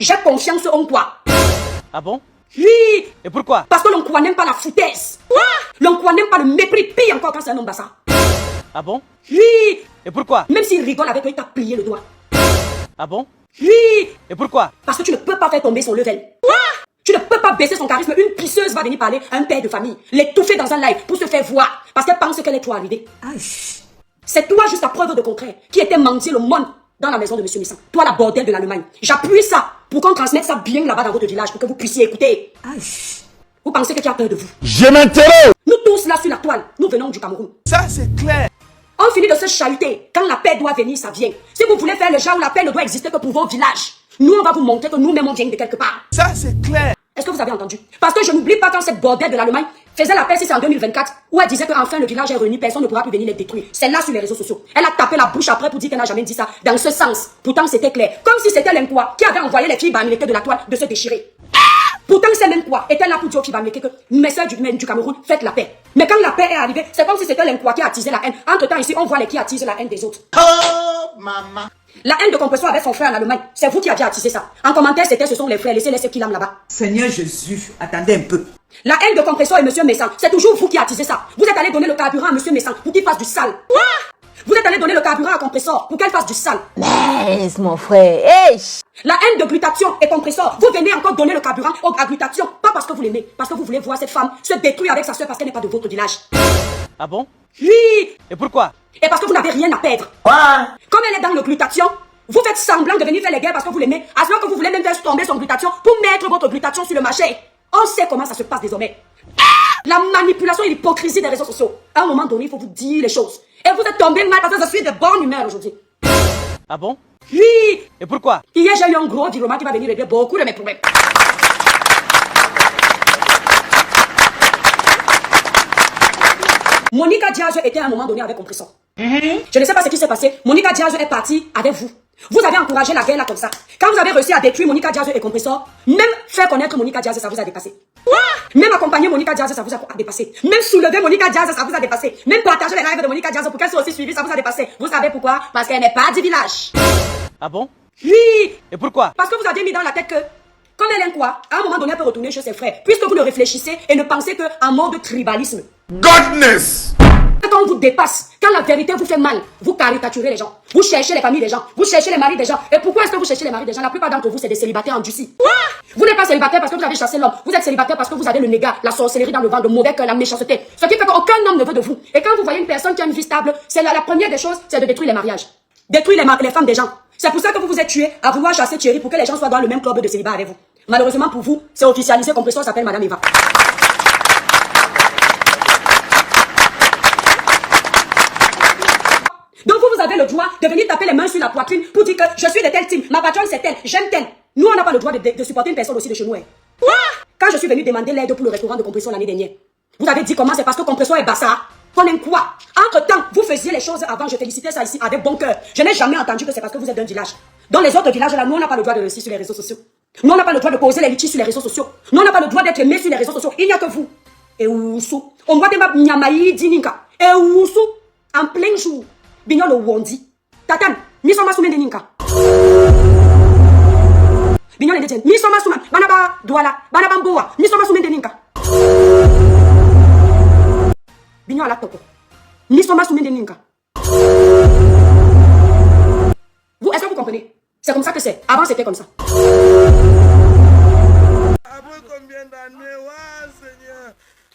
J'ai confiance en toi. Ah bon? Oui. Et pourquoi? Parce que l'Onkoua n'aime pas la foutaise. L'Onkoua n'aime pas le mépris, pire encore quand c'est un homme bassa. Ah bon? Oui. Et pourquoi? Même s'il rigole avec toi, il t'a plié le doigt. Ah bon? Oui. Et pourquoi? Parce que tu ne peux pas faire tomber son level. Tu ne peux pas baisser son charisme. Une pisseuse va venir parler à un père de famille, l'étouffer dans un live pour se faire voir. Parce qu'elle pense qu'elle est trop arrivée. C'est toi juste la preuve de contraire qui était mendier le monde dans la maison de M. Missant. Toi la bordel de l'Allemagne. J'appuie ça pour qu'on transmette ça bien là-bas dans votre village pour que vous puissiez écouter. Vous pensez que tu as peur de vous? Je m'intéresse. Nous tous là sur la toile, nous venons du Cameroun. Ça c'est clair. On finit de se chahuter. Quand la paix doit venir, ça vient. Si vous voulez faire le genre où la paix ne doit exister que pour vos villages, nous on va vous montrer que nous-mêmes on vient de quelque part. Ça c'est clair. Est-ce que vous avez entendu? Parce que je n'oublie pas quand cette bordelle de l'Allemagne faisait la paix, si c'est en 2024, où elle disait qu'enfin le village est réuni, personne ne pourra plus venir les détruire. C'est là sur les réseaux sociaux. Elle a tapé la bouche après pour dire qu'elle n'a jamais dit ça dans ce sens. Pourtant c'était clair. Comme si c'était l'Inkoua qui avait envoyé les filles bamileke de la toile de se déchirer. Pourtant c'est l'Inkoua était là pour dire aux filles bamileke que mes soeurs du Cameroun, faites la paix. Mais quand la paix est arrivée, c'est comme si c'était l'Inkoua qui a attisé la haine. Entre temps ici, on voit les qui attisent la haine des autres. Oh maman. La haine de Compressor avec son frère en Allemagne, c'est vous qui aviez attisé ça. En commentaire, c'était ce sont les frères, laissez-les ceux qui l'aiment là-bas. Seigneur Jésus, attendez un peu. La haine de Compressor et Monsieur Messant, c'est toujours vous qui attisez ça. Vous êtes allé donner le carburant à Monsieur Messant pour qu'il fasse du sale. Vous êtes allé donner le carburant à Compressor pour qu'elle fasse du sale. Laisse mon frère. Hey. La haine de Glutation et Compressor, vous venez encore donner le carburant à Glutation, pas parce que vous l'aimez, parce que vous voulez voir cette femme se détruire avec sa soeur parce qu'elle n'est pas de votre village. Ah bon? Oui. Et pourquoi? Et parce que vous n'avez rien à perdre. Comme elle est dans le Glutation, vous faites semblant de venir faire les guerres parce que vous l'aimez, à ce moment que vous voulez même faire tomber son Glutation pour mettre votre Glutation sur le marché. On sait comment ça se passe désormais. La manipulation et l'hypocrisie des réseaux sociaux. À un moment donné, il faut vous dire les choses. Et vous êtes tombé mal parce que je suis de bonne humeur aujourd'hui. Ah bon? Oui. Et pourquoi? Hier, j'ai eu un gros virement qui va venir régler beaucoup de mes problèmes. Monica Diaz était à un moment donné avec Compressor. Je ne sais pas ce qui s'est passé. Monica Diaz est partie avec vous. Vous avez encouragé la guerre là comme ça. Quand vous avez réussi à détruire Monica Diaz et Compressor, même faire connaître Monica Diaz, ça vous a dépassé. Même accompagner Monica Diaz, ça vous a dépassé. Même soulever Monica Diaz, ça vous a dépassé. Même partager les lives de Monica Diaz pour qu'elle soit aussi suivie, ça vous a dépassé. Vous savez pourquoi? Parce qu'elle n'est pas du village. Ah bon? Oui. Et pourquoi? Parce que vous avez mis dans la tête que, comme elle aime quoi, à un moment donné, elle peut retourner chez ses frères. Puisque vous ne réfléchissez et ne pensez qu'en mode tribalisme. Godness. Quand on vous dépasse, quand la vérité vous fait mal, vous caricaturez les gens. Vous cherchez les familles des gens. Vous cherchez les maris des gens. Et pourquoi est-ce que vous cherchez les maris des gens? La plupart d'entre vous, c'est des célibataires endurcis. Vous n'êtes pas célibataire parce que vous avez chassé l'homme. Vous êtes célibataire parce que vous avez le négat, la sorcellerie dans le ventre, le mauvais cœur, la méchanceté. Ce qui fait qu'aucun homme ne veut de vous. Et quand vous voyez une personne qui a une vie stable, c'est la première des choses, c'est de détruire les mariages. Détruire les femmes des gens. C'est pour ça que vous vous êtes tué à vouloir chasser Thierry pour que les gens soient dans le même club de célibat avec vous. Malheureusement pour vous, c'est officialisé, Compressor s'appelle Madame Eva. Donc vous avez le droit de venir taper les mains sur la poitrine pour dire que je suis de tel team, ma patronne c'est telle, j'aime telle. Nous on n'a pas le droit de supporter une personne aussi de chez nous. Quand je suis venu demander l'aide pour le restaurant de Compressor l'année dernière, vous avez dit comment? C'est parce que Compressor est bassa. On aime quoi? Entre temps, vous faisiez les choses avant, je félicitais ça ici avec bon cœur. Je n'ai jamais entendu que c'est parce que vous êtes d'un village. Dans les autres villages là, nous on n'a pas le droit de réussir sur les réseaux sociaux. Nous on n'a pas le droit de poser les litiges sur les réseaux sociaux. Nous on n'a pas le droit d'être aimé sur les réseaux sociaux. Il n'y a que vous. Et Oussou, on voit des maps Nyamaï Dininka. Et Oussou, en plein jour, Bignol Wondi. Tatan, mi soma soumen de ninka. Bignol et Deten, mi soma soumen, banaba douala, banaba mboa, mi soma soumen de ninka. Bignol la toko, mi soma soumen de ninka. Vous, est-ce que vous comprenez? C'est comme ça que c'est. Avant, c'était comme ça. Après combien d'années, ouais, Seigneur.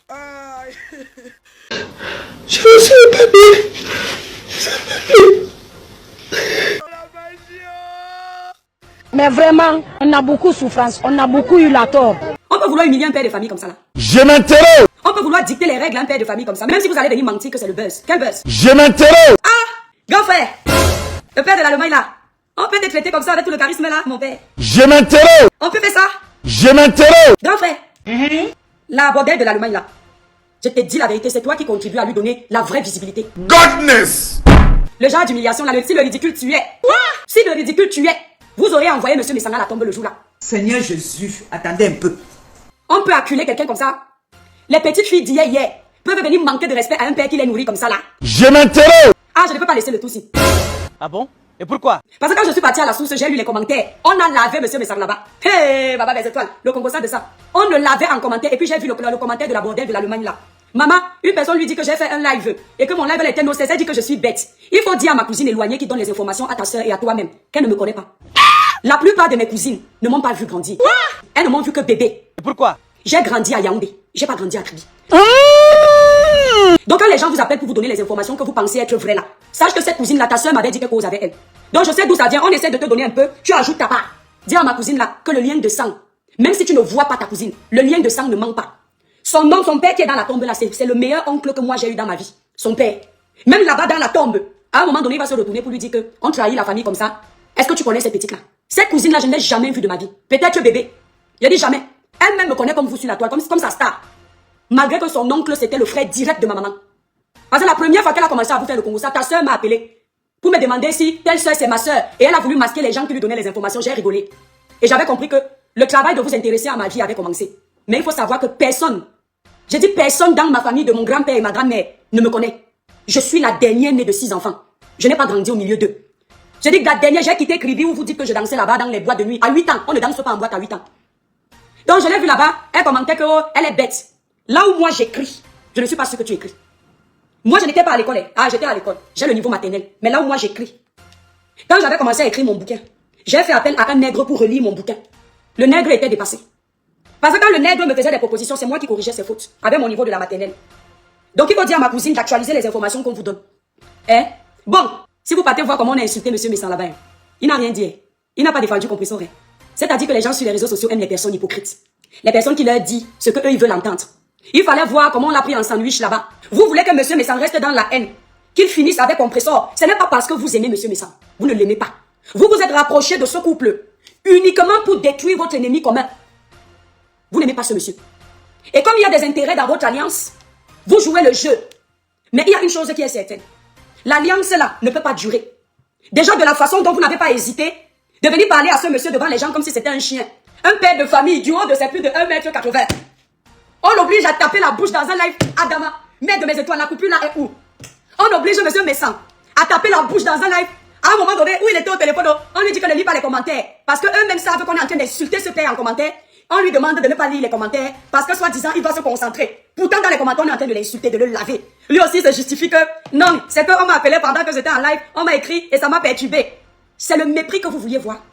Aïe. Je ne sais pas bien. Mais vraiment, on a beaucoup de souffrance, on a beaucoup eu la tort. On peut vouloir humilier un père de famille comme ça là. Je m'intéresse. On peut vouloir dicter les règles à un père de famille comme ça. Même si vous allez venir mentir que c'est le buzz. Quel buzz? Je m'intéresse. Ah, grand frère, le père de l'Allemagne là. On peut te traiter comme ça avec tout le charisme là, mon père. Je m'intéresse. On peut faire ça. Je m'intéresse. Grand frère, la bordelle de l'Allemagne là. Je te dis la vérité, c'est toi qui contribues à lui donner la vraie visibilité. Godness. Le genre d'humiliation là, si le ridicule tuait. Si le ridicule tuait, vous auriez envoyé Monsieur Messanga à la tombe le jour là. Seigneur Jésus, attendez un peu. On peut acculer quelqu'un comme ça. Les petites filles d'hier peuvent venir manquer de respect à un père qui les nourrit comme ça là. Je m'intéresse. Ah, je ne peux pas laisser le tout si. Ah bon? Et pourquoi? Parce que quand je suis partie à la source, j'ai lu les commentaires. On a lavé monsieur Messang là-bas. Hey, Baba des étoiles, le Congo ça de ça. On le lavait en commentaire et puis j'ai vu le commentaire de la bordelle de l'Allemagne là. Maman, une personne lui dit que j'ai fait un live et que mon live était nocé, elle dit que je suis bête. Il faut dire à ma cousine éloignée qui donne les informations à ta soeur et à toi-même qu'elle ne me connaît pas. La plupart de mes cousines ne m'ont pas vu grandir. Elles ne m'ont vu que bébé. Et pourquoi? J'ai grandi à Yaoundé. J'ai pas grandi à Kribi. Donc quand les gens vous appellent pour vous donner les informations que vous pensez être vraies là, sache que cette cousine là, ta soeur m'avait dit que cause avec elle. Donc je sais d'où ça vient, on essaie de te donner un peu, tu ajoutes ta part. Dis à ma cousine là que le lien de sang, même si tu ne vois pas ta cousine, le lien de sang ne manque pas. Son nom, son père qui est dans la tombe là, c'est le meilleur oncle que moi j'ai eu dans ma vie. Son père. Même là-bas dans la tombe, à un moment donné, il va se retourner pour lui dire que on trahit la famille comme ça. Est-ce que tu connais cette petite là? Cette cousine là, je ne l'ai jamais vue de ma vie. Peut-être bébé. Je dis jamais. Elle-même me connaît comme vous sur la toile, comme sa star. Malgré que son oncle, c'était le frère direct de ma maman. Parce que la première fois qu'elle a commencé à vous faire le Congo, ça, ta soeur m'a appelé pour me demander si telle soeur c'est ma soeur. Et elle a voulu masquer les gens qui lui donnaient les informations. J'ai rigolé. Et j'avais compris que le travail de vous intéresser à ma vie avait commencé. Mais il faut savoir que personne, j'ai dit personne dans ma famille de mon grand-père et ma grand-mère ne me connaît. Je suis la dernière née de 6 enfants. Je n'ai pas grandi au milieu d'eux. J'ai dit que la dernière, j'ai quitté Kribi où vous dites que je dansais là-bas dans les boîtes de nuit. À 8 ans, on ne danse pas en boîte à 8 ans. Donc je l'ai vu là-bas, elle commentait qu'elle est bête. Là où moi j'écris, je ne suis pas sûr que tu écris. Moi je n'étais pas à l'école. Ah, j'étais à l'école. J'ai le niveau maternel. Mais là où moi j'écris. Quand j'avais commencé à écrire mon bouquin, j'ai fait appel à un nègre pour relire mon bouquin. Le nègre était dépassé. Parce que quand le nègre me faisait des propositions, c'est moi qui corrigeais ses fautes. Avec mon niveau de la maternelle. Donc il faut dire à ma cousine d'actualiser les informations qu'on vous donne. Hein? Bon, si vous partez voir comment on a insulté monsieur Messang là-bas, il n'a rien dit. Il n'a pas défendu Compression. C'est-à-dire que les gens sur les réseaux sociaux aiment les personnes hypocrites. Les personnes qui leur disent ce qu'eux ils veulent entendre. Il fallait voir comment on l'a pris en sandwich là-bas. Vous voulez que monsieur Messang reste dans la haine, qu'il finisse avec Compressor. Ce n'est pas parce que vous aimez monsieur Messang. Vous ne l'aimez pas. Vous vous êtes rapproché de ce couple uniquement pour détruire votre ennemi commun. Vous n'aimez pas ce monsieur. Et comme il y a des intérêts dans votre alliance, vous jouez le jeu. Mais il y a une chose qui est certaine. L'alliance là ne peut pas durer. Déjà de la façon dont vous n'avez pas hésité de venir parler à ce monsieur devant les gens comme si c'était un chien. Un père de famille du haut de ses plus de 1,80 m. On l'oblige à taper la bouche dans un live. Adama, mère de mes étoiles, la coupure là est où? On oblige monsieur Messang à taper la bouche dans un live. À un moment donné où il était au téléphone, on lui dit que ne lit pas les commentaires. Parce qu'eux-mêmes savent qu'on est en train d'insulter ce père en commentaire. On lui demande de ne pas lire les commentaires. Parce que soi-disant, il doit se concentrer. Pourtant, dans les commentaires, on est en train de l'insulter, de le laver. Lui aussi se justifie que non, c'est qu'on m'a appelé pendant que j'étais en live. On m'a écrit et ça m'a perturbé. C'est le mépris que vous vouliez voir.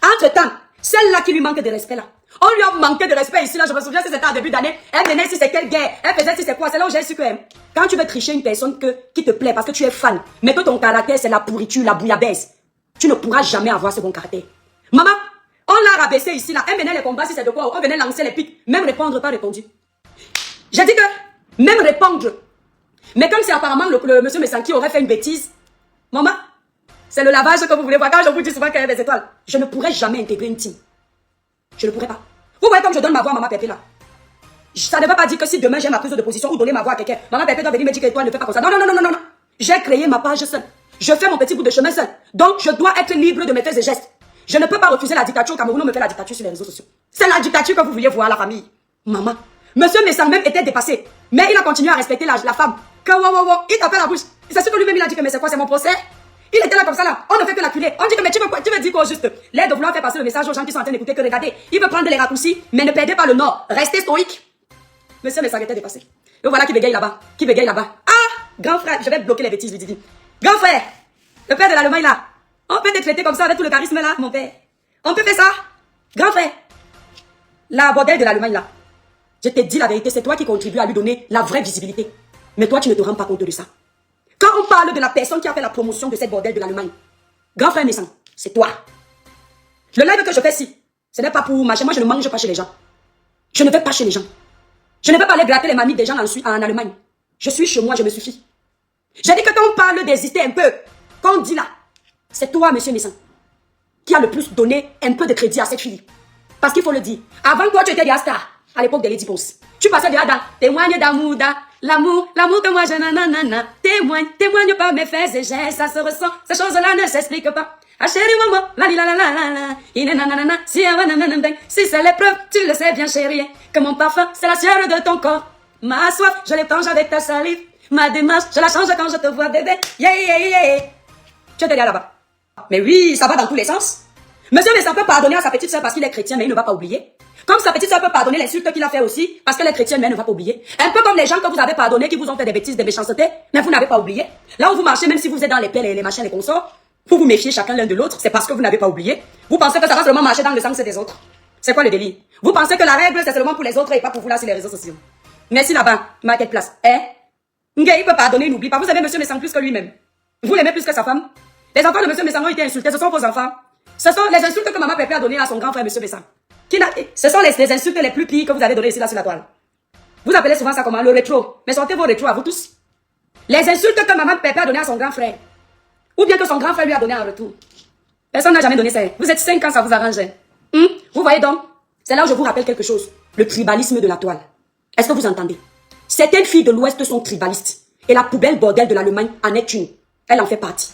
Entre-temps, celle-là qui lui manque de respect là. On lui a manqué de respect ici là, je me souviens si c'était en début d'année. Elle venait si c'est quelle guerre, elle faisait si c'est quoi, c'est là où j'ai su que quand tu veux tricher une personne qui te plaît parce que tu es fan, mais que ton caractère c'est la pourriture, la bouillabaisse, tu ne pourras jamais avoir ce bon caractère. Maman, on l'a rabaissé ici là, elle venait les combats si c'est de quoi, on venait lancer les pics, même répondre, pas répondu. J'ai dit que, même répondre. Mais comme c'est apparemment le monsieur Messang qui aurait fait une bêtise, maman, c'est le lavage que vous voulez voir. Quand je vous dis souvent qu'il y a des étoiles, je ne pourrais jamais intégrer une team. Je ne pourrais pas. Vous voyez comme je donne ma voix à Maman Pépé là. Ça ne veut pas dire que si demain j'ai ma prise de position ou donner ma voix à quelqu'un, Maman Pépé doit venir me dire que toi ne fais pas comme ça. Non, non, non, non, non, non. J'ai créé ma page seule. Je fais mon petit bout de chemin seul. Donc je dois être libre de mes faits et gestes. Je ne peux pas refuser la dictature au Cameroun, on me fait la dictature sur les réseaux sociaux. C'est la dictature que vous vouliez voir, la famille. Maman. Monsieur Messang même était dépassé. Mais il a continué à respecter la femme. Que il tapait la bouche. C'est sûr que lui-même il a dit que mais c'est quoi, c'est mon procès? Il était là comme ça là, on ne fait que l'acculer. On dit que mais tu veux dire quoi juste? L'aide de vouloir faire passer le message aux gens qui sont en train d'écouter que regardez, il veut prendre les raccourcis, mais ne perdez pas le nord, restez stoïque. Monsieur Messang était dépassé. Et voilà qui bégaye là-bas, qui bégaye là-bas. Ah, grand frère, je vais bloquer les bêtises, lui dit. Grand frère, le père de l'Allemagne là, on peut te traiter comme ça avec tout le charisme là, mon père. On peut faire ça? Grand frère, la bordelle de l'Allemagne là, je te dis la vérité, c'est toi qui contribues à lui donner la vraie visibilité. Mais toi, tu ne te rends pas compte de ça. Quand on parle de la personne qui a fait la promotion de cette bordelle de l'Allemagne, grand frère Messang, c'est toi. Le live que je fais ici, ce n'est pas pour marcher. Moi, je ne mange pas chez les gens. Je ne vais pas chez les gens. Je ne vais pas aller gratter les mamies des gens en Allemagne. Je suis chez moi, je me suffis. J'ai dit que quand on parle d'hésiter un peu, quand on dit là, c'est toi, monsieur Messang, qui a le plus donné un peu de crédit à cette fille. Parce qu'il faut le dire, avant toi, tu étais des stars, à l'époque de Lady Boss. Tu passais déjà dans témoigne d'amour, l'amour que moi je nanana, témoigne par mes faits et gestes, ça se ressent, ces choses-là ne s'expliquent pas. Ah chérie maman, si c'est l'épreuve, tu le sais bien chérie, que mon parfum c'est la sueur de ton corps. Ma soif, je l'étanche avec ta salive, ma démarche, je la change quand je te vois bébé. Yeah, yeah, yeah. Tu étais là-bas. Mais oui, ça va dans tous les sens. Monsieur Messan peut pardonner à sa petite sœur parce qu'il est chrétien, mais il ne va pas oublier. Comme sa petite sœur peut pardonner l'insulte qu'il a fait aussi parce qu'elle est chrétienne, mais elle ne va pas oublier. Un peu comme les gens que vous avez pardonnés, qui vous ont fait des bêtises, des méchancetés, mais vous n'avez pas oublié. Là où vous marchez, même si vous êtes dans les pelles et les machins, les consorts, vous vous méfiez chacun l'un de l'autre, c'est parce que vous n'avez pas oublié. Vous pensez que ça va seulement marcher dans le sens des autres. C'est quoi le délire? Vous pensez que la règle, c'est seulement pour les autres et pas pour vous là sur les réseaux sociaux. Merci là-bas, Marketplace. Il peut pardonner, il n'oublie pas. Vous aimez Monsieur Messan plus que lui-même. Vous l'aimez plus que sa femme. Les enfants de Monsieur Messan ont été insultés, ce sont vos enfants. Ce sont les insultes que Maman Pépé a données à son grand frère Monsieur Messan. Ce sont les insultes les plus pires que vous avez données ici là sur la toile. Vous appelez souvent ça comment? Le rétro. Mais sortez vos rétros à vous tous. Les insultes que Maman Pépé a données à son grand frère. Ou bien que son grand frère lui a donné en retour. Personne n'a jamais donné ça. Vous êtes 5 ans, ça vous arrange. Vous voyez donc? C'est là où je vous rappelle quelque chose. Le tribalisme de la toile. Est-ce que vous entendez? Certaines filles de l'Ouest sont tribalistes. Et la poubelle bordel de l'Allemagne en est une. Elle en fait partie.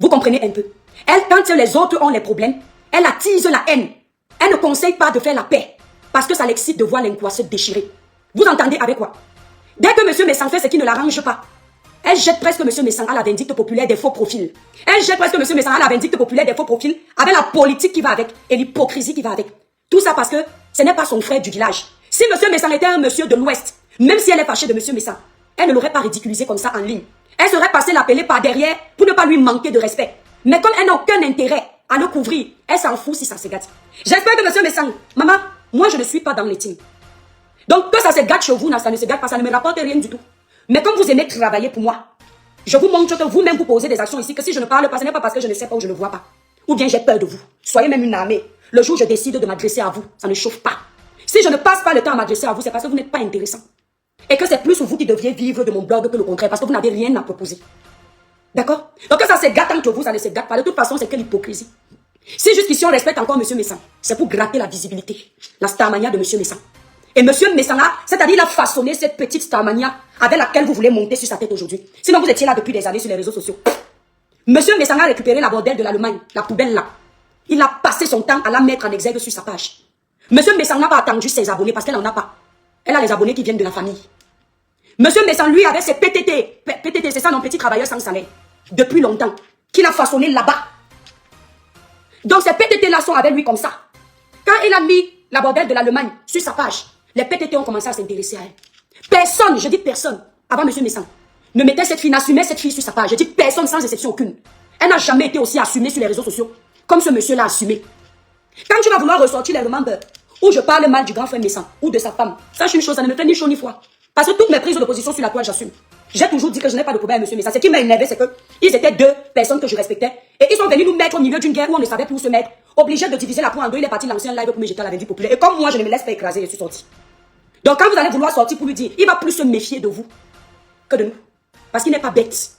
Vous comprenez un peu? Elle, quand les autres ont les problèmes, elle attise la haine. Elle ne conseille pas de faire la paix. Parce que ça l'excite de voir l'incois se déchirer. Vous entendez avec quoi? Dès que M. Messan fait ce qui ne l'arrange pas, elle jette presque M. Messan à la vindicte populaire des faux profils. Elle jette presque M. Messan à la vindicte populaire des faux profils avec la politique qui va avec et l'hypocrisie qui va avec. Tout ça parce que ce n'est pas son frère du village. Si M. Messan était un monsieur de l'Ouest, même si elle est fâchée de M. Messan, elle ne l'aurait pas ridiculisé comme ça en ligne. Elle serait passée l'appeler par derrière pour ne pas lui manquer de respect. Mais comme elle n'a aucun intérêt à le couvrir, elle s'en fout si ça se gâte. J'espère que M. Messan, maman, moi je ne suis pas dans les teams. Donc que ça se gâte chez vous, ça ne se gâte pas, ça ne me rapporte rien du tout. Mais comme vous aimez travailler pour moi, je vous montre que vous-même vous posez des actions ici, que si je ne parle pas, ce n'est pas parce que je ne sais pas ou je ne vois pas. Ou bien j'ai peur de vous. Soyez même une armée. Le jour où je décide de m'adresser à vous, ça ne chauffe pas. Si je ne passe pas le temps à m'adresser à vous, c'est parce que vous n'êtes pas intéressant. Et que c'est plus vous qui deviez vivre de mon blog que le contraire, parce que vous n'avez rien à proposer. D'accord? Donc que ça se gâte entre vous, ça ne se gâte pas. De toute façon, c'est que l'hypocrisie. Si jusqu'ici on respecte encore M. Messan, c'est pour gratter la visibilité, la starmania de M. Messan. Et M. Messan là, c'est-à-dire il a façonné cette petite starmania avec laquelle vous voulez monter sur sa tête aujourd'hui. Sinon vous étiez là depuis des années sur les réseaux sociaux. M. Messan a récupéré la bordelle de l'Allemagne, la poubelle là. Il a passé son temps à la mettre en exergue sur sa page. M. Messan n'a pas attendu ses abonnés parce qu'elle n'en a pas. Elle a les abonnés qui viennent de la famille. M. Messan, lui, avait ses PTT. PTT, c'est ça, non, petit travailleur sans salaire. Depuis longtemps. Qu'il a façonné là-bas. Donc ces PTT-là sont avec lui comme ça. Quand il a mis la bordelle de l'Allemagne sur sa page, les PTT ont commencé à s'intéresser à elle. Personne, je dis personne, avant M. Messan, ne mettait cette fille, n'assumait cette fille sur sa page. Je dis personne sans exception aucune. Elle n'a jamais été aussi assumée sur les réseaux sociaux comme ce monsieur l'a assumé. Quand tu vas vouloir ressortir les remembers où je parle mal du grand frère Messan ou de sa femme, sache une chose, ça ne me fait ni chaud ni froid. Parce que toutes mes prises de position sur la toile, j'assume. J'ai toujours dit que je n'ai pas de problème avec M. Messan. Ce qui m'a énervé, c'est qu'ils étaient deux personnes que je respectais. Et ils sont venus nous mettre au milieu d'une guerre où on ne savait plus où se mettre. Obligés de diviser la peau en deux. Il est parti lancer un live pour me jeter à la vindicte populaire. Et comme moi, je ne me laisse pas écraser, je suis sorti. Donc quand vous allez vouloir sortir pour lui dire, il va plus se méfier de vous que de nous. Parce qu'il n'est pas bête.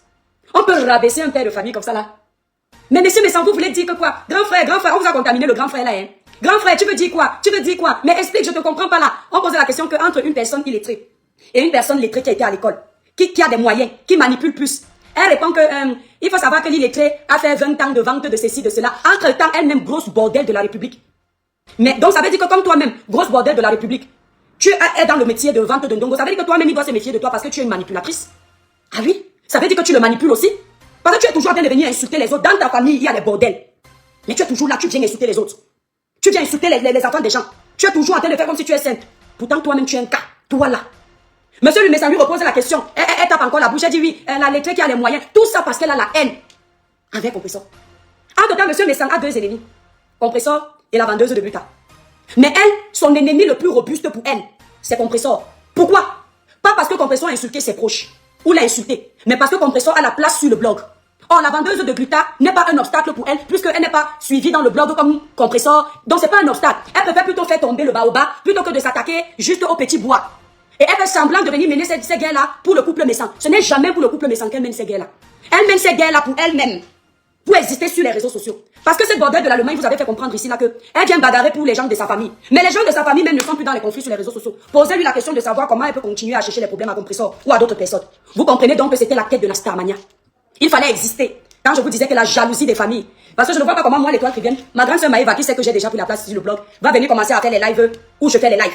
On peut rabaisser un père de famille comme ça là. Mais M. Messan, vous voulez dire que quoi? Grand frère, on vous a contaminé le grand frère là, hein? Grand frère, tu veux dire quoi? Tu veux dire quoi? Mais explique, je te comprends pas là. On posait la question qu'entre une personne illettrée et une personne lettrée qui a été à l'école, qui a des moyens, qui manipule plus. Elle répond que il faut savoir que l'illettrée a fait 20 ans de vente de ceci, de cela. Entre-temps, elle-même, grosse bordel de la République. Mais donc ça veut dire que comme toi-même, grosse bordel de la République, tu es dans le métier de vente de ndongo. Ça veut dire que toi-même, il doit se méfier de toi parce que tu es une manipulatrice. Ah oui? Ça veut dire que tu le manipules aussi? Parce que tu es toujours en train de venir insulter les autres. Dans ta famille, il y a des bordels. Mais tu es toujours là, tu viens insulter les autres. Tu viens insulter les enfants des gens. Tu es toujours en train de faire comme si tu es sainte. Pourtant, toi-même, tu es un cas. Toi là. Monsieur le Messan lui repose la question. Elle tape encore la bouche. Elle dit oui, la lettrée qui a les moyens. Tout ça parce qu'elle a la haine. Avec Compressor. En tout cas, monsieur Messan a deux ennemis. Compressor et la vendeuse de butin. Mais elle, son ennemi le plus robuste pour elle, c'est Compressor. Pourquoi? Pas parce que Compressor a insulté ses proches. Ou l'a insulté. Mais parce que Compressor a la place sur le blog. Or, la vendeuse de gluta n'est pas un obstacle pour elle, puisqu'elle n'est pas suivie dans le blog comme Compressor. Donc, c'est pas un obstacle. Elle préfère plutôt faire tomber le baobab, plutôt que de s'attaquer juste au petit bois. Et elle fait semblant de venir mener ces guerres-là pour le couple Messan. Ce n'est jamais pour le couple Messan qu'elle mène ces guerres-là. Elle mène ces guerres-là pour elle-même. Pour exister sur les réseaux sociaux. Parce que cette bordel de l'Allemagne, vous avez fait comprendre ici là que elle vient bagarrer pour les gens de sa famille. Mais les gens de sa famille même ne sont plus dans les conflits sur les réseaux sociaux. Posez-lui la question de savoir comment elle peut continuer à chercher les problèmes à Compressor ou à d'autres personnes. Vous comprenez donc que c'était la quête de la starmania. Il fallait exister. Quand je vous disais que la jalousie des familles. Parce que je ne vois pas comment moi, l'étoile qui viennent, ma grande sœur Maëva, qui sait que j'ai déjà pris la place sur le blog, va venir commencer à faire les lives où je fais les lives.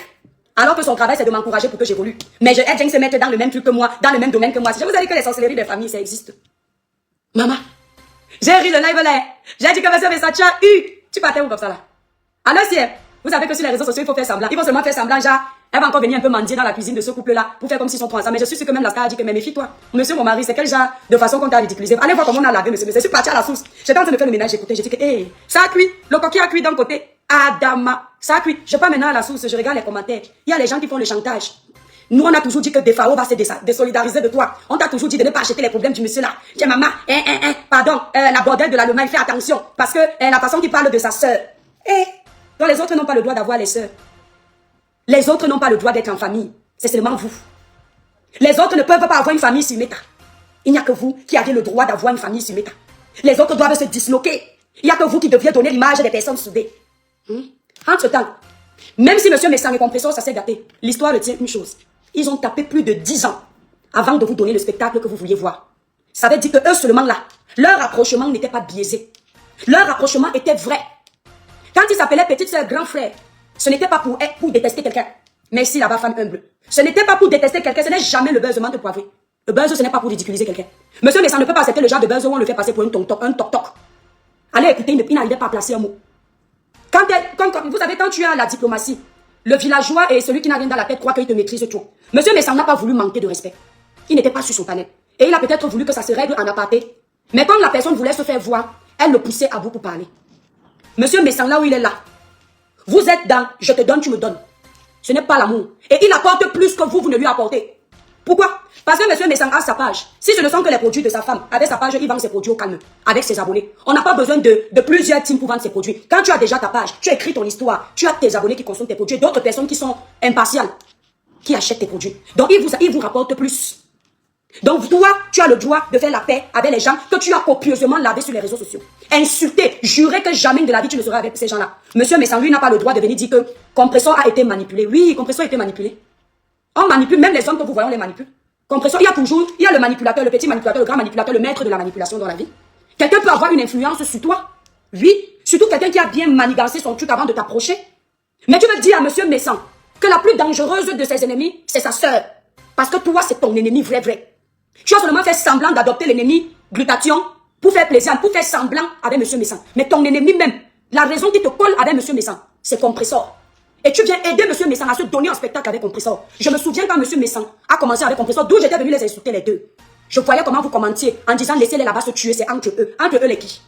Alors que son travail, c'est de m'encourager pour que j'évolue. Mais elle vient se mettre dans le même truc que moi, dans le même domaine que moi. Si je vous ai dit que les sorcelleries des familles, ça existe. Maman, J'ai ri de live là. J'ai dit que monsieur Messa, tu as eu. Tu partais où comme ça là? Alors si, vous savez que sur les réseaux sociaux, il faut faire semblant. Il faut seulement faire semblant, genre, elle va encore venir un peu mendier dans la cuisine de ce couple-là pour faire comme s'ils sont trop ensemble. Mais je suis sûre que même la star a dit que, mais méfie-toi. Monsieur, mon mari, c'est quel genre de façon qu'on t'a ridiculisé? Allez voir comment on a lavé, monsieur. Je suis partie à la source. J'étais en train de faire le ménage, j'écoutais, j'ai dit que, hé, ça a cuit. Le coquille a cuit d'un côté. Adama, ça a cuit. Je pars maintenant à la source, je regarde les commentaires. Il y a les gens qui font le chantage. Nous, on a toujours dit que Defao va se désolidariser de toi. On t'a toujours dit de ne pas acheter les problèmes du monsieur là. Tiens, maman, pardon, la bordelle de l'Allemagne, fais attention. Parce que la façon qu'il parle de sa sœur. Donc les autres n'ont pas le droit d'avoir les sœurs. Les autres n'ont pas le droit d'être en famille. C'est seulement vous. Les autres ne peuvent pas avoir une famille sur Meta. Il n'y a que vous qui avez le droit d'avoir une famille sur Meta. Les autres doivent se disloquer. Il n'y a que vous qui deviez donner l'image des personnes soudées. Entre-temps, même si monsieur Messang et Compressor, ça s'est gâté, l'histoire retient une chose. Ils ont tapé plus de 10 ans avant de vous donner le spectacle que vous vouliez voir. Ça veut dire que eux seulement là, leur rapprochement n'était pas biaisé. Leur rapprochement était vrai. Quand ils s'appelaient petite sœur, grand frère, ce n'était pas pour détester quelqu'un. Merci là-bas, femme humble. Ce n'était pas pour détester quelqu'un, ce n'est jamais le buzzement de poivré. Le buzz, ce n'est pas pour ridiculiser quelqu'un. Monsieur Messang ne peut pas accepter le genre de buzz où on le fait passer pour un toc-toc. Allez, écoutez, il n'arrivait pas à placer un mot. Vous savez, quand tu as la diplomatie, le villageois et celui qui n'a rien dans la tête croit qu'il te maîtrise tout. Monsieur Messang n'a pas voulu manquer de respect. Il n'était pas sur son panel. Et il a peut-être voulu que ça se règle en aparté. Mais quand la personne voulait se faire voir, elle le poussait à bout pour parler. Monsieur Messang, là où il est là, vous êtes dans « je te donne, tu me donnes ». Ce n'est pas l'amour. Et il apporte plus que vous ne lui apportez. Pourquoi? Parce que monsieur Messang a sa page. Si ce ne sont que les produits de sa femme, avec sa page, il vend ses produits au calme, avec ses abonnés. On n'a pas besoin de plusieurs teams pour vendre ses produits. Quand tu as déjà ta page, tu as écrit ton histoire, tu as tes abonnés qui consomment tes produits, d'autres personnes qui sont impartiales, qui achètent tes produits. Donc il vous rapporte plus. Donc toi, tu as le droit de faire la paix avec les gens que tu as copieusement lavés sur les réseaux sociaux. Insulter, jurer que jamais de la vie tu ne seras avec ces gens-là. Monsieur Messang, lui, n'a pas le droit de venir dire que Compressor a été manipulé. Oui, Compressor a été manipulé. On manipule, même les hommes que vous voyez, on les manipule. Compressor, il y a le manipulateur, le petit manipulateur, le grand manipulateur, le maître de la manipulation dans la vie. Quelqu'un peut avoir une influence sur toi. Oui, surtout quelqu'un qui a bien manigancé son truc avant de t'approcher. Mais tu veux dire à monsieur Messang que la plus dangereuse de ses ennemis, c'est sa sœur. Parce que toi, c'est ton ennemi vrai. Tu as seulement fait semblant d'adopter l'ennemi glutathion pour faire plaisir, pour faire semblant avec monsieur Messang. Mais ton ennemi même, la raison qui te colle avec monsieur Messang, c'est Compressor. Et tu viens aider monsieur Messang à se donner en spectacle avec Compressor. Je me souviens quand monsieur Messang a commencé avec Compressor, d'où j'étais venu les insulter les deux. Je voyais comment vous commentiez en disant laissez-les là-bas se tuer, c'est entre eux. Entre eux les qui?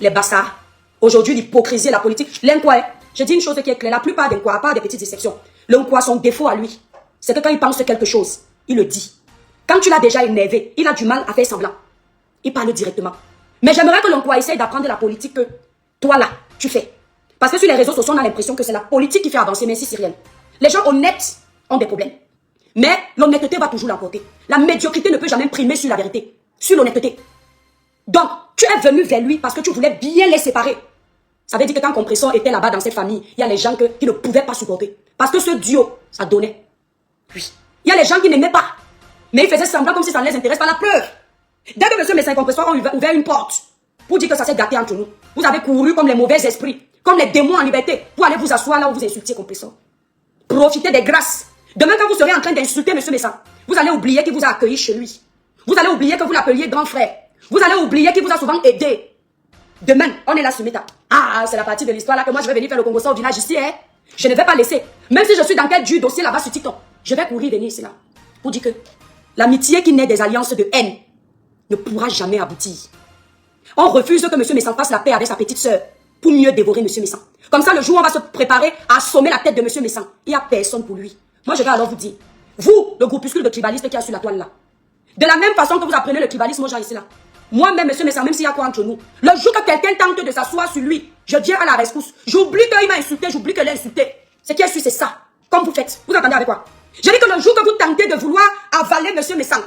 Les bastards. Aujourd'hui, l'hypocrisie et la politique. L'Inkwa, je dis une chose qui est claire, la plupart des Nkwa, à part des petites exceptions, l'Inkwa, son défaut à lui, c'est que quand il pense quelque chose, il le dit. Quand tu l'as déjà énervé, il a du mal à faire semblant. Il parle directement. Mais j'aimerais que l'Inkwa essaye d'apprendre la politique que toi là, tu fais. Parce que sur les réseaux sociaux, on a l'impression que c'est la politique qui fait avancer, mais c'est rien. Les gens honnêtes ont des problèmes. Mais l'honnêteté va toujours l'emporter. La médiocrité ne peut jamais primer sur la vérité, sur l'honnêteté. Donc, tu es venu vers lui parce que tu voulais bien les séparer. Ça veut dire que quand Compressor était là-bas dans cette famille, il y a les gens qui ne pouvaient pas supporter. Parce que ce duo, ça donnait. Oui. Il y a les gens qui n'aimaient pas. Mais ils faisaient semblant comme si ça ne les intéresse pas. La preuve. Dès que monsieur Messang et Compressor ont ouvert une porte pour dire que ça s'est gâté entre nous, vous avez couru comme les mauvais esprits, comme les démons en liberté, pour aller vous asseoir là où vous insultiez Compressor. Profitez des grâces. Demain, quand vous serez en train d'insulter monsieur Messang, vous allez oublier qu'il vous a accueilli chez lui. Vous allez oublier que vous l'appeliez grand frère. Vous allez oublier qu'il vous a souvent aidé. Demain, on est là sur Meta. Ah, c'est la partie de l'histoire là que moi je vais venir faire le Congo au village ici, hein. Je ne vais pas laisser. Même si je suis dans quel dur dossier là-bas sur TikTok, je vais courir venir ici là. Pour dire que l'amitié qui naît des alliances de haine ne pourra jamais aboutir. On refuse que monsieur Messang fasse la paix avec sa petite sœur pour mieux dévorer monsieur Messang. Comme ça, le jour où on va se préparer à assommer la tête de monsieur Messang, il n'y a personne pour lui. Moi, je vais alors vous dire, vous, le groupuscule de tribalistes qui est sur la toile là, de la même façon que vous apprenez le tribalisme aux gens ici là, moi-même, monsieur Messang, même s'il y a quoi entre nous, le jour que quelqu'un tente de s'asseoir sur lui, je viens à la rescousse. J'oublie qu'il m'a insulté, j'oublie que l'a insulté. Ce qui est sûr, c'est ça. Comme vous faites. Vous entendez avec quoi? J'ai dit que le jour que vous tentez de vouloir avaler monsieur Messang,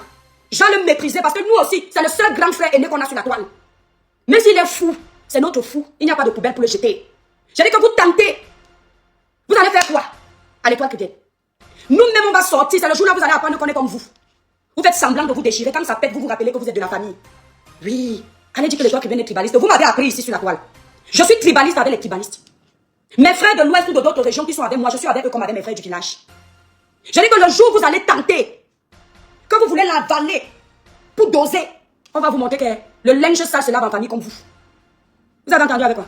j'allais le mépriser parce que nous aussi, c'est le seul grand frère aîné qu'on a sur la toile. Même s'il est fou, c'est notre fou. Il n'y a pas de poubelle pour le jeter. J'ai dit que vous tentez. Vous allez faire quoi? À l'étoile que t'es. Nous-mêmes, on va sortir. C'est le jour là où vous allez apprendre qu'on est comme vous. Vous faites semblant de vous déchirer. Quand ça pète, vous vous rappelez que vous êtes de la famille. Oui. Allez dire que les gens qui viennent des tribalistes. Vous m'avez appris ici sur la toile. Je suis tribaliste avec les tribalistes. Mes frères de l'Ouest ou de d'autres régions qui sont avec moi, je suis avec eux comme avec mes frères du village. J'ai dit que le jour où vous allez tenter, que vous voulez l'avaler pour doser, on va vous montrer que le linge sale se lave en famille comme vous. Vous avez entendu avec quoi?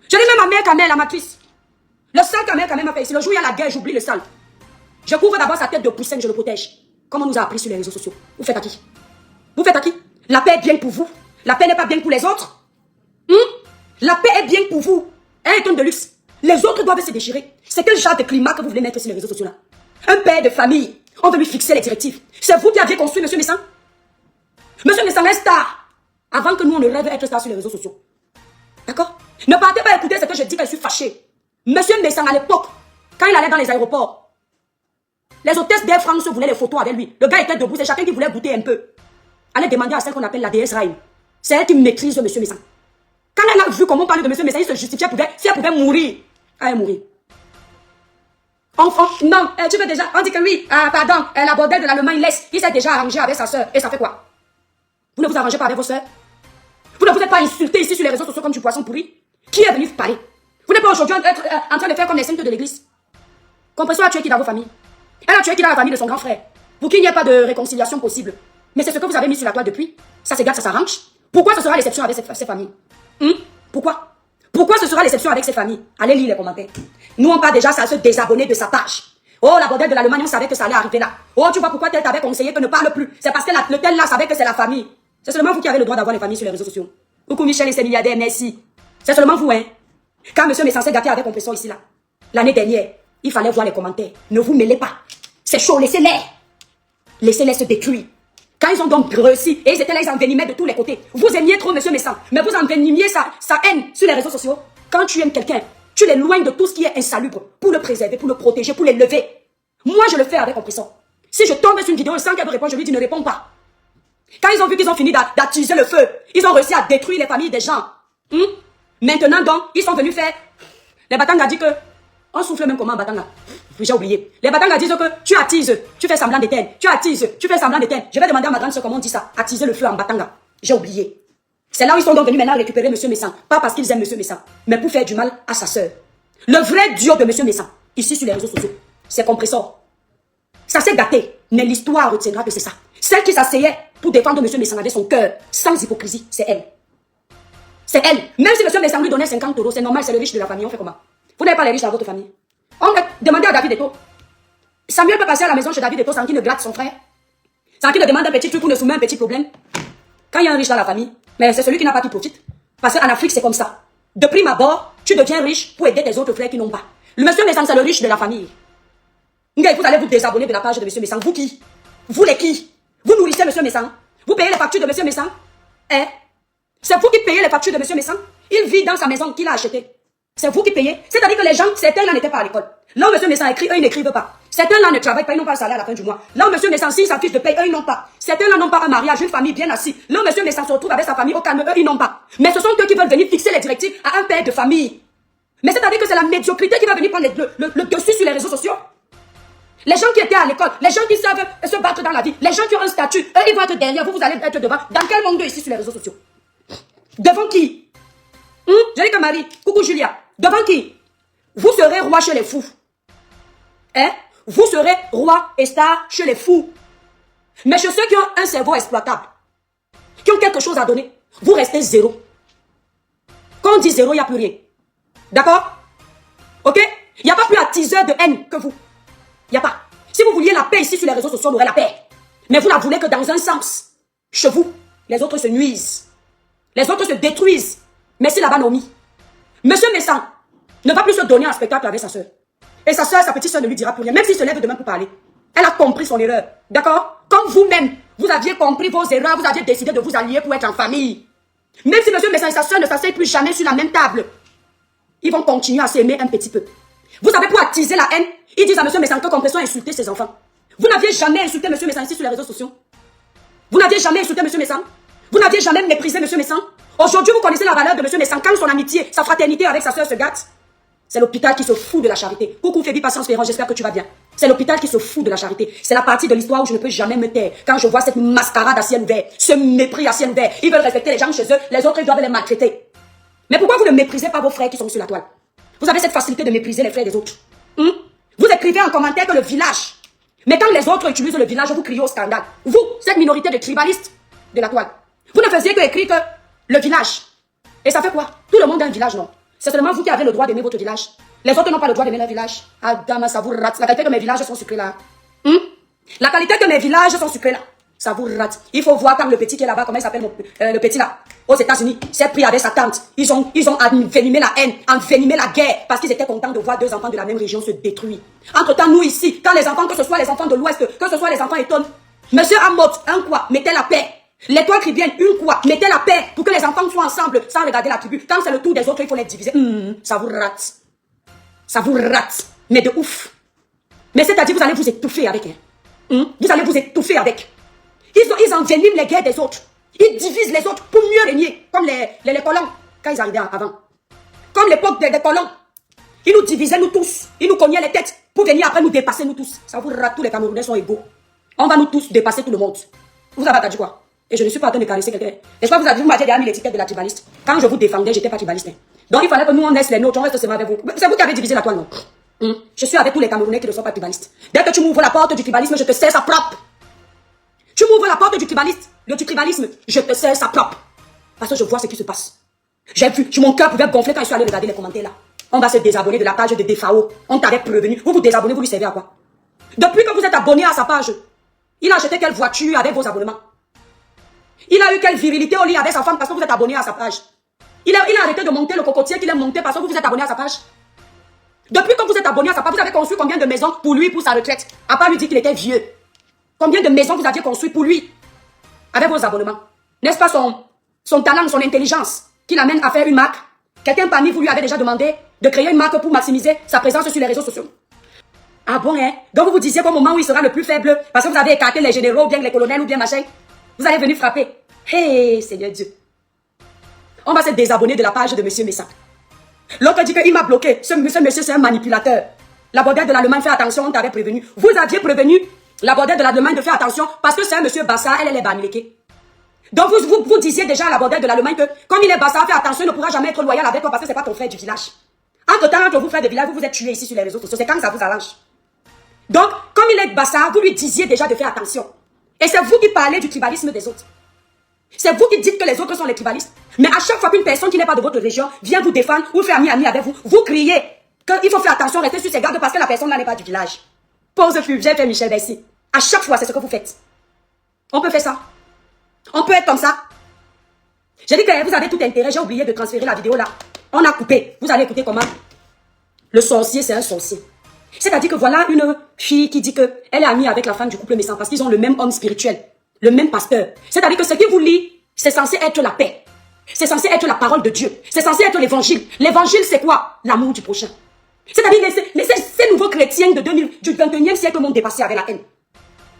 Je dis même ma mère Kamel, la matrice. Le sale Kamel m'a fait ici. Le jour où il y a la guerre, j'oublie le sale. Je couvre d'abord sa tête de poussin, je le protège. Comme on nous a appris sur les réseaux sociaux. Vous faites à qui? Vous faites à qui? La paix est bien pour vous. La paix n'est pas bien pour les autres. La paix est bien pour vous. Un tonne de luxe. Les autres doivent se déchirer. C'est quel genre de climat que vous voulez mettre sur les réseaux sociaux là? Un père de famille. On veut lui fixer les directives. C'est vous qui aviez construit M. Messan. M. Messan est star. Avant que nous on ne rêve être star sur les réseaux sociaux. D'accord? Ne partez pas écouter ce que je dis que je suis fâché. M. Messan à l'époque, quand il allait dans les aéroports, les hôtesses d'Air France voulaient les photos avec lui. Le gars était debout, c'est chacun qui voulait goûter un peu. Allez demander à celle qu'on appelle la déesse Reine. C'est elle qui maîtrise M. Messan. Quand elle a vu comment on parlait de M. Messan, il se justifiait si elle pouvait mourir. Elle mourir. Enfant, non, tu veux déjà, on dit que oui, pardon, la bordelle de l'Allemagne laisse, il s'est déjà arrangé avec sa soeur. Et ça fait quoi? Vous ne vous arrangez pas avec vos soeurs? Vous ne vous êtes pas insulté ici sur les réseaux sociaux comme du poisson pourri? Qui est venu vous parler? Vous n'êtes pas aujourd'hui en train de faire comme les saintes de l'église. Compression a tué qui dans vos familles? Elle a tué qui dans la famille de son grand frère? Pour qu'il n'y ait pas de réconciliation possible. Mais c'est ce que vous avez mis sur la toile depuis. Ça s'égale, ça s'arrange. Pourquoi ce sera l'exception avec ces familles? Pourquoi? Pourquoi ce sera l'exception avec ces familles? Allez lire les commentaires. Nous, on parle déjà à se désabonner de sa page. Oh, la bordelle de l'Allemagne, on savait que ça allait arriver là. Oh, tu vois pourquoi tel t'avait conseillé que ne parle plus. C'est parce que le tel là savait que c'est la famille. C'est seulement vous qui avez le droit d'avoir les familles sur les réseaux sociaux. Coucou Michel et ses milliardaires, merci. C'est seulement vous, hein. Quand monsieur Messan s'est gâté avec compression ici là, l'année dernière, il fallait voir les commentaires. Ne vous mêlez pas. C'est chaud, laissez-les. Laissez-les se détruire. Quand ils ont donc réussi, et ils étaient là, ils envenimaient de tous les côtés. Vous aimiez trop monsieur Messan, mais vous envenimiez sa haine sur les réseaux sociaux. Quand tu aimes quelqu'un, tu l'éloignes de tout ce qui est insalubre pour le préserver, pour le protéger, pour l'élever. Moi, je le fais avec compression. Si je tombe sur une vidéo sans qu'elle me réponde, je lui dis ne réponds pas. Quand ils ont vu qu'ils ont fini d'attiser le feu, ils ont réussi à détruire les familles des gens. Maintenant donc, ils sont venus faire... Les Batanga disent que... On souffle même comment Batanga? J'ai oublié. Les Batanga disent que tu attises, tu fais semblant d'éteindre. Tu attises, tu fais semblant d'éteindre. Je vais demander à ma grande soeur comment on dit ça. Attiser le feu en Batanga. J'ai oublié. C'est là où ils sont donc venus maintenant récupérer M. Messan. Pas parce qu'ils aiment M. Messan, mais pour faire du mal à sa sœur. Le vrai duo de M. Messan, ici sur les réseaux sociaux, c'est Compressor. Ça s'est gâté, mais l'histoire retiendra que c'est ça. Celle qui s'asseyait pour défendre M. Messan avec son cœur, sans hypocrisie, c'est elle. C'est elle. Même si M. Messan lui donnait 50 €, c'est normal, c'est le riche de la famille. On fait comment? Vous n'avez pas les riches dans votre famille. On va demander à David Eto. Samuel peut passer à la maison chez David Eto sans qu'il ne gratte son frère. Sans qu'il ne demande un petit truc pour ne soumettre un petit problème. Quand il y a un riche dans la famille, mais c'est celui qui n'a pas qui profite. Parce qu'en Afrique, c'est comme ça. De prime abord, tu deviens riche pour aider tes autres frères qui n'ont pas. Le monsieur Messan, c'est le riche de la famille. Vous allez vous désabonner de la page de monsieur Messan. Vous qui? Vous les qui? Vous nourrissez monsieur Messan? Vous payez les factures de monsieur Messan? C'est vous qui payez les factures de monsieur Messan? Il vit dans sa maison qu'il a achetée. C'est vous qui payez. C'est-à-dire que les gens, certains là n'étaient pas à l'école. Là où monsieur Messan écrit, eux ils n'écrivent pas. Certains là ne travaillent pas, ils n'ont pas le salaire à la fin du mois. Là où monsieur Messan, s'il s'affiche de paye, eux ils n'ont pas. Certains là n'ont pas un mariage, une famille bien assise. Là où monsieur Messan se retrouve avec sa famille au calme, eux ils n'ont pas. Mais ce sont eux qui veulent venir fixer les directives à un père de famille. Mais c'est-à-dire que c'est la médiocrité qui va venir prendre le dessus sur les réseaux sociaux. Les gens qui étaient à l'école, les gens qui savent se battre dans la vie, les gens qui ont un statut, eux ils vont être derrière, vous allez être devant. Dans quel monde ici sur les réseaux sociaux? Devant qui? Je dis que Marie, coucou Julia, devant qui? Vous serez roi chez les fous. Vous serez roi et star chez les fous. Mais chez ceux qui ont un cerveau exploitable, qui ont quelque chose à donner, vous restez zéro. Quand on dit zéro, il n'y a plus rien. D'accord? Ok? Il n'y a pas plus attiseur de haine que vous. Il n'y a pas. Si vous vouliez la paix ici sur les réseaux sociaux, on aurait la paix. Mais vous la voulez que dans un sens. Chez vous, les autres se nuisent. Les autres se détruisent. Merci là-bas, Naomi. Monsieur Messan ne va plus se donner un spectacle avec sa soeur. Et sa soeur, sa petite soeur ne lui dira plus rien. Même s'il se lève demain pour parler. Elle a compris son erreur. D'accord? Comme vous-même, vous aviez compris vos erreurs, vous aviez décidé de vous allier pour être en famille. Même si monsieur Messan et sa soeur ne s'asseyent plus jamais sur la même table, ils vont continuer à s'aimer un petit peu. Vous savez, pour attiser la haine, ils disent à monsieur Messan que Compression a insulté ses enfants. Vous n'aviez jamais insulté monsieur Messan ici sur les réseaux sociaux. Vous n'aviez jamais insulté monsieur Messan. Vous n'aviez jamais méprisé monsieur Messan. Aujourd'hui, vous connaissez la valeur de monsieur Messan. Quand son amitié, sa fraternité avec sa soeur se gâte, c'est l'hôpital qui se fout de la charité. Coucou Fébi Patience Ferrand, j'espère que tu vas bien. C'est l'hôpital qui se fout de la charité. C'est la partie de l'histoire où je ne peux jamais me taire. Quand je vois cette mascarade à ciel ouvert, ce mépris à ciel ouvert, ils veulent respecter les gens chez eux, les autres ils doivent les maltraiter. Mais pourquoi vous ne méprisez pas vos frères qui sont sur la toile? Vous avez cette facilité de mépriser les frères des autres. Vous écrivez en commentaire que le village. Mais quand les autres utilisent le village, vous criez au scandale. Vous, cette minorité de tribalistes de la toile, vous ne faisiez que écrire que le village. Et ça fait quoi? Tout le monde a un village, non? C'est seulement vous qui avez le droit d'aimer votre village. Les autres n'ont pas le droit d'aimer leur village. Ah, dame, ça vous rate. La qualité que mes villages sont sucrés là. La qualité que mes villages sont sucrés là. Ça vous rate. Il faut voir quand le petit qui est là-bas, comment il s'appelle le petit là, aux États-Unis, s'est pris avec sa tante. Ils ont envenimé la haine, envenimé la guerre, parce qu'ils étaient contents de voir deux enfants de la même région se détruire. Entre-temps, nous ici, quand les enfants, que ce soit les enfants de l'Ouest, que ce soit les enfants étonnent, Monsieur Amot, un quoi, mettez la paix. L'étoile chrétienne, une quoi, mettez la paix pour que les enfants soient ensemble sans regarder la tribu. Quand c'est le tour des autres, il faut les diviser. Ça vous rate. Ça vous rate. Mais de ouf. Mais c'est-à-dire, vous allez vous étouffer avec. Vous allez vous étouffer avec. Ils enveniment les guerres des autres. Ils divisent les autres pour mieux régner. Comme les colons, quand ils arrivaient avant. Comme l'époque des colons. Ils nous divisaient, nous tous. Ils nous cognaient les têtes pour venir après nous dépasser, nous tous. Ça vous rate, tous les Camerounais sont égaux. On va nous tous dépasser tout le monde. Vous avez entendu quoi? Et je ne suis pas en train de caresser quelqu'un. N'est-ce pas, vous m'aviez déjà mis l'étiquette de la tribaliste. Quand je vous défendais, j'étais pas tribaliste. Donc il fallait que nous on laisse les nôtres, on reste seulement avec vous. C'est vous qui avez divisé la toile, non? Je suis avec tous les Camerounais qui ne sont pas tribalistes. Dès que tu m'ouvres la porte du tribalisme, je te sers sa propre. Tu m'ouvres la porte du tribalisme, je te sers sa propre. Parce que je vois ce qui se passe. J'ai vu, mon cœur pouvait gonfler quand je suis allé regarder les commentaires là. On va se désabonner de la page de DFAO. On t'avait prévenu. Vous vous désabonnez, vous lui servez à quoi? Depuis que vous êtes abonné à sa page, il a acheté quelle voiture avec vos abonnements? Il a eu quelle virilité au lit avec sa femme parce que vous êtes abonné à sa page? Il a arrêté de monter le cocotier qu'il aime monter parce que vous êtes abonné à sa page? Depuis que vous êtes abonné à sa page, vous avez construit combien de maisons pour lui, pour sa retraite? À part lui dire qu'il était vieux. Combien de maisons vous aviez construites pour lui? Avec vos abonnements. N'est-ce pas son talent, son intelligence qui l'amène à faire une marque? Quelqu'un parmi vous lui avait déjà demandé de créer une marque pour maximiser sa présence sur les réseaux sociaux. Ah bon, hein? Donc vous vous disiez qu'au moment où il sera le plus faible, parce que vous avez écarté les généraux, ou bien les colonels, ou bien machin, vous allez venir frapper. Hey, Seigneur Dieu. On va se désabonner de la page de Monsieur Messa. L'autre dit qu'il m'a bloqué. Ce monsieur, c'est un manipulateur. La bordelle de l'Allemagne, fais attention, on t'avait prévenu. Vous aviez prévenu la bordelle de l'Allemagne de faire attention parce que c'est un monsieur Bassa, elle est Bamileke. Donc vous disiez déjà à la bordelle de l'Allemagne que comme il est Bassa, fais attention, il ne pourra jamais être loyal avec toi parce que c'est pas ton frère du village. Entre-temps, entre vous frères de village, vous vous êtes tués ici sur les réseaux sociaux. C'est quand ça vous arrange. Donc, comme il est Bassa, vous lui disiez déjà de faire attention. Et c'est vous qui parlez du tribalisme des autres. C'est vous qui dites que les autres sont les tribalistes. Mais à chaque fois qu'une personne qui n'est pas de votre région vient vous défendre ou fait ami avec vous, vous criez qu'il faut faire attention, rester sur ses gardes parce que la personne là n'est pas du village. Pause pub, j'ai fait Michel Bessie. À chaque fois, c'est ce que vous faites. On peut faire ça. On peut être comme ça. J'ai dit que vous avez tout intérêt, j'ai oublié de transférer la vidéo là. On a coupé. Vous allez écouter comment le sorcier, c'est un sorcier. C'est-à-dire que voilà une fille qui dit qu'elle est amie avec la femme du couple Messan parce qu'ils ont le même homme spirituel, le même pasteur. C'est-à-dire que ce qui vous lie, c'est censé être la paix. C'est censé être la parole de Dieu. C'est censé être l'évangile. L'évangile, c'est quoi? L'amour du prochain. C'est-à-dire ces nouveaux chrétiens du 21e siècle m'ont dépassé avec la haine.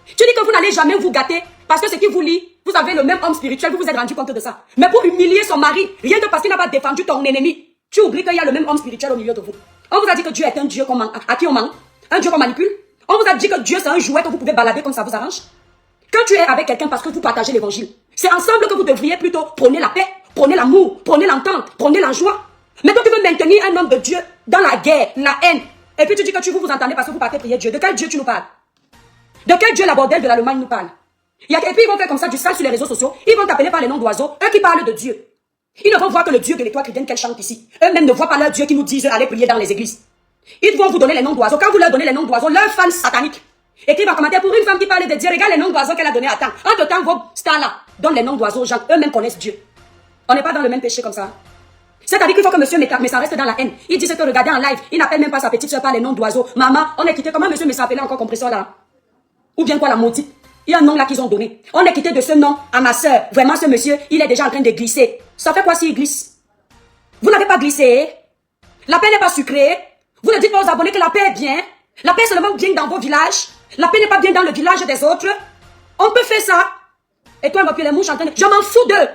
Tu dis que vous n'allez jamais vous gâter parce que ce qui vous lie, vous avez le même homme spirituel, vous vous êtes rendu compte de ça. Mais pour humilier son mari, rien que parce qu'il n'a pas défendu ton ennemi, tu oublies qu'il y a le même homme spirituel au milieu de vous. On vous a dit que Dieu est un Dieu à qui on ment, un Dieu qu'on manipule. On vous a dit que Dieu c'est un jouet que vous pouvez balader comme ça vous arrange. Quand tu es avec quelqu'un parce que vous partagez l'évangile, c'est ensemble que vous devriez plutôt prôner la paix, prôner l'amour, prôner l'entente, prôner la joie. Mais toi tu veux maintenir un homme de Dieu dans la guerre, la haine. Et puis tu dis que vous entendez parce que vous partez prier Dieu. De quel Dieu tu nous parles? De quel Dieu la bordelle de l'Allemagne nous parle? Et puis ils vont faire comme ça du sale sur les réseaux sociaux. Ils vont t'appeler par les noms d'oiseaux. Eux qui parlent de Dieu. Ils ne vont voir que le Dieu de l'étoile chrétienne qu'elle chante ici. Eux-mêmes ne voient pas leur Dieu qui nous disent aller prier dans les églises. Ils vont vous donner les noms d'oiseaux. Quand vous leur donnez les noms d'oiseaux, leurs fans sataniques écrivent en commentaire pour une femme qui parle de Dieu. Regarde les noms d'oiseaux qu'elle a donnés à temps. Entre-temps, vos stars là donnent les noms d'oiseaux aux gens. Eux-mêmes connaissent Dieu. On n'est pas dans le même péché comme ça. C'est-à-dire qu'il faut que monsieur Messa reste dans la haine. Il dit que regardez en live. Il n'appelle même pas sa petite soeur par les noms d'oiseaux. Maman, on est quitté. Comment monsieur Messa appelait encore compression là? Ou bien quoi la maudite? Il y a un nom là qu'ils ont donné. On est quitté de ce nom à ma soeur. Vraiment ce monsieur, il est déjà en train de glisser. Ça fait quoi s'il glisse? Vous n'avez pas glissé. La paix n'est pas sucrée. Vous ne dites pas aux abonnés que la paix est bien. La paix est seulement bien dans vos villages. La paix n'est pas bien dans le village des autres. On peut faire ça. Et toi, elle les mouches en train de... Je m'en fous d'eux.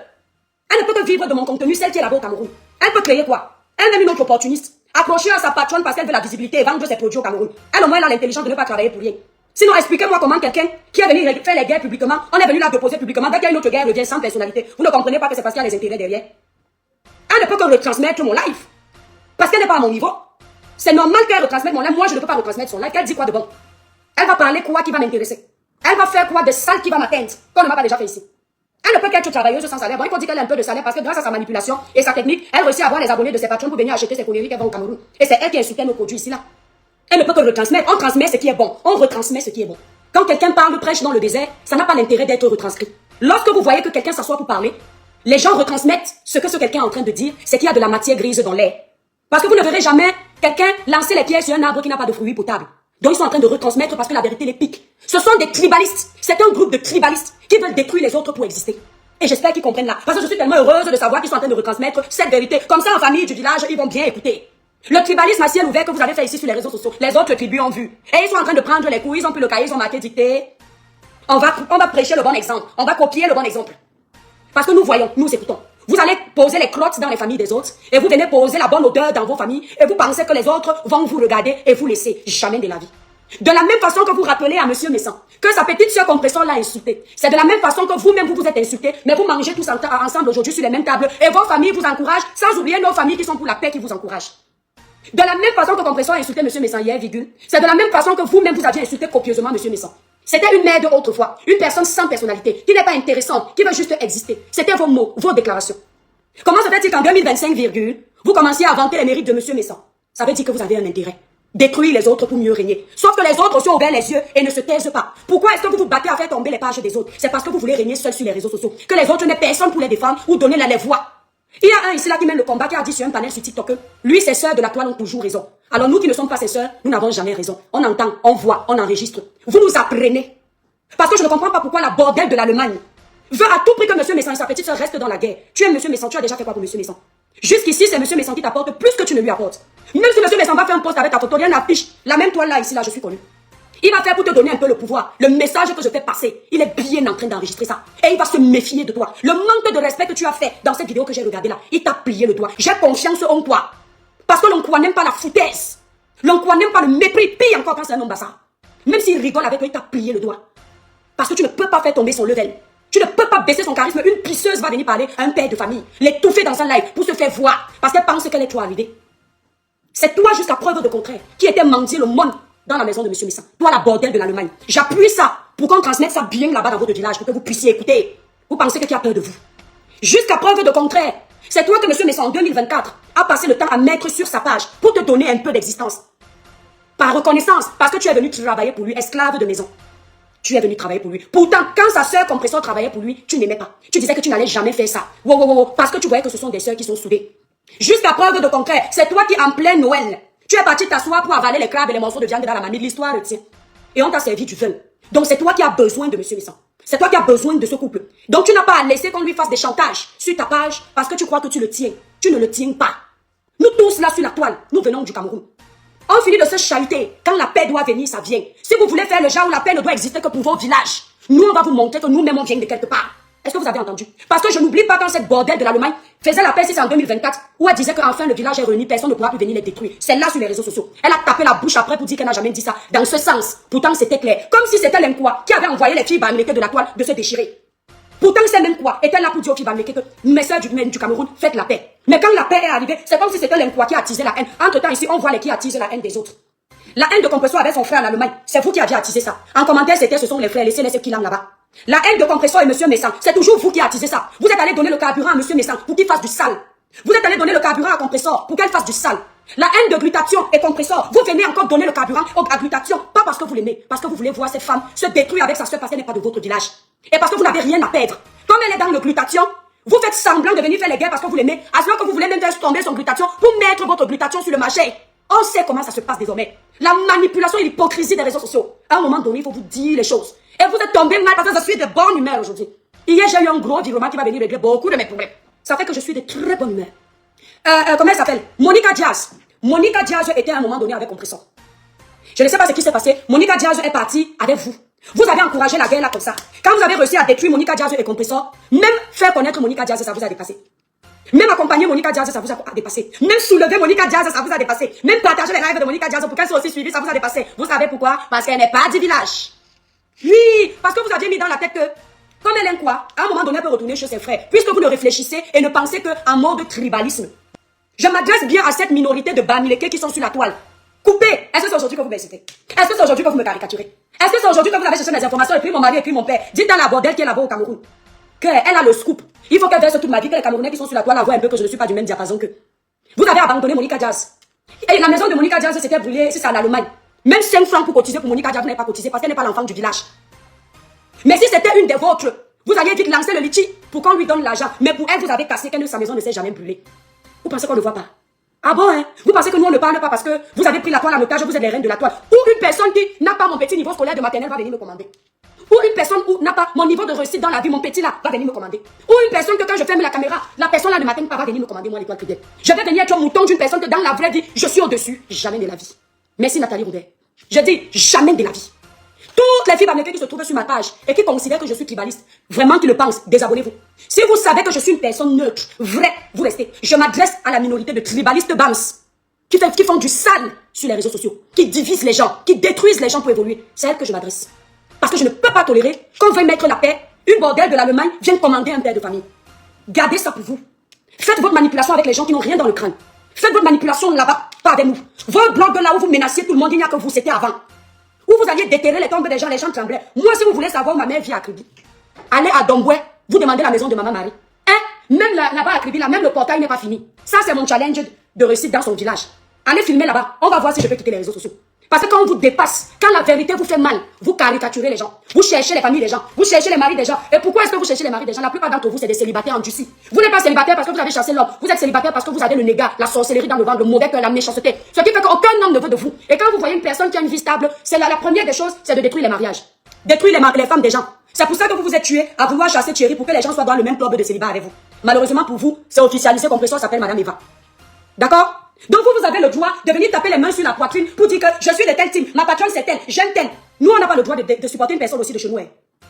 Elle ne peut que vivre de mon contenu, celle qui est là-bas au Cameroun. Elle peut créer quoi? Elle est une autre opportuniste. Accrochée à sa patronne parce qu'elle veut la visibilité et vendre ses produits au Cameroun. Elle au moins elle a l'intelligence de ne pas travailler pour rien. Sinon, expliquez-moi comment quelqu'un qui est venu faire les guerres publiquement, on est venu là déposer publiquement, dès qu'il y a une autre guerre, revient sans personnalité. Vous ne comprenez pas que c'est parce qu'il y a des intérêts derrière. Elle ne peut que retransmettre mon live. Parce qu'elle n'est pas à mon niveau. C'est normal qu'elle retransmette mon live. Moi, je ne peux pas retransmettre son live. Elle dit quoi de bon? Elle va parler quoi qui va m'intéresser? Elle va faire quoi de sale qui va m'atteindre? Qu'on ne m'a pas déjà fait ici. Elle ne peut qu'être travailleuse sans salaire. Bon, il faut dire qu'elle a un peu de salaire parce que grâce à sa manipulation et sa technique, elle réussit à avoir les abonnés de ses patrons pour venir acheter ses conneries qu'elle vend au Cameroun. Et c'est elle qui insulte nos produits ici là. Elle ne peut que retransmettre. On transmet ce qui est bon. On retransmet ce qui est bon. Quand quelqu'un parle, prêche dans le désert, ça n'a pas l'intérêt d'être retranscrit. Lorsque vous voyez que quelqu'un s'assoit pour parler, les gens retransmettent ce que ce quelqu'un est en train de dire, c'est qu'il y a de la matière grise dans l'air. Parce que vous ne verrez jamais quelqu'un lancer les pierres sur un arbre qui n'a pas de fruits potables. Donc ils sont en train de retransmettre parce que la vérité les pique. Ce sont des tribalistes. C'est un groupe de tribalistes qui veulent détruire les autres pour exister. Et j'espère qu'ils comprennent là. Parce que je suis tellement heureuse de savoir qu'ils sont en train de retransmettre cette vérité. Comme ça, en famille du village, ils vont bien écouter. Le tribalisme à ciel ouvert que vous avez fait ici sur les réseaux sociaux, les autres tribus ont vu. Et ils sont en train de prendre les coups, ils ont pris le cahier, ils ont marqué dicté. On va prêcher le bon exemple. On va copier le bon exemple. Parce que nous voyons, nous écoutons. Vous allez poser les crottes dans les familles des autres et vous venez poser la bonne odeur dans vos familles et vous pensez que les autres vont vous regarder et vous laisser. Jamais de la vie. De la même façon que vous rappelez à Monsieur Messan que sa petite soeur compresseur l'a insulté. C'est de la même façon que vous-même vous vous êtes insulté, mais vous mangez tous ensemble aujourd'hui sur les mêmes tables et vos familles vous encouragent, sans oublier nos familles qui sont pour la paix qui vous encouragent. De la même façon que compresseur a insulté Monsieur Messan hier, virgule, c'est de la même façon que vous-même vous aviez insulté copieusement Monsieur Messan. C'était une merde autrefois, une personne sans personnalité, qui n'est pas intéressante, qui veut juste exister. C'était vos mots, vos déclarations. Comment se fait-il qu'en 2025, virgule, vous commenciez à vanter les mérites de Monsieur Messan? Ça veut dire que vous avez un intérêt. Détruire les autres pour mieux régner. Sauf que les autres aussi ont ouvert les yeux et ne se taisent pas. Pourquoi est-ce que vous vous battez à faire tomber les pages des autres? C'est parce que vous voulez régner seul sur les réseaux sociaux. Que les autres n'aient personne pour les défendre ou donner la voix. Il y a un ici là qui mène le combat qui a dit sur un panel sur TikTok que lui, ses sœurs de la toile ont toujours raison. Alors nous qui ne sommes pas ses sœurs, nous n'avons jamais raison. On entend, on voit, on enregistre. Vous nous apprenez. Parce que je ne comprends pas pourquoi la bordelle de l'Allemagne veut à tout prix que Monsieur Messan et sa petite sœur restent dans la guerre. Tu es Monsieur Messan, tu as déjà fait quoi pour Monsieur Messan? Jusqu'ici, c'est Monsieur Messan qui t'apporte plus que tu ne lui apportes. Même si Monsieur Messan va faire un post avec ta photo, il y a une affiche. La même toile là, ici, là, je suis connu. Il va faire pour te donner un peu le pouvoir. Le message que je fais passer, il est bien en train d'enregistrer ça. Et il va se méfier de toi. Le manque de respect que tu as fait dans cette vidéo que j'ai regardée là, il t'a plié le doigt. J'ai confiance en toi. Parce que l'Onkoua n'aime pas la foutaise. L'Onkoua n'aime pas le mépris. Pire encore quand c'est un homme bassa. Même s'il rigole avec toi, il t'a plié le doigt. Parce que tu ne peux pas faire tomber son level. Tu ne peux pas baisser son charisme. Une pisseuse va venir parler à un père de famille, l'étouffer dans un live pour se faire voir. Parce qu'elle pense qu'elle est toi arrivée. C'est toi jusqu'à preuve de contraire qui était mendier le monde dans la maison de Monsieur Messan. Toi la bordelle de l'Allemagne. J'appuie ça pour qu'on transmette ça bien là-bas dans votre village pour que vous puissiez écouter. Vous pensez que qui a peur de vous? Jusqu'à preuve de contraire. C'est toi que Monsieur Messan en 2024 a passé le temps à mettre sur sa page pour te donner un peu d'existence. Par reconnaissance, parce que tu es venu travailler pour lui, esclave de maison. Tu es venu travailler pour lui. Pourtant, quand sa sœur compresseur travaillait pour lui, tu n'aimais pas. Tu disais que tu n'allais jamais faire ça. Parce que tu voyais que ce sont des sœurs qui sont soudées. Jusqu'à preuve de concret, c'est toi qui en plein Noël, tu es parti t'asseoir pour avaler les crabes et les morceaux de viande dans la mamie. L'histoire retient. Et on t'a servi du vin. Donc c'est toi qui as besoin de Monsieur Messan. C'est toi qui as besoin de ce couple. Donc tu n'as pas à laisser qu'on lui fasse des chantages sur ta page parce que tu crois que tu le tiens. Tu ne le tiens pas. Nous tous là sur la toile, nous venons du Cameroun. On finit de se chahuter. Quand la paix doit venir, ça vient. Si vous voulez faire le genre où la paix ne doit exister que pour vos villages, nous, on va vous montrer que nous-mêmes, on vient de quelque part. Est-ce que vous avez entendu? Parce que je n'oublie pas quand cette bordelle de l'Allemagne faisait la paix, c'est en 2024, où elle disait qu'enfin le village est réuni, personne ne pourra plus venir les détruire. C'est là sur les réseaux sociaux. Elle a tapé la bouche après pour dire qu'elle n'a jamais dit ça. Dans ce sens, pourtant c'était clair. Comme si c'était l'Inkoua qui avait envoyé les filles banléquées de la toile de se déchirer. Pourtant, c'est l'Inkoua était là pour dire aux filles banléquées que mes sœurs du Cameroun, faites la paix. Mais quand la paix est arrivée, c'est comme si c'était l'Inkoua qui attisait la haine. Entre-temps, ici, on voit les qui attisent la haine des autres. La haine de Compresseur avec son frère en Allemagne, c'est vous qui aviez attisé ça. En commentaire, ce sont les frères, laissez qui l'ont là-bas. La haine de Compresseur et Monsieur Messan, c'est toujours vous qui attisez ça. Vous êtes allé donner le carburant à Monsieur Messan pour qu'il fasse du sale. Vous êtes allé donner le carburant à Compresseur pour qu'elle fasse du sale. La haine de Glutation et Compresseur, vous venez encore donner le carburant à Glutation, pas parce que vous l'aimez, parce que vous voulez voir cette femme se détruire avec sa soeur parce qu'elle n'est pas de votre village. Et parce que vous n'avez rien à perdre. Comme elle est dans le Glutation, vous faites semblant de venir faire les guerres parce que vous l'aimez, à ce moment que vous voulez même faire tomber son Glutation pour mettre votre Glutation sur le marché. On sait comment ça se passe désormais. La manipulation et l'hypocrisie des réseaux sociaux. À un moment donné, il faut vous dire les choses. Et vous êtes tombé mal parce que je suis de bonne humeur aujourd'hui. Hier, j'ai eu un gros virement qui va venir régler beaucoup de mes problèmes. Ça fait que je suis de très bonne humeur. Comment elle s'appelle? Monica Diaz. Monica Diaz était à un moment donné avec Compresseur. Je ne sais pas ce qui s'est passé. Monica Diaz est partie avec vous. Vous avez encouragé la guerre là comme ça. Quand vous avez réussi à détruire Monica Diaz et Compresseur, même faire connaître Monica Diaz, ça vous a dépassé. Même accompagner Monica Diaz, ça vous a dépassé. Même soulever Monica Diaz, ça vous a dépassé. Même partager les lives de Monica Diaz pour qu'elle soit aussi suivie, ça vous a dépassé. Vous savez pourquoi? Parce qu'elle n'est pas du village. Oui, parce que vous aviez mis dans la tête que, comme elle aime quoi, à un moment donné, elle peut retourner chez ses frères. Puisque vous ne réfléchissez et ne pensez qu'en mode tribalisme. Je m'adresse bien à cette minorité de Bamileke qui sont sur la toile. Coupez. Est-ce que c'est aujourd'hui que vous m'insultez? Est-ce que c'est aujourd'hui que vous me caricaturez? Est-ce que c'est aujourd'hui que vous avez cherché mes informations et puis mon mari et puis mon père? Dites dans la bordelle qui est là-bas au Cameroun. qu'elle a le scoop. Il faut qu'elle verse toute ma vie, que les Camerounais qui sont sur la toile voient un peu que je ne suis pas du même diapason que. Vous avez abandonné Monica Diaz. Et la maison de Monica Diaz s'était brûlée, si c'est en Allemagne. Même 5 francs pour cotiser pour Monica Diaz, vous n'avez pas cotisé parce qu'elle n'est pas l'enfant du village. Mais si c'était une des vôtres, vous alliez vite lancer le litchi pour qu'on lui donne l'argent. Mais pour elle, vous avez cassé que sa maison ne s'est jamais brûlée. Vous pensez qu'on ne voit pas? Ah bon, hein? Vous pensez que nous on ne parle pas parce que vous avez pris la toile en otage, vous êtes les reines de la toile. Ou une personne qui n'a pas mon petit niveau scolaire de maternelle va venir me commander. Ou une personne qui n'a pas mon niveau de réussite dans la vie, mon petit là, va venir me commander. Ou une personne que quand je ferme la caméra, la personne là ne m'atteint pas, va venir me commander moi l'étoile privée. Je vais venir être un mouton d'une personne que dans la vraie vie, je suis au-dessus. Jamais de la vie. Merci Nathalie Roudet. Je dis jamais de la vie. Toutes les filles américaines qui se trouvent sur ma page et qui considèrent que je suis tribaliste, vraiment qui le pensent, désabonnez-vous. Si vous savez que je suis une personne neutre, vraie, vous restez. Je m'adresse à la minorité de tribalistes bams qui font du sale sur les réseaux sociaux, qui divisent les gens, qui détruisent les gens pour évoluer. C'est à elle que je m'adresse. Parce que je ne peux pas tolérer qu'on veuille mettre la paix, une bordelle de l'Allemagne vienne commander un père de famille. Gardez ça pour vous. Faites votre manipulation avec les gens qui n'ont rien dans le crâne. Faites votre manipulation là-bas, pas avec nous. Vos blogs là où vous menaciez tout le monde, il n'y a que vous, c'était avant. Où vous alliez déterrer les tombes des gens tremblaient. Moi, si vous voulez savoir où ma mère vit à Kribi, allez à Domboué, vous demandez la maison de Maman Marie. Hein? Même là-bas à Kribi, là, même le portail n'est pas fini. Ça, c'est mon challenge de réussite dans son village. Allez filmer là-bas, on va voir si je peux quitter les réseaux sociaux. Parce que quand on vous dépasse, quand la vérité vous fait mal, vous caricaturez les gens. Vous cherchez les familles des gens. Vous cherchez les maris des gens. Et pourquoi est-ce que vous cherchez les maris des gens? La plupart d'entre vous, c'est des célibataires endurcis. Vous n'êtes pas célibataire parce que vous avez chassé l'homme. Vous êtes célibataire parce que vous avez le négat, la sorcellerie dans le ventre, le mauvais cœur, la méchanceté. Ce qui fait qu'aucun homme ne veut de vous. Et quand vous voyez une personne qui a une vie stable, c'est la première des choses, c'est de détruire les mariages. Détruire les femmes des gens. C'est pour ça que vous vous êtes tués à vouloir chasser Thierry pour que les gens soient dans le même club de célibat avec vous. Malheureusement pour vous, c'est officialisé, Compressor s'appelle Madame Eva. D'accord? Donc vous avez le droit de venir taper les mains sur la poitrine pour dire que je suis de tel team, ma patronne c'est telle, j'aime telle. Nous on n'a pas le droit de supporter une personne aussi de chez nous.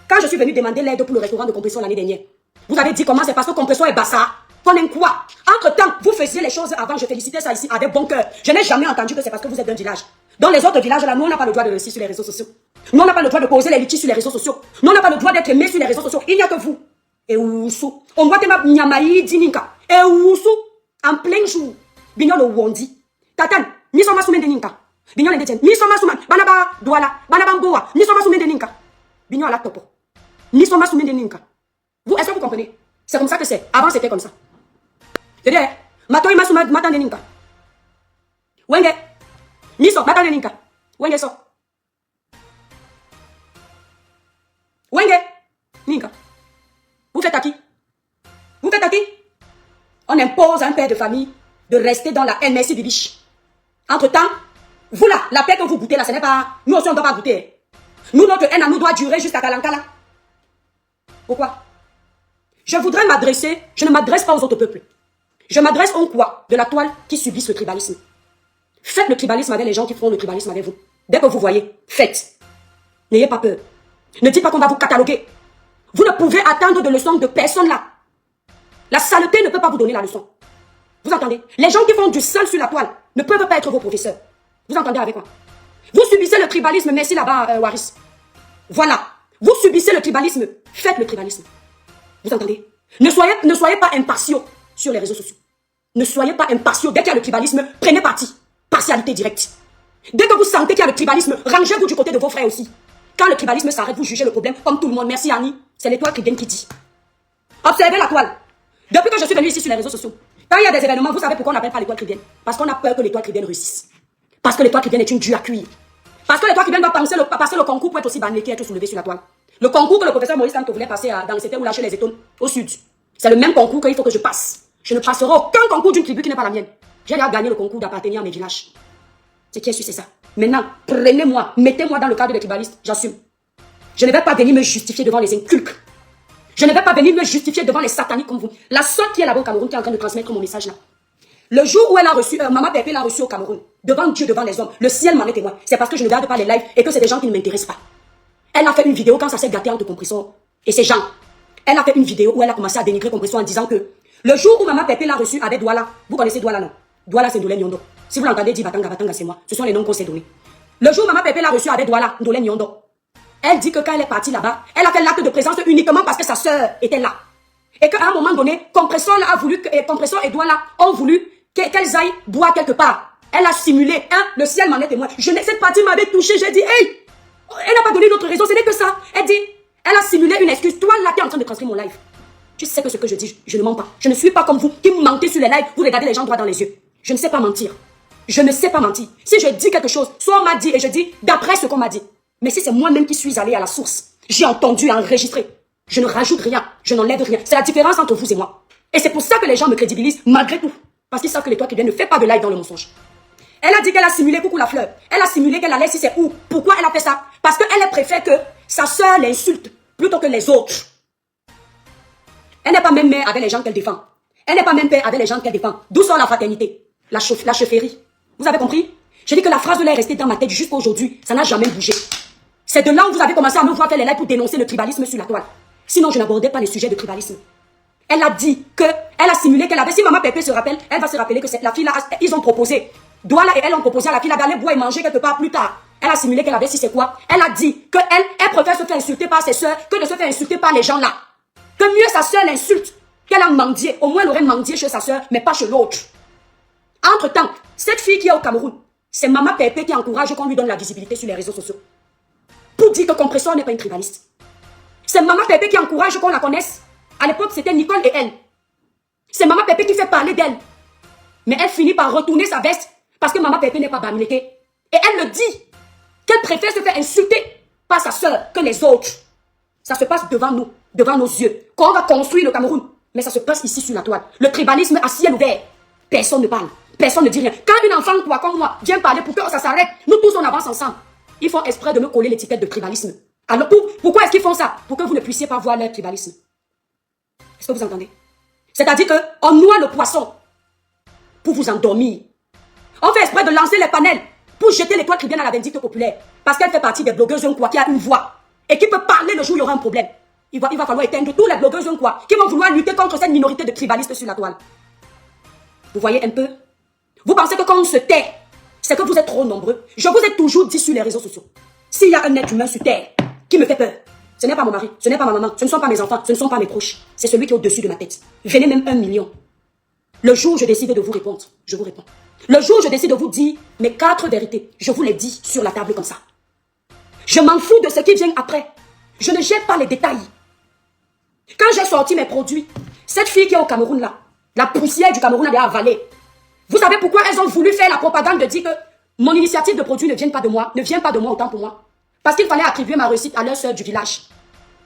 Quand je suis venu demander l'aide pour le restaurant de Compressor l'année dernière, vous avez dit comment c'est parce que Compressor est bassa. Qu'on aime quoi? Entre temps, vous faisiez les choses avant, je félicitais ça ici avec bon cœur. Je n'ai jamais entendu que c'est parce que vous êtes d'un village. Dans les autres villages là, nous on n'a pas le droit de réussir sur les réseaux sociaux. Nous on n'a pas le droit de poser les litiges sur les réseaux sociaux. Nous on n'a pas le droit d'être aimé sur les réseaux sociaux. Il n'y a que vous. Et oussou. On voit tema nyamaï dininka. Et oussou. En plein jour. Bignol au wondi. Tatan, ni soma soumen de ninka. Bignol en détien. Ni soma soumen. Banaba douala. Banaba mboa. Ni soma soumen de ninka. Bignol la topo. Ni soma soumen de ninka. Vous, est-ce que vous comprenez? C'est comme ça que c'est. Avant, c'était comme ça. C'est-à-dire, mato ima soumen matan de ninka. Wenge. Ni so, matan de ninka. Wenge so. Wenge. Ninka. Vous faites à qui? Vous faites à qui? On impose à un père de famille de rester dans la haine, merci Bibiche. Entre-temps, vous là, la paix que vous goûtez là, ce n'est pas... Nous aussi, on ne doit pas goûter. Nous, notre haine à nous doit durer jusqu'à Kalankala. Pourquoi? Je voudrais m'adresser, je ne m'adresse pas aux autres peuples. Je m'adresse aux quoi de la toile qui subissent le tribalisme. Faites le tribalisme avec les gens qui feront le tribalisme avec vous. Dès que vous voyez, faites. N'ayez pas peur. Ne dites pas qu'on va vous cataloguer. Vous ne pouvez attendre de leçons de personne là. La saleté ne peut pas vous donner la leçon. Vous entendez? Les gens qui font du sale sur la toile ne peuvent pas être vos professeurs. Vous entendez avec moi? Vous subissez le tribalisme, merci là-bas, Waris. Voilà. Vous subissez le tribalisme, faites le tribalisme. Vous entendez? Ne soyez pas impartiaux sur les réseaux sociaux. Ne soyez pas impartiaux. Dès qu'il y a le tribalisme, prenez parti. Partialité directe. Dès que vous sentez qu'il y a le tribalisme, rangez-vous du côté de vos frères aussi. Quand le tribalisme s'arrête, vous jugez le problème comme tout le monde. Merci Annie. C'est l'étoile qui dit. Observez la toile. Depuis que je suis venu ici sur les réseaux sociaux, quand il y a des événements, vous savez pourquoi on n'appelle pas l'étoile cribienne? Parce qu'on a peur que l'étoile cribienne réussisse. Parce que l'étoile cribienne est une dure à cuire. Parce que l'étoile cribienne doit passer le concours pour être aussi banné qu'être soulevé sur la toile. Le concours que le professeur Maurice Tanto voulait passer dans c'était où lâcher les étoiles au sud. C'est le même concours qu'il faut que je passe. Je ne passerai aucun concours d'une tribu qui n'est pas la mienne. J'ai déjà gagné le concours d'appartenir à mes villages. C'est qui est sûr, c'est ça. Maintenant, prenez-moi, mettez-moi dans le cadre des tribalistes, j'assume. Je ne vais pas venir me justifier devant les inculques. Je ne vais pas venir me justifier devant les sataniques comme vous. La seule qui est là-bas au Cameroun qui est en train de transmettre mon message là. Le jour où elle a reçu, Maman Pépé l'a reçu au Cameroun, devant Dieu, devant les hommes, le ciel m'en est témoin. C'est parce que je ne regarde pas les lives et que c'est des gens qui ne m'intéressent pas. Elle a fait une vidéo quand ça s'est gâté entre Compressor et ces gens. Elle a fait une vidéo où elle a commencé à dénigrer Compressor en disant que le jour où Maman Pépé l'a reçu avec Douala, vous connaissez Douala non? Douala c'est Ndolé Nyondo. Si vous l'entendez dire Batanga, Batanga c'est moi. Ce sont les noms qu'on s'est donnés. Le jour où Maman Pépé l'a reçu avec Douala, Ndolé Nyondo. Elle dit que quand elle est partie là-bas, elle a fait l'acte de présence uniquement parce que sa sœur était là. Et qu'à un moment donné, Compressor a voulu, Compressor et Douala ont voulu qu'elles aillent boire quelque part. Elle a simulé, le ciel m'en est témoin. Cette partie m'avait touché, j'ai dit, hey, elle n'a pas donné d'autre raison, ce n'est que ça. Elle dit, elle a simulé une excuse. Toi là, tu es en train de transcrire mon live. Tu sais que ce que je dis, je ne mens pas. Je ne suis pas comme vous qui mentez sur les lives, vous regardez les gens droit dans les yeux. Je ne sais pas mentir. Je ne sais pas mentir. Si je dis quelque chose, soit on m'a dit et je dis d'après ce qu'on m'a dit. Mais si c'est moi-même qui suis allé à la source, j'ai entendu, enregistré. Je ne rajoute rien, je n'enlève rien. C'est la différence entre vous et moi. Et c'est pour ça que les gens me crédibilisent malgré tout. Parce qu'ils savent que les toi qui viens ne fais pas de live dans le mensonge. Elle a dit qu'elle a simulé coucou la fleur. Elle a simulé qu'elle allait si c'est où. Pourquoi elle a fait ça? Parce qu'elle préfère que sa soeur l'insulte plutôt que les autres. Elle n'est pas même mère avec les gens qu'elle défend. Elle n'est pas même père avec les gens qu'elle défend. D'où sort la fraternité? La chefferie. Vous avez compris? J'ai dit que la phrase de là est restée dans ma tête jusqu'à aujourd'hui. Ça n'a jamais bougé. C'est de là où vous avez commencé à me voir faire les lives pour dénoncer le tribalisme sur la toile. Sinon, je n'abordais pas les sujets de tribalisme. Elle a dit que elle a simulé qu'elle avait. Si Maman Pépé se rappelle, elle va se rappeler que la fille là, ils ont proposé. Douala et elle ont proposé à la fille d'aller boire et manger quelque part plus tard. Elle a simulé qu'elle avait si c'est quoi. Elle a dit que elle préfère se faire insulter par ses soeurs que de se faire insulter par les gens là. Que mieux sa soeur l'insulte qu'elle a mendié. Au moins elle aurait mendié chez sa soeur, mais pas chez l'autre. Entre-temps, cette fille qui est au Cameroun, c'est Maman Pépé qui encourage qu'on lui donne la visibilité sur les réseaux sociaux. Pour dire que Compressor n'est pas une tribaliste. C'est Maman Pépé qui encourage qu'on la connaisse. À l'époque, c'était Nicole et elle. C'est Maman Pépé qui fait parler d'elle. Mais elle finit par retourner sa veste parce que Maman Pépé n'est pas Bamileke. Et elle le dit. Qu'elle préfère se faire insulter par sa soeur que les autres. Ça se passe devant nous, devant nos yeux. Quand on va construire le Cameroun. Mais ça se passe ici sur la toile. Le tribalisme à ciel ouvert. Personne ne parle. Personne ne dit rien. Quand une enfant toi comme moi vient parler pour que ça s'arrête, nous tous on avance ensemble. Ils font exprès de me coller l'étiquette de tribalisme. Alors pourquoi est-ce qu'ils font ça? Pour que vous ne puissiez pas voir leur tribalisme. Est-ce que vous entendez? C'est-à-dire qu'on noie le poisson pour vous endormir. On fait exprès de lancer les panels pour jeter l'étoile qui vient à la vindicte populaire. Parce qu'elle fait partie des blogueuses qui a une voix et qui peut parler le jour où il y aura un problème. Il va falloir éteindre tous les blogueuses qui vont vouloir lutter contre cette minorité de tribalistes sur la toile. Vous voyez un peu? Vous pensez que quand on se tait, c'est que vous êtes trop nombreux. Je vous ai toujours dit sur les réseaux sociaux. S'il y a un être humain sur terre qui me fait peur, ce n'est pas mon mari, ce n'est pas ma maman, ce ne sont pas mes enfants, ce ne sont pas mes proches. C'est celui qui est au-dessus de ma tête. Venez même 1 million. Le jour où je décide de vous répondre, je vous réponds. Le jour où je décide de vous dire mes 4 vérités, je vous les dis sur la table comme ça. Je m'en fous de ce qui vient après. Je ne jette pas les détails. Quand j'ai sorti mes produits, cette fille qui est au Cameroun là, la poussière du Cameroun a avalé. Vous savez pourquoi elles ont voulu faire la propagande de dire que mon initiative de produit ne vient pas de moi, autant pour moi. Parce qu'il fallait attribuer ma réussite à leur sœur du village.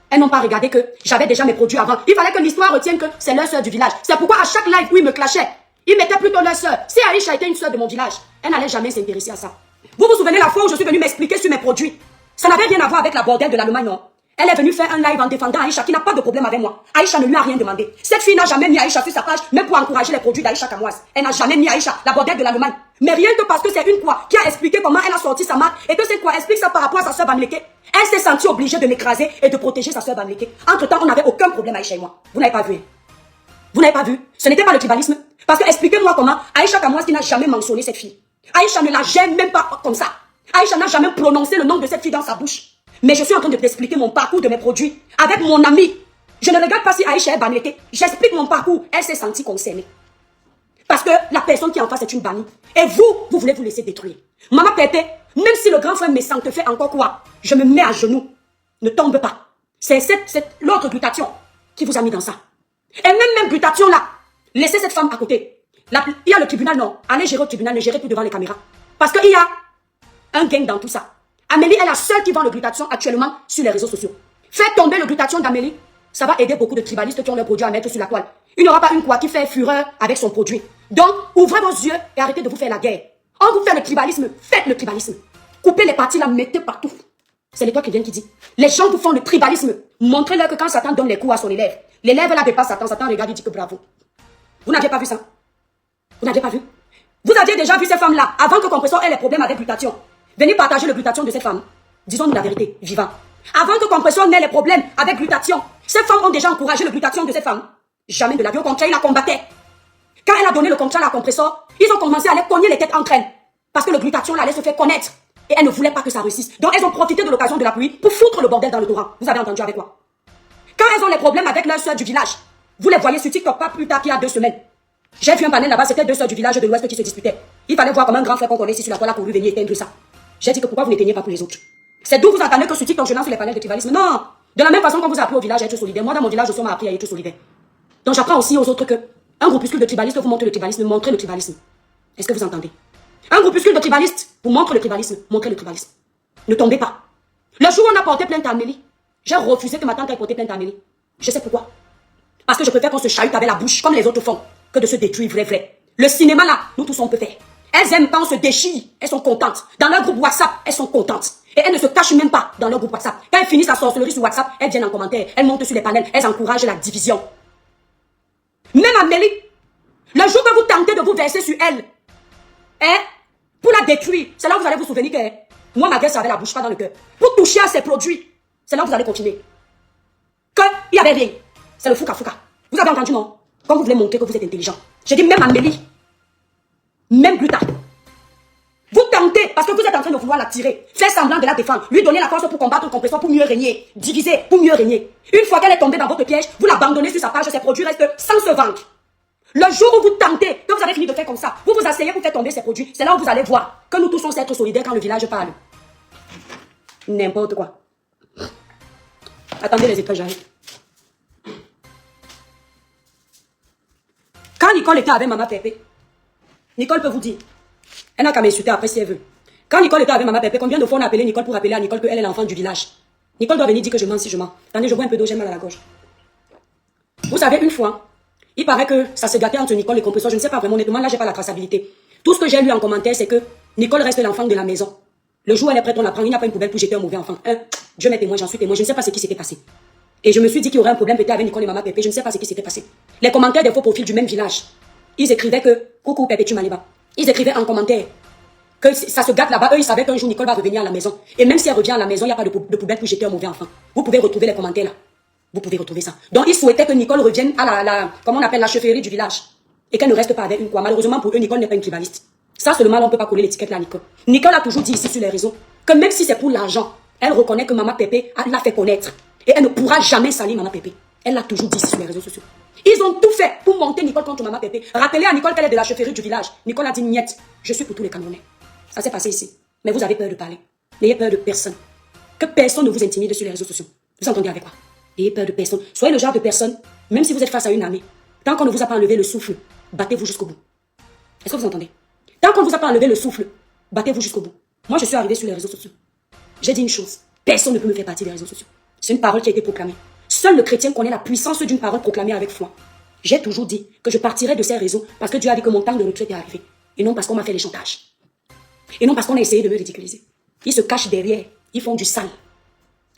Elles n'ont pas regardé que j'avais déjà mes produits avant. Il fallait que l'histoire retienne que c'est leur sœur du village. C'est pourquoi à chaque live où ils me clashaient, ils mettaient plutôt leur sœur. Si Aïcha était une sœur de mon village, elle n'allait jamais s'intéresser à ça. Vous vous souvenez la fois où je suis venue m'expliquer sur mes produits? Ça n'avait rien à voir avec la bordelle de l'Allemagne, non? Elle est venue faire un live en défendant Aïcha qui n'a pas de problème avec moi. Aïcha ne lui a rien demandé. Cette fille n'a jamais mis Aïcha sur sa page, même pour encourager les produits d'Aïcha Kamoise. Elle n'a jamais mis Aïcha, la bordelle de l'Allemagne. Mais rien que parce que c'est une quoi qui a expliqué comment elle a sorti sa marque et que cette quoi explique ça par rapport à sa soeur Bamileke, elle s'est sentie obligée de m'écraser et de protéger sa soeur Bamileke. Entre temps, on n'avait aucun problème Aïcha et moi. Vous n'avez pas vu. Vous n'avez pas vu. Ce n'était pas le tribalisme. Parce que expliquez-moi comment Aïcha Kamoise qui n'a jamais mentionné cette fille. Aïcha ne la gêne même pas comme ça. Aïcha n'a jamais prononcé le nom de cette fille dans sa bouche. Mais je suis en train de t'expliquer mon parcours de mes produits avec mon ami. Je ne regarde pas si Aïcha est Bamileke. J'explique mon parcours. Elle s'est sentie concernée. Parce que la personne qui est en face est une bannie. Et vous voulez vous laisser détruire. Maman Pépé, même si le grand frère Messan te fait encore quoi, je me mets à genoux. Ne tombe pas. C'est l'autre glutation qui vous a mis dans ça. Et même glutation là, laissez cette femme à côté. Il y a le tribunal, non. Allez gérer au tribunal, ne gérez plus devant les caméras. Parce qu'il y a un gang dans tout ça. Amélie est la seule qui vend le glutation actuellement sur les réseaux sociaux. Faites tomber le glutation d'Amélie. Ça va aider beaucoup de tribalistes qui ont leurs produits à mettre sur la toile. Il n'y aura pas une quoi qui fait fureur avec son produit. Donc, ouvrez vos yeux et arrêtez de vous faire la guerre. On vous fait le tribalisme, faites le tribalisme. Coupez les parties là, mettez partout. C'est l'étoile qui vient qui dit. Les gens vous font le tribalisme. Montrez-leur que quand Satan donne les coups à son élève, l'élève là dépasse Satan, Satan regarde et dit que bravo. Vous n'aviez pas vu ça? Vous n'aviez pas vu? Vous aviez déjà vu ces femmes-là, avant que Compressor ait les problèmes avec glutation. Venez partager le glutation de cette femme. Disons-nous la vérité, vivant. Avant que Compressor n'ait les problèmes avec glutation, ces femmes ont déjà encouragé le glutation de cette femme. Jamais de la vie, au contraire, il la combattait. Quand elle a donné le contrat à Compressor, ils ont commencé à aller cogner les têtes entre elles. Parce que le glutation là allait se faire connaître. Et elle ne voulait pas que ça réussisse. Donc elles ont profité de l'occasion de la pluie pour foutre le bordel dans le Torah. Vous avez entendu avec quoi? Quand elles ont les problèmes avec leur soeur du village, vous les voyez sur TikTok pas plus tard qu'il y a 2 semaines. J'ai vu un panel là-bas, c'était 2 soeurs du village de l'Ouest qui se disputaient. Il fallait voir comme un grand frère qu'on connaît ici sur la toile pour lui venir éteindre ça. J'ai dit que pourquoi vous n'éteignez pas pour les autres? C'est d'où vous entendez que sur TikTok je lance les panels de tribalisme. Non! De la même façon qu'on vous a appris au village à être solidaire. Moi dans mon village, je m'a appris à être solidaire. Donc j'apprends aussi aux autres que un groupuscule de tribalistes vous montre le tribalisme, montrez le tribalisme. Est-ce que vous entendez? Un groupuscule de tribalistes vous montre le tribalisme, montrez le tribalisme. Ne tombez pas. Le jour où on a porté plainte à Amélie, j'ai refusé que ma tante ait porté plainte à Amélie. Je sais pourquoi. Parce que je préfère qu'on se chahute avec la bouche, comme les autres font, que de se détruire vrai. Le cinéma là, nous tous on peut faire. Elles aiment quand on se déchire, elles sont contentes. Dans leur groupe WhatsApp, elles sont contentes. Et elles ne se cachent même pas dans leur groupe WhatsApp. Quand elles finissent la sorcellerie sur WhatsApp, elles viennent en commentaire, elles montent sur les panels, elles encouragent la division. Même Amélie, le jour que vous tentez de vous verser sur elle, pour la détruire, c'est là où vous allez vous souvenir que moi, ma gueule, ça avait la bouche, pas dans le cœur. Pour toucher à ces produits, c'est là où vous allez continuer. Qu'il n'y avait rien. C'est le fouca. Vous avez entendu, non? Quand vous voulez montrer que vous êtes intelligent. J'ai dit même Amélie, même plus tard. Vous tentez, parce que vous êtes en train de vouloir la tirer, faire semblant de la défendre, lui donner la force pour combattre le compresseur, pour mieux régner, diviser, pour mieux régner. Une fois qu'elle est tombée dans votre piège, vous l'abandonnez sur sa page, ses produits restent sans se vendre. Le jour où vous tentez, que vous avez fini de faire comme ça, vous vous asseyez pour faire tomber ces produits, c'est là où vous allez voir que nous tous sommes être solidaires quand le village parle. N'importe quoi. Attendez les épreuves, j'arrive. Quand Nicole était avec Maman Pépé, Nicole peut vous dire, elle n'a qu'à m'insulter après si elle veut. Quand Nicole était avec Maman Pépé, combien de fois on a appelé Nicole pour appeler à Nicole qu'elle est l'enfant du village? Nicole doit venir dire que je mens si je mens. Attendez, je bois un peu d'eau, j'ai mal à la gorge. Vous savez, une fois, il paraît que ça se gâtait entre Nicole et Compresseur. Je ne sais pas vraiment, honnêtement, là, j'ai pas la traçabilité. Tout ce que j'ai lu en commentaire, c'est que Nicole reste l'enfant de la maison. Le jour où elle est prête, on la prend. Il n'y a pas une poubelle pour jeter un mauvais enfant. Dieu m'est témoin, j'en suis témoin. Je ne sais pas ce qui s'était passé. Et je me suis dit qu'il y aurait un problème peut-être avec Nicole et Maman Pépé. Je ne sais pas ce qui s'était passé. Les commentaires des faux profils du même village, ils écrivaient que coucou Pépé, tu m'aliba. Ils écrivaient en commentaire que ça se gâte là-bas. Eux, ils savaient qu'un jour Nicole va revenir à la maison. Et même si elle revient à la maison, il n'y a pas de poubelle pour jeter un mauvais enfant. Vous pouvez retrouver les commentaires là. Vous pouvez retrouver ça. Donc, ils souhaitaient que Nicole revienne à comment on appelle, la chefferie du village. Et qu'elle ne reste pas avec une quoi. Malheureusement pour eux, Nicole n'est pas une tribaliste. Ça, seulement, on ne peut pas coller l'étiquette là, Nicole. Nicole a toujours dit ici sur les réseaux que même si c'est pour l'argent, elle reconnaît que Maman Pépé l'a fait connaître. Et elle ne pourra jamais salir Maman Pépé. Elle l'a toujours dit ici sur les réseaux sociaux. Ils ont tout fait pour monter Nicole contre Maman Pépé. Rappelez à Nicole qu'elle est de la chefferie du village. Nicole a dit niet, je suis pour tous les Camerounais. Ça s'est passé ici. Mais vous avez peur de parler. N'ayez peur de personne. Que personne ne vous intimide sur les réseaux sociaux. Vous entendez avec quoi? N'ayez peur de personne. Soyez le genre de personne, même si vous êtes face à une armée, tant qu'on ne vous a pas enlevé le souffle, battez-vous jusqu'au bout. Est-ce que vous entendez? Tant qu'on ne vous a pas enlevé le souffle, battez-vous jusqu'au bout. Moi, je suis arrivée sur les réseaux sociaux. J'ai dit une chose. Personne ne peut me faire partie des réseaux sociaux. C'est une parole qui a été proclamée. Seul le chrétien connaît la puissance d'une parole proclamée avec foi. J'ai toujours dit que je partirais de ces réseaux parce que Dieu a dit que mon temps de retraite est arrivé. Et non parce qu'on m'a fait les chantages. Et non parce qu'on a essayé de me ridiculiser. Ils se cachent derrière. Ils font du sale.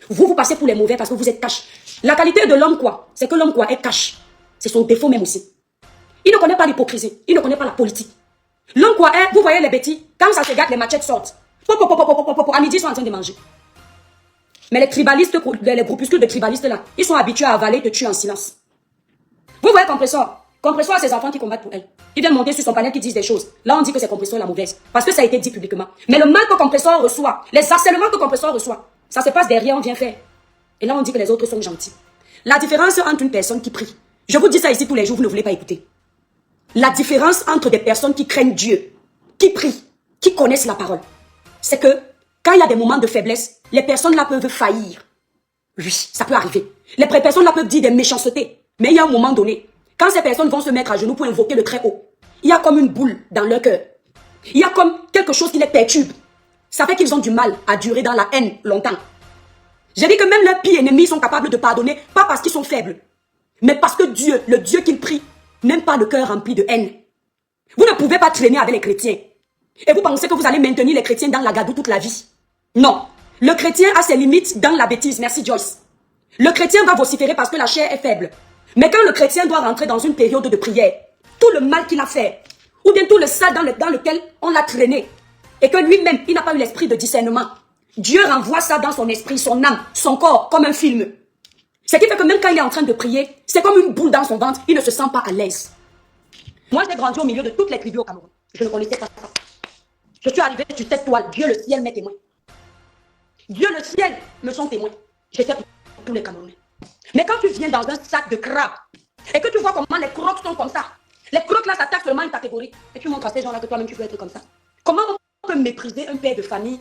Vous passez pour les mauvais parce que vous êtes cash. La qualité de l'homme, quoi? C'est que l'homme, quoi, est cash. C'est son défaut même aussi. Il ne connaît pas l'hypocrisie. Il ne connaît pas la politique. L'homme, quoi, est, vous voyez les bêtis, quand ça se gâte, les machettes sortent. À midi, ils sont en train de manger. Mais les tribalistes, les groupuscules de tribalistes, là, ils sont habitués à avaler, te tuer en silence. Vous voyez Compresseur? Compresseur a ses enfants qui combattent pour elle. Ils viennent monter sur son panel qui disent des choses. Là, on dit que c'est Compresseur la mauvaise. Parce que ça a été dit publiquement. Mais le mal que Compresseur reçoit, les harcèlements que Compresseur reçoit, ça se passe derrière, on vient faire. Et là, on dit que les autres sont gentils. La différence entre une personne qui prie, je vous dis ça ici tous les jours, vous ne voulez pas écouter. La différence entre des personnes qui craignent Dieu, qui prient, qui connaissent la parole, c'est que quand il y a des moments de faiblesse, les personnes là peuvent faillir. Oui, ça peut arriver. Les personnes là peuvent dire des méchancetés. Mais il y a un moment donné, quand ces personnes vont se mettre à genoux pour invoquer le très haut, il y a comme une boule dans leur cœur. Il y a comme quelque chose qui les perturbe. Ça fait qu'ils ont du mal à durer dans la haine longtemps. J'ai dit que même leurs pires ennemis sont capables de pardonner, pas parce qu'ils sont faibles, mais parce que Dieu, le Dieu qu'ils prient, n'aime pas le cœur rempli de haine. Vous ne pouvez pas traîner avec les chrétiens. Et vous pensez que vous allez maintenir les chrétiens dans la gadoue toute la vie. Non. Le chrétien a ses limites dans la bêtise. Merci Joyce. Le chrétien va vociférer parce que la chair est faible. Mais quand le chrétien doit rentrer dans une période de prière, tout le mal qu'il a fait, ou bien tout le sale dans lequel on l'a traîné, et que lui-même, il n'a pas eu l'esprit de discernement, Dieu renvoie ça dans son esprit, son âme, son corps, comme un film. Ce qui fait que même quand il est en train de prier, c'est comme une boule dans son ventre, il ne se sent pas à l'aise. Moi, j'ai grandi au milieu de toutes les tribus au Cameroun. Je ne connaissais pas ça. Je suis arrivée sur cette toile, Dieu le ciel m'est témoin. Dieu le ciel me sont témoins. J'étais pour tous les Camerounais. Mais quand tu viens dans un sac de crabes, et que tu vois comment les crocs sont comme ça, les crocs là s'attaquent seulement une catégorie, et tu montres à ces gens-là que toi-même tu peux être comme ça. Comment on peut mépriser un père de famille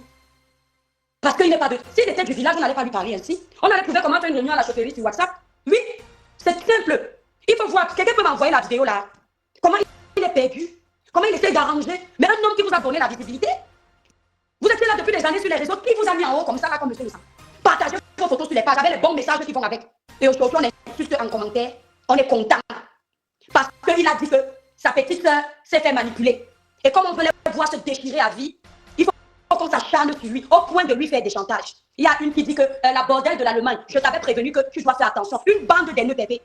parce qu'il n'est pas de... S'il était du village, on n'allait pas lui parler ainsi. On allait pouvoir comment faire une réunion à la chefferie sur WhatsApp. Oui, c'est simple. Il faut voir, quelqu'un peut m'envoyer la vidéo là. Comment il est perdu, comment il essaie d'arranger. Mais un homme qui vous a donné la visibilité, vous étiez là depuis des années sur les réseaux, qui vous a mis en haut comme ça là, comme monsieur le sang. Partagez vos photos sur les pages avec les bons messages qui vont avec. Et aujourd'hui, on est juste en commentaire, on est content. Parce qu'il a dit que sa petite soeur s'est fait manipuler. Et comme on veut les voir se déchirer à vie, il faut qu'on s'acharne sur lui, au point de lui faire des chantages. Il y a une qui dit que la bordelle de l'Allemagne, je t'avais prévenu que tu dois faire attention. Une bande d'haineux bébés.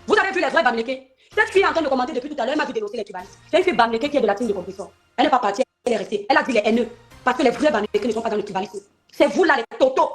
Vous avez vu les vrais Bamileke? Cette fille est en train de commenter depuis tout à l'heure, elle m'a vu dénoncer les tribalistes. C'est une fille Bamileke qui est de la team de compresseur. Elle n'est pas partie, elle est restée. Elle a dit les haineux. Parce que les vrais Bamileke ne sont pas dans le tribalisme. C'est vous là, les totos.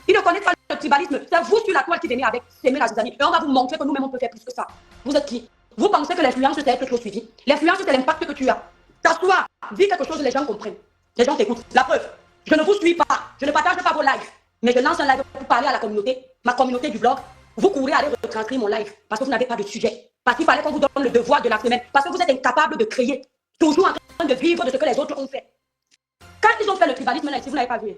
Ils ne connaissent pas le tribalisme. C'est vous sur la toile qui venez avec Sémé la Zizanie. Et on va vous montrer que nous-mêmes on peut faire plus que ça. Vous êtes qui? Vous pensez que l'influence c'est être trop suivi? L'influence c'est l'impact que tu as. T'assois, dis quelque chose, les gens comprennent. Les gens t'écoutent. La preuve, je ne vous suis pas. Je ne partage pas vos lives. Mais je lance un live pour parler à la communauté. Ma communauté du blog. Vous courez aller retranscrire mon live parce que vous n'avez pas de sujet. Parce qu'il fallait qu'on vous donne le devoir de la semaine. Parce que vous êtes incapable de créer. Toujours en train de vivre de ce que les autres ont fait. Quand ils ont fait le tribalisme, là, si vous n'avez pas vu.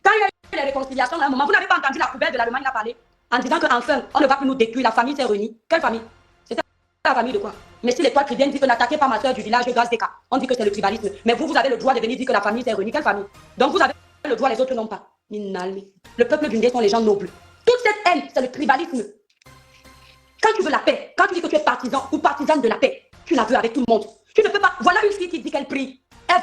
Quand il y a eu les réconciliations, à un moment, vous n'avez pas entendu la poubelle de l'Allemagne a parlé en disant qu'enfin, on ne va plus nous détruire. La famille s'est réunie. Quelle famille? C'était la famille de quoi? Mais si l'étoile chrétienne dit que n'attaquez pas ma soeur du village de Gazdeka, on dit que c'est le tribalisme. Mais vous avez le droit de venir dire que la famille s'est réunie. Quelle famille? Donc vous avez le droit, les autres n'ont pas. Le peuple d'une sont les gens nobles. Toute cette haine, c'est le tribalisme. Quand tu veux la paix, quand tu dis que tu es partisan ou partisane de la paix, tu la veux avec tout le monde. Tu ne peux pas. Voilà une fille qui dit qu'elle prie. Elle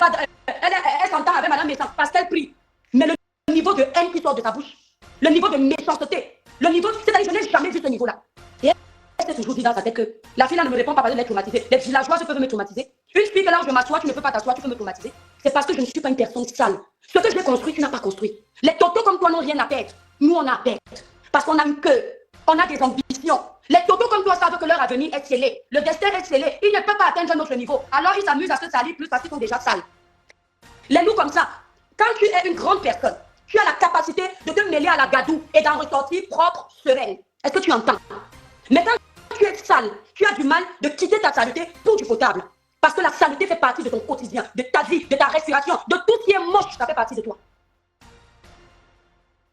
s'entend avec Madame Messance parce qu'elle prie. Mais le niveau de haine qui sort de ta bouche, le niveau de méchanceté, le niveau. C'est-à-dire, je n'ai jamais vu ce niveau-là. Et elle s'est toujours dit dans sa tête que la fille là ne me répond pas parce qu'elle est traumatisée. Les villageois peuvent me traumatiser. Une fille que là où je m'assois, tu ne peux pas t'asseoir, tu peux me traumatiser. C'est parce que je ne suis pas une personne sale. Ce que j'ai construit, tu n'as pas construit. Les totos comme toi n'ont rien à perdre. Nous, on a à perdre. Parce qu'on a une queue. On a des ambitions. Les totos comme toi savent que leur avenir est scellé. Le destin est scellé. Ils ne peuvent pas atteindre notre niveau. Alors ils s'amusent à se salir plus parce qu'ils sont déjà sales. Les loups comme ça, quand tu es une grande personne, tu as la capacité de te mêler à la gadoue et d'en ressortir propre, sereine. Est-ce que tu entends? Mais quand tu es sale, tu as du mal de quitter ta saleté pour du potable. Parce que la saleté fait partie de ton quotidien, de ta vie, de ta respiration, de tout ce qui est moche, ça fait partie de toi.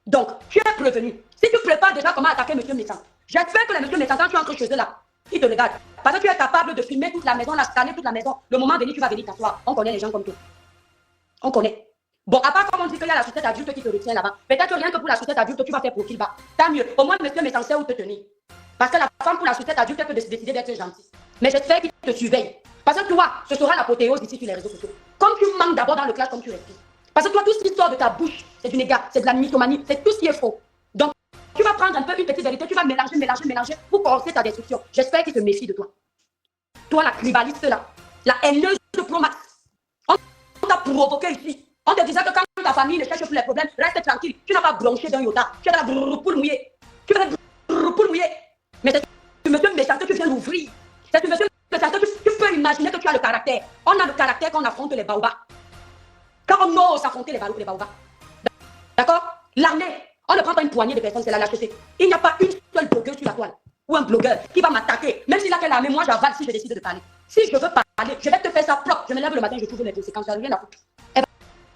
Donc, tu es prévenu. Si tu prépares déjà comment attaquer M. Messant, j'espère que le M. Messant, quand tu entres chez eux là, il te regarde. Parce que tu es capable de filmer toute la maison, la scanner toute la maison. Le moment venu, tu vas venir t'asseoir. On connaît les gens comme toi. On connaît. Bon, à part comme on dit qu'il y a la société adulte qui te retient là-bas, peut-être rien que pour la société adulte, tu vas faire profil bas. Tant mieux. Au moins, M. Messant sait où te tenir. Parce que la femme pour la société adulte, elle peut décider d'être gentille. Mais j'espère qu'il te surveille. Parce que toi, ce sera l'apothéose ici sur les réseaux sociaux. Comme tu manques d'abord dans le clash, comme tu respires. Parce que toi, tout ce qui sort de ta bouche, c'est du négat, c'est de la mythomanie, c'est tout ce qui est faux. Donc, tu vas prendre un peu une petite vérité, tu vas mélanger pour corser ta destruction. J'espère qu'il se méfie de toi. Toi, la tribaliste là, la haineuse de Promax. On t'a provoqué ici. On te disait que quand ta famille ne cherche plus les problèmes, reste tranquille. Tu n'as pas bronché d'un iota. Tu es dans la brrrpoule mouillée. Tu fais la brrrpoule mouillée. Mais c'est ce monsieur méchant que tu viens d'ouvrir. C'est ce monsieur méchant que tu peux imaginer que tu as le caractère. On a le caractère quand on affronte les baobabs. Quand on ose affronter les baobabs. D'accord? L'armée, on ne prend pas une poignée de personnes, c'est la lâcheté. Il n'y a pas une seule blogueuse sur la toile ou un blogueur qui va m'attaquer. Même s'il a quelle armée, moi j'avale si je décide de parler. Si je veux parler, je vais te faire ça propre. Je me lève le matin, je trouve les conséquences, rien à foutre. Elle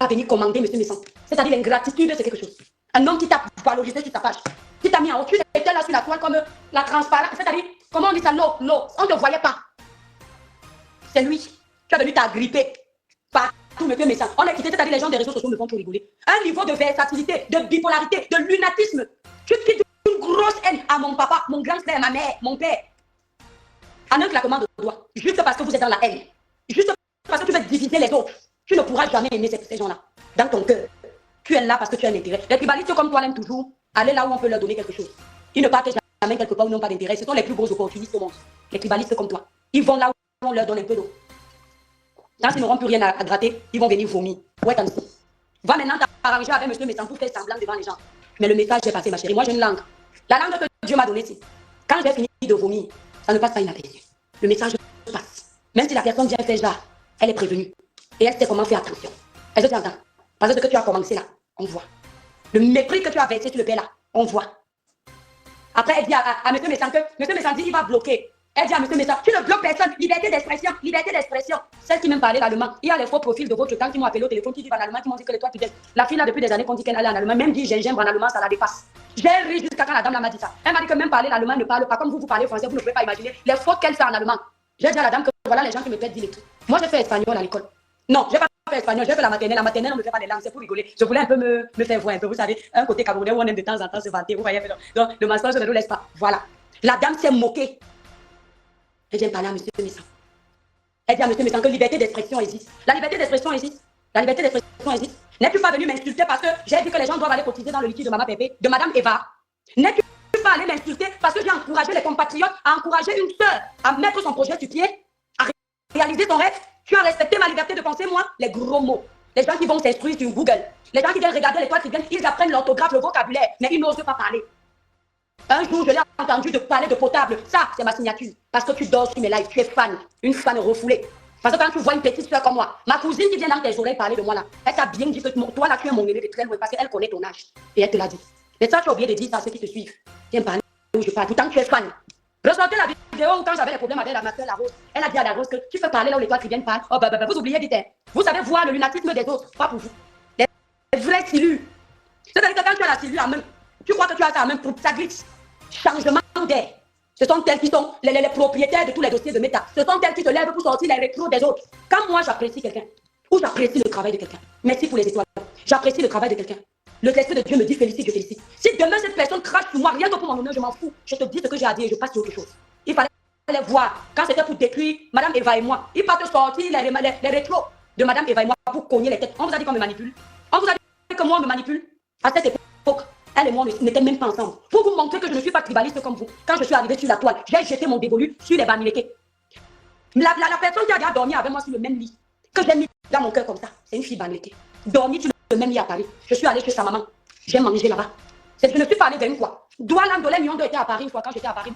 va venir commander M. Messant. C'est-à-dire l'ingratitude, c'est quelque chose. Un homme qui t'a valorisé sur ta page, qui t'a mis en haut, tu étais là sur la toile comme la transparence. C'est-à-dire, comment on dit ça, l'eau, on ne te voyait pas. C'est lui. Tu as venu t'agripper. Tout M. Messant. On est quitté, c'est-à-dire les gens des réseaux sociaux me font tout rigoler. Un niveau de versatilité, de bipolarité, de lunatisme. Tu quittes une grosse haine à mon papa, mon grand frère, ma mère, mon père. En un claquement de doigts. Juste parce que vous êtes dans la haine. Juste parce que tu veux diviser les autres. Tu ne pourras jamais aimer ces gens-là. Dans ton cœur. Tu es là parce que tu as un intérêt. Les tribalistes comme toi l'aiment toujours aller là où on peut leur donner quelque chose. Ils ne partent jamais quelque part où ils n'ont pas d'intérêt. Ce sont les plus gros opportunistes au monde. Les tribalistes comme toi. Ils vont là où on leur donne un peu d'eau. Quand ils n'auront plus rien à gratter, ils vont venir vomir. Ouais, comme ça. Va maintenant t'arranger avec M. Messant pour faire semblant devant les gens. Mais le message est passé, ma chérie. Moi, j'ai une langue. La langue que Dieu m'a donnée, c'est quand j'ai fini de vomir, ça ne passe pas inaperçu. Le message passe. Même si la personne vient faire genre, elle est prévenue. Et elle sait comment faire attention. Est-ce que tu entends? Parce que ce que tu as commencé là, on voit. Le mépris que tu as versé sur le père là, on voit. Après, elle dit à M. Messant que M. Messant dit il va bloquer. Elle dit à M. Messant, tu ne bloques personne, liberté d'expression, liberté d'expression. Celle qui même parlait l'allemand, il y a les faux profils de votre temps qui m'ont appelé au téléphone, qui disent en allemand, qui m'ont dit que les toits, la fille là depuis des années qu'on dit qu'elle allait en allemand, même dit gingembre en allemand, ça la dépasse. J'ai ri jusqu'à quand la dame m'a dit ça. Elle m'a dit que même parler l'allemand ne parle pas comme vous parlez français, vous ne pouvez pas imaginer les fautes qu'elle fait en allemand. J'ai dit à la dame que voilà les gens qui me pètent d'électrique. Moi j'ai fait espagnol à l'école. Non, j'ai pas fait espagnol, j'ai fait la maternelle. La maternelle on ne fait pas des langues, c'est pour rigoler. Je voulais un peu me faire voir un peu, vous savez, un côté camerounais où on aime de temps en temps se vanter, vous voyez. Donc le mensonge ne nous laisse pas. Voilà. La dame s'est moquée. Elle vient parler à monsieur Messan. Elle dit à monsieur Messan que liberté d'expression existe. La liberté d'expression existe. La liberté d'expression existe. N'est-tu pas venu m'insulter parce que j'ai dit que les gens doivent aller cotiser dans le liquide de Maman Pépé, de Madame Eva? N'es-tu pas allé m'insulter parce que j'ai encouragé les compatriotes à encourager une sœur à mettre son projet sur pied, à réaliser son rêve? Tu as respecté ma liberté de penser, moi? Les gros mots. Les gens qui vont s'instruire sur Google. Les gens qui viennent regarder l'étoile qui viennent, ils apprennent l'orthographe, le vocabulaire, mais ils n'osent pas parler. Un jour, je l'ai entendu de parler de potable. Ça, c'est ma signature. Parce que tu dors sur mes lives, tu es fan. Une fan refoulée. Parce que quand tu vois une petite soeur comme moi, ma cousine qui vient dans tes oreilles parler de moi là, elle t'a bien dit que toi là, tu es mon aîné de très loin parce qu'elle connaît ton âge. Et elle te l'a dit. Mais ça, tu as oublié de dire ça à ceux qui te suivent. Viens parler où je parle. Pourtant, tu es fan. Ressortez la vidéo où quand j'avais des problèmes avec ma soeur La Rose, elle a dit à La Rose que tu fais parler là où les toits qui viennent parler. Oh, vous oubliez vite. Vous savez voir le lunatisme des autres, pas pour vous. Les vrais silures. C'est-à-dire que quand tu as la silure en main, tu crois que tu as ça en main pour ça glitch. Changement d'air. Ce sont elles qui sont les propriétaires de tous les dossiers de Meta. Ce sont elles qui te lèvent pour sortir les rétros des autres. Quand moi j'apprécie quelqu'un, ou j'apprécie le travail de quelqu'un, merci pour les étoiles, j'apprécie le travail de quelqu'un. Le texte de Dieu me dit félicite, je félicite. Si demain cette personne crache sur moi, rien que pour mon honneur, je m'en fous. Je te dis ce que j'ai à dire et je passe sur autre chose. Il fallait les voir. Quand c'était pour détruire Madame Eva et moi, il partent sortir les rétros de Madame Eva et moi pour cogner les têtes. On vous a dit qu'on me manipule. On vous a dit que moi on me manipule. À cette époque, elle et moi n'étaient même pas ensemble. Pour vous montrer que je ne suis pas tribaliste comme vous. Quand je suis arrivée sur la toile, j'ai jeté mon dévolu sur les Bamileke. La personne qui a dormi avec moi sur le même lit, que j'ai mis dans mon cœur comme ça, c'est une fille Bamileke. Dormi sur le même lit à Paris. Je suis allée chez sa maman. J'ai mangé là-bas. Je ne suis pas allée vers une fois. Douala Ndolé Miondo était à Paris une fois quand j'étais à Paris.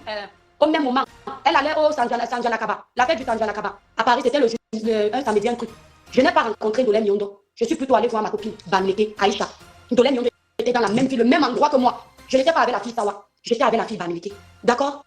Au même moment, elle allait au Sanjanakaba. La fête du Sanjanakaba. À Paris, c'était un samedi, un truc. Je n'ai pas rencontré Ndolé Miondo. Je suis plutôt allée voir ma copine Bamileke, Aïcha. Ndolé Miondo était dans la même ville, le même endroit que moi. Je n'étais pas avec la fille Sawa. J'étais avec la fille Bamileke. D'accord?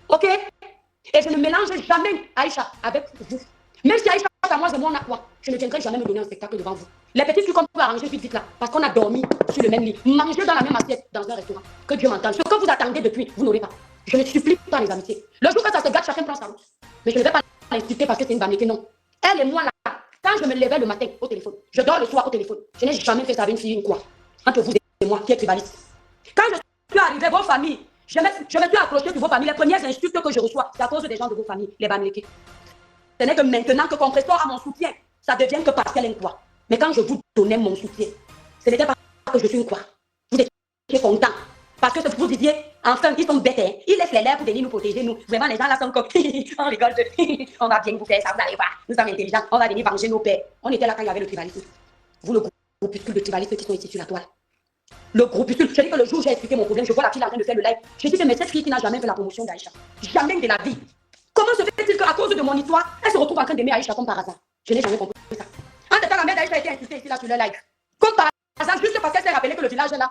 Ok? Et je ne mélange jamais Aïcha avec vous. Même si Aïcha, à moi, c'est moi, on a quoi? Je ne viendrai jamais me donner un spectacle devant vous. Les petites filles qu'on peut arranger vite là, parce qu'on a dormi sur le même lit, manger dans la même assiette dans un restaurant. Que Dieu m'entende. Ce que vous attendez depuis, vous n'aurez pas. Je ne supplie pas les amitiés. Le jour que ça se gâte, chacun prend sa route. Mais je ne vais pas l'insulter parce que c'est une Bamileke, non. Elle et moi là, quand je me levais le matin au téléphone, je dors le soir au téléphone. Je n'ai jamais fait ça avec une fille, une quoi. Entre vous et moi, qui est tribaliste. Quand je suis arrivé, vos familles, je me suis accroché sur vos familles. Les premières insultes que je reçois, c'est à cause des gens de vos familles, les Bamileke. Ce n'est que maintenant que Compressor a mon soutien, ça devient que parce qu'elle est une quoi. Mais quand je vous donnais mon soutien, ce n'était pas que je suis une quoi. Vous étiez content. Parce que vous disiez, enfin, ils sont bêtes, hein. Ils laissent les lèvres pour venir nous protéger, nous. Vraiment, les gens là sont comme, on rigole, on va bien vous faire ça, vous allez voir. Nous sommes intelligents, on va venir venger nos pères. On était là quand il y avait le tribalisme. Vous, le groupuscule de tribalistes qui sont ici sur la toile. Le groupuscule, je dis que le jour où j'ai expliqué mon problème, je vois la fille en train de faire le live. Je dis que mais cette fille qui n'a jamais fait la promotion d'Aïcha, jamais de la vie. Comment se fait-il qu'à cause de mon histoire, elle se retrouve en train d'aimer Aïcha comme par hasard? Je n'ai jamais compris ça. En tout cas, la mère d'Aïcha a été insultée ici là sur le live. Comme par hasard, juste parce qu'elle s'est rappelé que le village est là.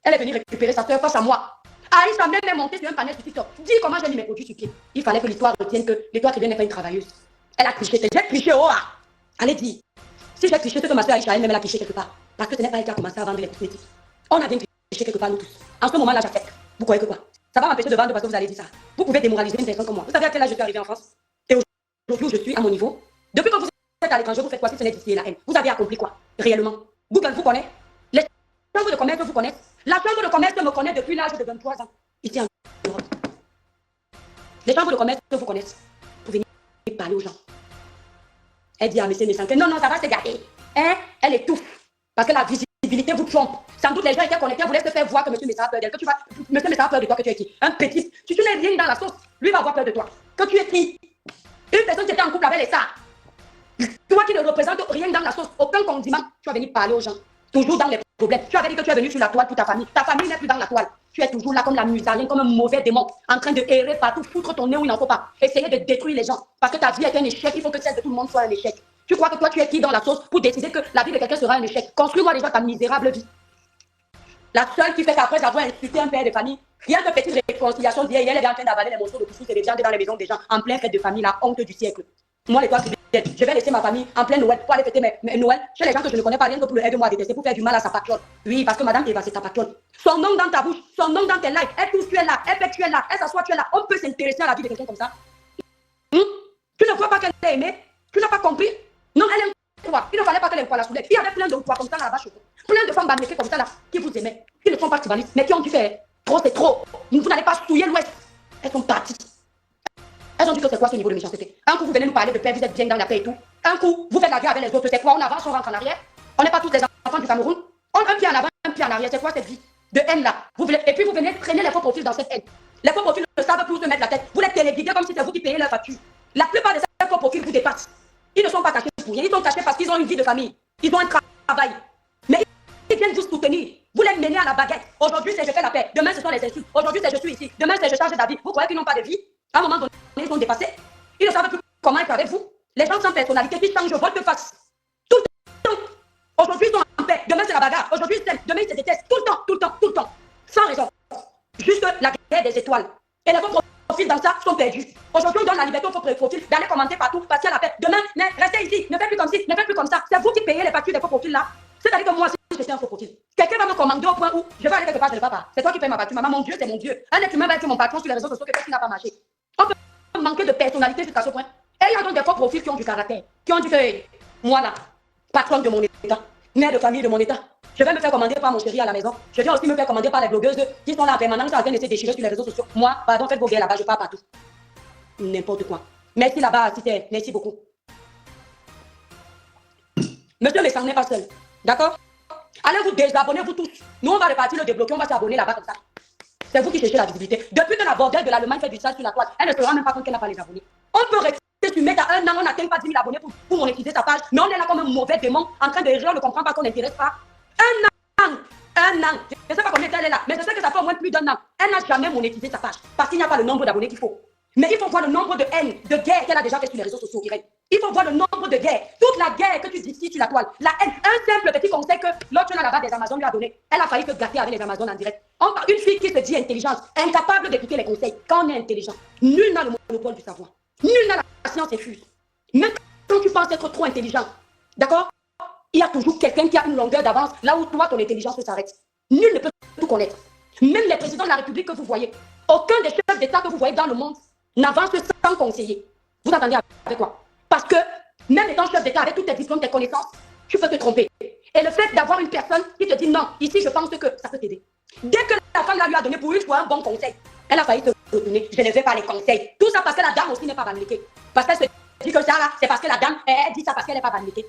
Elle est venue récupérer sa soeur face à moi. Aïcha même est montée sur un panel sur TikTok. Dis comment j'ai mis mes produits sur pied. Il fallait que l'histoire retienne que l'histoire qui vient n'est pas une travailleuse. Elle a triché. J'ai triché, oh ah. Allez dire. Si j'ai triché, c'est que ma soeur Aïcha elle-même elle a triché quelque part. Parce que ce n'est pas elle qui a commencé à vendre les cosmétiques. On a bien triché quelque part nous tous. En ce moment-là, j'accepte. Vous croyez que quoi? Ça va m'empêcher de vendre parce que vous allez dire ça. Vous pouvez démoraliser une personne comme moi. Vous savez à quel âge je suis arrivée en France? Et aujourd'hui, je suis à mon niveau. Depuis que vous êtes à l'étranger, vous faites quoi si ce n'est d'ici la haine? Vous avez accompli quoi? Réellement? Google vous connaît? Les chambres de commerce vous connaissent? La chambre de commerce me connaît depuis l'âge de 23 ans. Ici en Europe. Les chambres de commerce vous connaissent. Pour venir parler aux gens. Elle dit à M. Messan que non, ça va se gâter. Hein? Elle étouffe. Parce que la visibilité vous trompe. Sans doute les gens étaient connectés, voulaient se faire voir que M. Messan a peur d'elle. Que tu vas. M. Messan a peur de toi, que tu es qui? Un petit. Si tu n'es rien dans la sauce, lui va avoir peur de toi. Que tu es qui? Une personne qui était en couple avec les stars. Toi qui ne représentes rien dans la sauce, aucun condiment, tu vas venir parler aux gens. Toujours dans les problèmes. Tu avais dit que tu es venu sur la toile pour ta famille. Ta famille n'est plus dans la toile. Tu es toujours là comme la musarine, comme un mauvais démon, en train de errer partout, foutre ton nez où il n'en faut pas. Essayer de détruire les gens. Parce que ta vie est un échec. Il faut que celle de tout le monde soit un échec. Tu crois que toi, tu es qui dans la sauce pour décider que la vie de quelqu'un sera un échec? Construis-moi déjà ta misérable vie. La seule qui fait qu'après avoir insulté un père de famille, rien que petite réconciliation d'hier, elle est en train d'avaler les morceaux de couscous et de viande dans les maisons des gens, en plein fête de famille, la honte du siècle. Moi, les toiles dette. Je vais laisser ma famille en plein Noël pour aller fêter mes Noël chez les gens que je ne connais pas, rien que pour le aider moi à détester, pour faire du mal à sa patronne. Oui, parce que madame Eva, c'est ta patronne. Son nom dans ta bouche, son nom dans tes likes, elle touche, tu es là, elle fait, tu es là, elle s'assoit, tu es là. On peut s'intéresser à la vie de quelqu'un comme ça. Tu ne vois pas qu'elle est aimée? Tu n'as pas compris? Non, elle aime quoi? Il ne fallait pas qu'elle aime quoi la soulève. Il y avait plein de quoi comme ça là-bas chez vous. Plein de femmes banniquées comme ça là, qui vous aimaient. Qui ne sont pas tribalistes, mais qui ont dû faire trop, c'est trop. Vous n'allez pas souiller l'Ouest. Elles sont parties. Elles ont dit que c'est quoi ce niveau de méchanceté? Un coup, vous venez nous parler de paix, vous êtes bien dans la paix et tout. Un coup, vous faites la guerre avec les autres. C'est quoi? On avance, on rentre en arrière. On n'est pas tous les enfants du Cameroun. On a un pied en avant, un pied en arrière. C'est quoi cette vie de haine là? Et puis vous venez traîner les faux profils dans cette haine. Les faux profils ne savent plus se mettre la tête. Vous les téléguidez comme si c'est vous qui payez leur facture. La plupart de ces faux profils vous dépassent. Ils ne sont pas cachés pour rien. Ils sont cachés parce qu'ils ont une vie de famille. Ils ont un travail. Mais ils viennent vous soutenir. Vous les menez à la baguette. Aujourd'hui, c'est je fais la paix. Demain, ce sont les insultes. Aujourd'hui, c'est je suis ici. Demain, c'est je change d'avis. Vous croyez qu'ils n'ont pas de vie? À un moment donné, ils sont dépassés. Ils ne savent plus comment être avec vous. Les gens sans personnalité qui changent volte-face. Tout le temps. Aujourd'hui, ils sont en paix. Demain, c'est la bagarre. Aujourd'hui, ils s'aiment. Demain, ils se détestent. Tout le temps, tout le temps, tout le temps. Sans raison. Juste la guerre des étoiles. Et les faux profils dans ça sont perdus. Aujourd'hui, on donne la liberté aux faux profils d'aller commenter partout, passer à la paix. Demain, restez ici. Ne faites plus comme ci, ne faites plus comme ça. C'est vous qui payez les factures des faux profils là. C'est-à-dire que moi, si j'étais un faux profil, quelqu'un va me commander au point où je vais aller quelque part, je ne vais pas. C'est toi qui payes ma facture. Maman, mon Dieu, c'est mon Dieu. Un être humain va être mon patron sur les réseaux sociaux, quelque chose qui n'a pas marché. On peut manquer de personnalité jusqu'à ce point. Et il y a donc des faux profils qui ont du caractère, qui ont dit que moi là, patronne de mon état, mère de famille de mon état, je vais me faire commander par mon chéri à la maison. Je vais aussi me faire commander par les blogueuses qui sont là en permanence en train de se déchirer sur les réseaux sociaux. Moi, pardon, faites vos guerres là-bas, je pars partout. N'importe quoi. Merci là-bas, Cité. Merci beaucoup. Monsieur Messang n'est pas seul. D'accord? Allez vous désabonner, vous tous. Nous, on va repartir le débloquer, on va s'abonner là-bas comme ça. C'est vous qui cherchez la visibilité. Depuis que la bordelle de l'Allemagne fait du sale sur la toile, elle ne se rend même pas compte qu'elle n'a pas les abonnés. On peut rester sur Meta un an, on n'atteint pas 10 000 abonnés pour monétiser sa page, mais on est là comme un mauvais démon en train de rire, on ne comprend pas qu'on n'intéresse pas. Un an. Je ne sais pas combien elle est là, mais je sais que ça fait au moins plus d'un an. Elle n'a jamais monétisé sa page parce qu'il n'y a pas le nombre d'abonnés qu'il faut. Mais il faut voir le nombre de haines, de guerres qu'elle a déjà fait sur les réseaux sociaux, Irène. Il faut voir le nombre de guerres. Toute la guerre que tu dis ici sur la toile. La haine. Un simple petit conseil que l'autre là-bas des Amazones lui a donné. Elle a failli se gâter avec les Amazones en direct. Une fille qui se dit intelligente, incapable d'écouter les conseils. Quand on est intelligent, nul n'a le monopole du savoir. Nul n'a la science infuse. Même quand tu penses être trop intelligent, d'accord? Il y a toujours quelqu'un qui a une longueur d'avance là où toi, ton intelligence s'arrête. Nul ne peut tout connaître. Même les présidents de la République que vous voyez, aucun des chefs d'État que vous voyez dans le monde n'avance sans conseiller. Vous attendez avec quoi? Parce que même étant chef d'État avec tous tes diplômes, tes connaissances, tu peux te tromper. Et le fait d'avoir une personne qui te dit non, ici je pense que ça peut t'aider. Dès que la femme lui a donné pour une fois un bon conseil, elle a failli se retourner. Je ne vais pas les conseils. Tout ça parce que la dame aussi n'est pas banniquée. Parce qu'elle se dit que ça là, c'est parce que la dame, elle dit ça parce qu'elle n'est pas banniquée.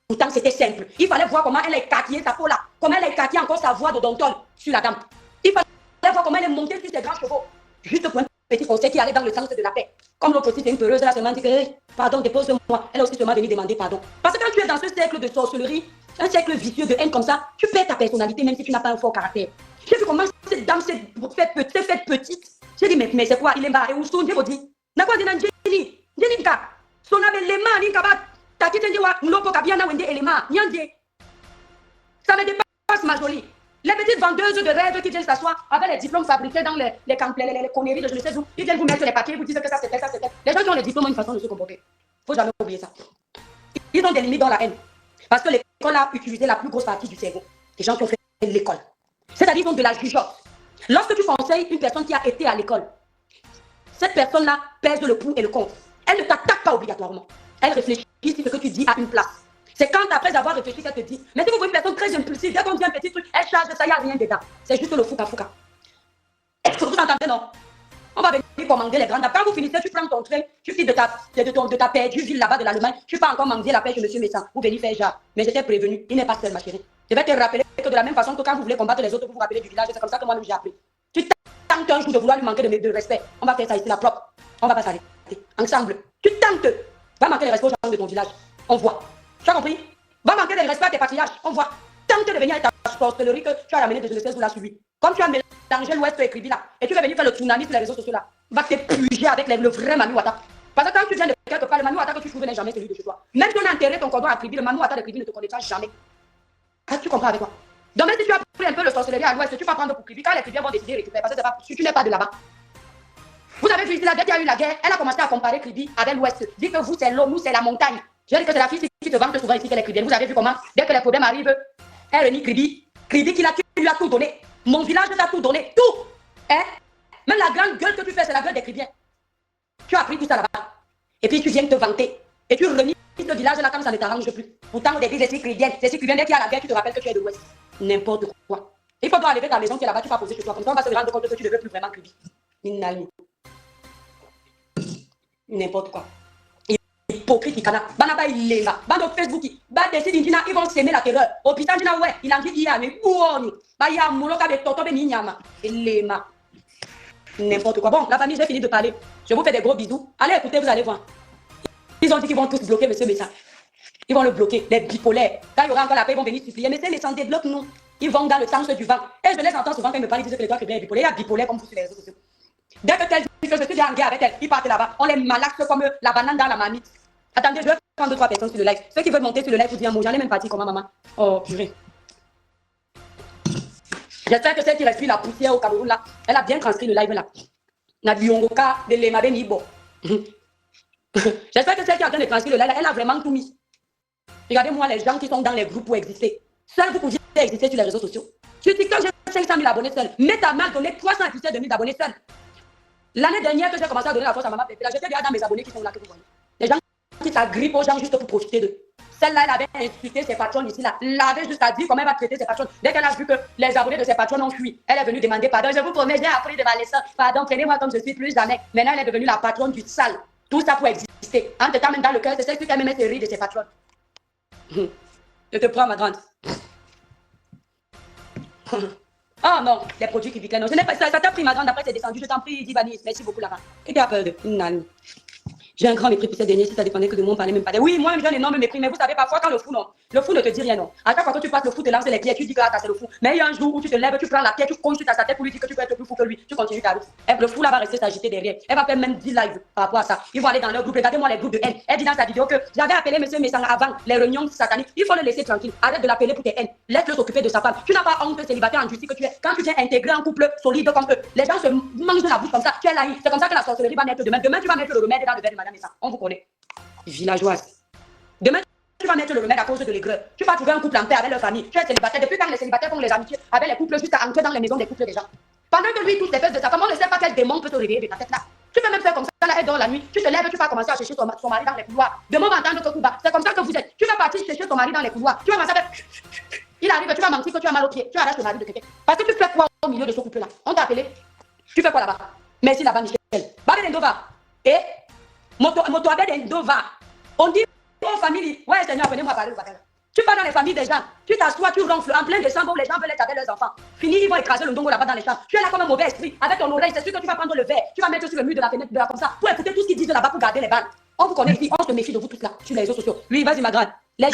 Pourtant c'était simple. Il fallait voir comment elle a écarquillé sa peau là. Comment elle a écarquillé encore sa voix de Dontol sur la dame. Il fallait voir comment elle est montée sur ses grands chevaux. Juste pour un petit conseil qui allait dans le sens de la paix. Comme l'autre aussi, c'est une peureuse, là, seulement dit que, hey, pardon, dépose-moi. Elle a aussi seulement venu demander pardon. Parce que quand tu es dans ce cercle de sorcellerie, un cercle vicieux de haine comme ça, tu perds ta personnalité même si tu n'as pas un fort caractère. J'ai vu comment cette dame s'est faite petite. J'ai dit, mais c'est quoi? Il est barré ou son, j'ai dit. D'accord, Jenny, son avait les mains, Linka, Tati Tendiwa, Mlopo Kabiana Wende Elema, Nyandie. Ça me dépasse, ma jolie. Les petites vendeuses de rêves qui viennent s'asseoir avec les diplômes fabriqués dans les conneries de je ne sais où, ils viennent vous mettre les papiers, vous disent que ça c'est fait, ça c'est fait. Les gens qui ont les diplômes ont une façon de se comporter. Il ne faut jamais oublier ça. Ils ont des limites dans la haine. Parce que l'école a utilisé la plus grosse partie du cerveau. Les gens qui ont fait l'école. C'est-à-dire qu'ils ont de la jugeote. Lorsque tu conseilles une personne qui a été à l'école, cette personne-là pèse le pour et le contre. Elle ne t'attaque pas obligatoirement. Elle réfléchit si ce que tu dis a une place. C'est quand après avoir réfléchi qu'elle te dit. Mais si vous voyez une personne très impulsive, dès qu'on dit un petit truc, elle charge, ça, il n'y a rien dedans. C'est juste le fouca. Est-ce que vous entendez, non? On va venir commander les grandes. Quand vous finissez, tu prends ton train, tu files de ta perdue ville là-bas de l'Allemagne, tu pars encore manger la pêche de M. Messang. Vous venez faire genre. Mais j'étais prévenu, il n'est pas seul, ma chérie. Je vais te rappeler que de la même façon que quand vous voulez combattre les autres, vous vous rappelez du village, c'est comme ça que moi, j'ai appris. Tu tentes un jour de vouloir lui manquer de respect. On va faire ça ici, la propre. On va pas s'arrêter. Ensemble. Tu tentes. Va manquer le respect aux gens de ton village. On voit. Tu as compris? Va manquer de respect à tes patriarches. On voit. Tente de venir avec ta sorcellerie que tu as ramené de je vous l'as suivi. Comme tu as mélangé l'Ouest et Kribi là, et tu vas venir faire le tsunami sur les réseaux sociaux là, va t'épuiser avec le vrai Manu Wata. Parce que quand tu viens de quelque part, le Manu Wata que tu trouves n'est jamais celui de chez toi. Même si on a enterré ton cordon à Kribi, le Manu Wata de Kribi ne te connaîtra jamais. Tu comprends avec moi? Donc même si tu as pris un peu le sorcellerie à l'Ouest, tu vas prendre pour Kribi. Quand les Kribiens vont décider de récupérer, parce que pas, si tu n'es pas de là-bas. Vous avez vu ici, là, dès qu'il y a eu la guerre, elle a commencé à comparer Kribi avec l'Ouest. Dit que vous, c'est l'eau, nous, c'est la montagne. Je dis que c'est la fille qui te vante souvent ici qu'elle est Kribienne. Vous avez vu comment, dès que les problèmes arrivent, elle renie Kribi. Kribi qui lui a tout donné. Mon village t'a tout donné. Tout. Hein? Même la grande gueule que tu fais, c'est la gueule des Kribiens. Tu as appris tout ça là-bas. Et puis tu viens te vanter. Et tu renies ce village-là comme ça ne t'arrange plus. Pourtant, au début, c'est si Kribienne. C'est si Kribienne, dès qu'il y a la guerre, tu te rappelles que tu es de l'Ouest. N'importe quoi. Il faut enlever ta maison qui est là-bas, tu vas poser chez toi. Comme ça, on va se rendre compte que tu ne veux plus vraiment Kribi. N'importe quoi. Hypocrite, il cana. Banaba, il est là. Bando Facebook, ils vont s'aimer la terreur. Au putain, ouais, il en dit, il y a, mais ouoni. Bah, il y a un mouloka de toto, mais ninyama. Il est là. N'importe quoi. Bon, la famille, j'ai fini de parler. Je vous fais des gros bisous. Allez, écoutez, vous allez voir. Ils ont dit qu'ils vont tous bloquer monsieur Messa. Ils vont le bloquer, les bipolaires. Quand il y aura encore la paix, ils vont venir supplier. Mais c'est les sans débloquent, nous. Ils vont dans le sens du vent. Et je les entends souvent quand ils me parlent, ils disent que les doigts sont bipolaires. Il y a bipolaire comme vous sur les réseaux sociaux. Dès que tel dit que je suis déjà en guerre avec elle, ils partent là-bas. On les malaxe comme la banane dans la marmite. Attendez, je vais prendre 2-3 personnes sur le live. Ceux qui veulent monter sur le live, vous dire un mot. J'en ai même parti comment, maman. Oh, purée. J'espère que celle qui respire la poussière au Cameroun, là, elle a bien transcrit le live là. J'espère que celle qui a bien transcrit le live, elle a vraiment tout mis. Regardez-moi les gens qui sont dans les groupes pour exister. Seuls vous pouviez exister sur les réseaux sociaux. Sur TikTok, j'ai 500 000 abonnés seuls. Mais ta mère donné 317 000 abonnés seuls. L'année dernière que j'ai commencé à donner la force à maman Pépé, j'étais déjà dans mes abonnés qui sont là que vous voyez. Les gens qui s'agrippent aux gens juste pour profiter d'eux. Celle-là, elle avait insulté ses patrons ici, là. Elle avait juste à dire comment elle va traiter ses patrons. Dès qu'elle a vu que les abonnés de ses patrons ont fui, elle est venue demander pardon. Je vous promets, j'ai appris de ma leçon. Pardon, prenez-moi comme je suis plus jamais. Maintenant, elle est devenue la patronne du sale. Tout ça pour exister. En te temps, même dans le cœur, c'est celle qui aime se rire de ses patrons. Je te prends, ma grande. Oh non, les produits qui piquent, non. Ce n'est pas ça, ça t'a pris, ma grande. Après, c'est descendu. Je t'en prie, Divanis. Merci beaucoup, là-bas. Et tu as peur de Nani. J'ai un grand mépris pour ces derniers, si ça dépendait que de moi, on parlait même pas. Oui, moi, j'ai un énorme mépris, mais vous savez, parfois, quand le fou, non. Le fou ne te dit rien, non. À chaque fois que tu passes, le fou te lance les pieds, tu dis que c'est le fou. Mais il y a un jour où tu te lèves, tu prends la pierre, tu cognes sur ta tête pour lui dire que tu peux être plus fou que lui. Tu continues ta route. Et le fou là va rester s'agiter derrière. Elle va faire même 10 lives par rapport à ça. Ils vont aller dans leur groupe. Regardez-moi les groupes de haine. Elle dit dans sa vidéo que j'avais appelé monsieur Messang avant les réunions sataniques. Il faut le laisser tranquille. Arrête de l'appeler pour tes haines. Laisse-le s'occuper de sa femme. Tu n'as pas honte célibataire endurci que tu es. Quand tu viens intégrer un couple solide comme eux, les gens se mangent de la bouche comme ça. Tu es là. C'est comme ça que la sorcellerie va naître demain. Demain, tu vas mettre le remède dans le verre de madame Messang. On vous connaît. Villageoise. Demain, tu vas mettre le remède à cause de l'aigreur. Tu vas trouver un couple en paix avec leur famille. Tu es célibataire. Depuis quand les célibataires font les amitiés avec les couples juste à entrer dans les maisons des couples des gens. Pendant que lui touche les fesses de sa femme, on ne sait pas quel démon peut se réveiller de ta tête là. Tu peux même faire comme ça, là, elle dort la nuit. Tu te lèves, tu vas commencer à chercher son mari dans les couloirs. Demain, on va entendre ton coup bas. C'est comme ça que vous êtes. Tu vas partir chercher ton mari dans les couloirs. Tu vas commencer à faire. Il arrive, tu vas mentir que tu as mal au pied. Tu arraches le mari de quelqu'un. Parce que tu fais quoi au milieu de ce couple là? On t'a appelé. Tu fais quoi là-bas? Merci là-bas, Michel. Babel Endova. Et Moto Abel Endova. On dit aux familles, ouais Seigneur, venez-moi parler au bagage. Tu vas dans les familles des gens, tu t'assois, tu ronfles en plein décembre où les gens veulent être avec leurs enfants. Fini, ils vont écraser le dongo là-bas dans les champs. Tu es là comme un mauvais esprit, avec ton oreille, c'est sûr que tu vas prendre le verre, tu vas mettre sur le mur de la fenêtre, de là comme ça, pour écouter tout ce qu'ils disent là-bas pour garder les balles. On vous connaît ici, on se méfie de vous tous là, sur les réseaux sociaux. Oui, vas-y ma grande.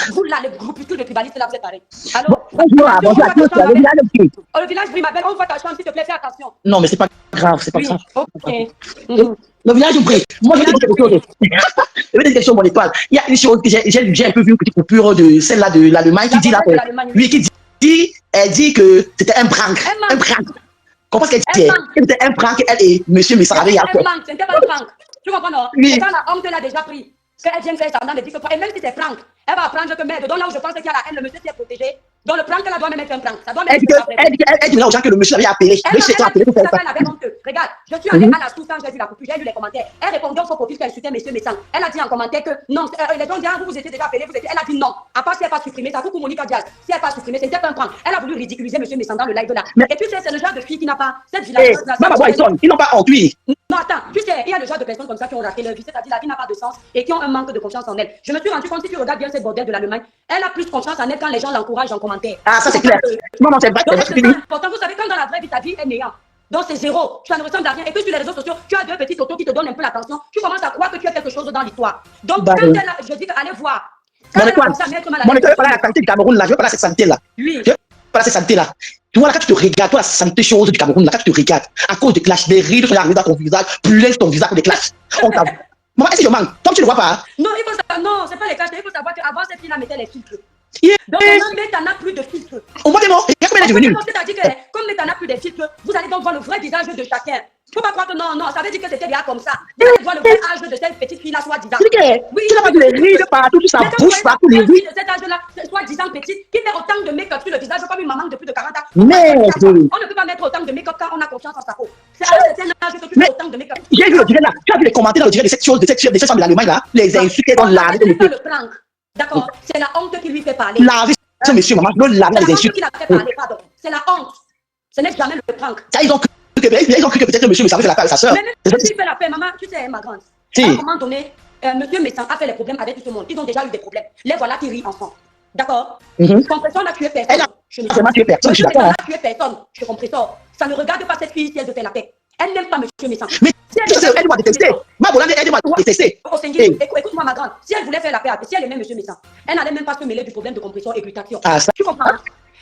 Vous là, les groupuscules de tribalistes là, vous êtes pareil. Alors, bonjour à tous, le village brille. Oh, le village brille, ma belle, on voit ta chambre, s'il te plaît, fais attention. Non, mais c'est pas grave, c'est pas grave. Ok. Le village brille. Moi, je vais te dire quelque chose. Je vais te dire quelque chose, mon étoile. Il y a une chose que j'ai un peu vu, une petite coupure de celle-là de l'Allemagne qui dit là, lui qui dit, elle dit que c'était un prank. Un prank. Comprends ce qu'elle dit? C'était un prank, elle et monsieur Messang avaient fait. C'était pas un prank. Tu comprends, non? Oui. Quand la honte l'a déjà pris. Qu'elle vient faire ça dans les disques. Et même si c'est prank, elle va apprendre que merde, donc là où je pense qu'il y a la haine, le monsieur qui est protégé. Donc le prank, elle doit même être un prank. Ça doit même elle dit là aux gens que le monsieur avait appelé. Regarde, je suis allée à la source quand j'ai vu la coupure, j'ai lu les commentaires. Elle répondait au faux profil qu'elle insultait monsieur Messang. Elle a dit en commentaire que non, les gens disent, vous étiez déjà appelé, vous étiez. Elle a dit non. À part si elle n'a pas supprimé ça, coucou Monica Diaz. Si elle n'a pas supprimé, c'était un prank. Elle a voulu ridiculiser monsieur Messang dans le live là. Et puis c'est le genre de fille qui n'a pas cette villageoise là. Ils n'ont pas honte, oui. Non, attends, tu sais, il y a le genre de personnes comme ça qui ont raté leur vie, c'est-à-dire la vie n'a pas de sens et qui ont un manque de confiance en elle. Je me suis rendu compte, si tu regardes bien cette bordel de l'Allemagne, elle a plus confiance en elle quand les gens l'encouragent en commentaire. Ah, ça c'est clair. Non, c'est vrai. Pourtant, vous savez, quand dans la vraie vie, ta vie est néant. Donc c'est zéro, tu ne ressembles à rien. Et que sur les réseaux sociaux, tu as deux petites autos qui te donnent un peu l'attention. Tu commences à croire que tu as quelque chose dans l'histoire. Donc quand elle a, je dis allez voir. Mon étoile, je veux parler à la santé du Cameroun là, je veux parler à cette santé là. Oui. Je veux parler à cette santé là. Tu vois là, quand tu te regardes, toi la santé chose du Cameroun là, quand tu te regardes, à cause des clashs, des rides sont arrivés dans ton visage, plus laisse ton visage pour des clashs. On t'a. Maman, est-ce que je manque? Toi tu ne le vois pas? Non, il faut savoir, non, c'est pas les clashs, il faut savoir qu'avant cette fille là mettait les filtres. Yeah. Donc maintenant, t'en as plus de filtres. On voit des mots, regarde comment elle est devenue. C'est-à-dire que comme t'en as plus de filtres, vous allez donc voir le vrai visage de chacun. Faut pas croire que non, ça veut dire que c'était déjà comme ça. Déjà, tu vois le vrai âge de cette petite fille-là, soi-disant. Tu n'as pas vu les rides partout, tout ça bouge partout, les rides. De cet âge-là, soi-disant petite, qui met autant de make-up sur le visage comme une maman de plus de 40 ans. Merde. On ne peut pas mettre autant de make-up quand on a confiance en sa peau. C'est à un certain âge que tu mets autant de make-up. J'ai vu le direct là, tu as vu les commentaires dans le direct de cette chose, de cette femme de l'Allemagne là, les insultes dans la vie de monsieur. D'accord, c'est la honte qui lui fait parler. La vie, ce monsieur, maman, non, la vie, les insultes. C'est la honte qui l'a fait parler, pardon. C'est la honte. Ce n'est jamais le prank. Ça, ils ont cru que peut-être que monsieur me savait faire la paix avec sa soeur. Mais même si tu fais la paix, maman, tu sais, ma grande. Si. À un moment donné, monsieur Messan a fait les problèmes avec tout le monde. Ils ont déjà eu des problèmes. Les voilà qui rient ensemble. D'accord? Compression n'a tué personne. Vraiment tué personne, je suis d'accord. Elle n'a tué personne. Je comprends ça. Ça ne regarde pas cette fille si elle veut faire la paix. Elle n'aime pas monsieur Messan. Mais elle doit détester. Ma Bolande, elle doit détester. Écoute-moi, ma grande. Si elle voulait faire la paix, si elle aimait monsieur Messan, elle n'allait même pas se mêler du problème de compression et glutathion. Ah, ça. Tu comprends?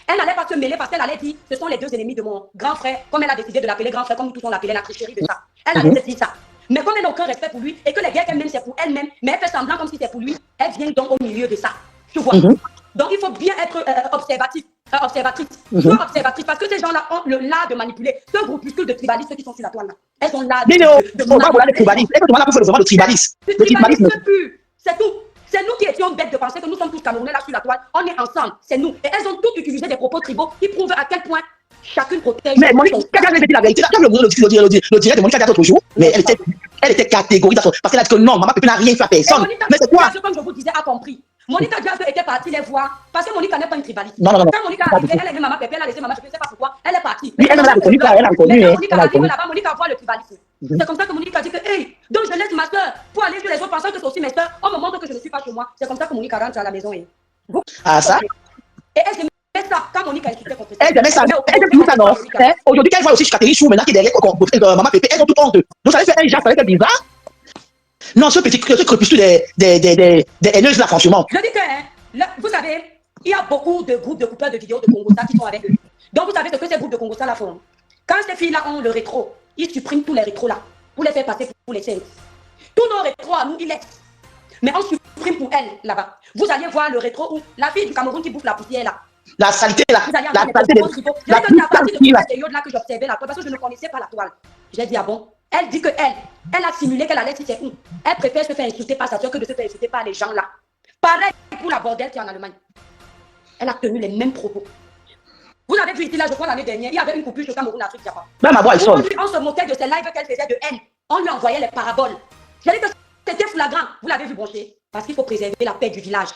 Elle n'allait pas se mêler parce qu'elle allait dire ce sont les deux ennemis de mon grand frère, comme elle a décidé de l'appeler grand frère, comme nous tous on l'appelait la tricherie de ça. Elle allait se dire ça. Mais comme elle n'a aucun respect pour lui et que les guerres qu'elle mène c'est pour elle-même, mais elle fait semblant comme si c'était pour lui, elle vient donc au milieu de ça. Tu vois? Donc il faut bien être observatrice. Toujours observatrice parce que ces gens-là ont l'art de manipuler. Ce groupuscule de tribalistes qui sont sur la toile là. Elles sont là. Mais non, on va voir les tribalistes. Est-ce que tu vas là pour faire le moment de tribalisme? Le tribalisme pur, c'est tout. C'est nous qui étions bêtes de penser que nous sommes tous Camerounais là sur la toile. On est ensemble, c'est nous. Et elles ont toutes utilisé des propos tribaux qui prouvent à quel point chacune protège. Mais Monique, quand elle dit la vérité, quand le direct de Monique a dit l'autre jour, mais elle était catégorique parce qu'elle a dit que non, maman Pépé n'a rien fait à personne. Mais c'est quoi? Comme je vous disais, a compris. Monica Diaz était partie les voir parce que Monica n'est pas une tribaliste. Non. Quand Monica est arrivée, elle a aimé maman Pépé, elle a laissé maman Pépé, je ne sais pas pourquoi, elle est partie. Oui, elle a reconnu. Monica arrive là-bas, Monica voit le tribalisme. C'est comme ça que Monica dit que, hey, donc je laisse ma soeur pour aller sur les autres pensant que c'est aussi mes soeurs. On me montre que je ne suis pas chez moi. C'est comme ça que Monica rentre à la maison. Ah, ça? Et elle se met ça quand Monica expliquait contre elle met ça. Elle dit ça, non? Aujourd'hui, quand elle voit aussi Catherine Chou, maintenant qui est derrière maman Pépé, elles ont tout honte. Donc ça allait faire un Jacques, ça allait faire bizarre. Non, ce crépuscule des haineuses là, franchement. Je dis que, là, vous savez, il y a beaucoup de groupes de coupeurs de vidéos de Congosta qui sont avec eux. Donc vous savez ce que ces groupes de Congosta là font. Quand ces filles-là ont le rétro, ils suppriment tous les rétros là pour les faire passer pour les scènes. Tous nos rétros à nous, ils laissent. Mais on supprime pour elles là-bas. Vous allez voir le rétro où la fille du Cameroun qui bouffe la poussière là. La saleté là. La saleté de la période là que j'observais la toile parce que je ne connaissais pas la toile. J'ai dit ah bon. Elle dit que elle a simulé qu'elle allait si c'est où. Elle préfère se faire insulter par sa soeur que de se faire insulter par les gens là. Pareil pour la bordelle qui est en Allemagne. Elle a tenu les mêmes propos. Vous avez vu ici là, je crois l'année dernière, il y avait une coupure au Cameroun Afrique Japan. Ma voix, elle sonne. On se moquait de ces lives qu'elle faisait de haine. On lui envoyait les paraboles. J'ai dit que c'était flagrant. Vous l'avez vu brancher. Parce qu'il faut préserver la paix du village.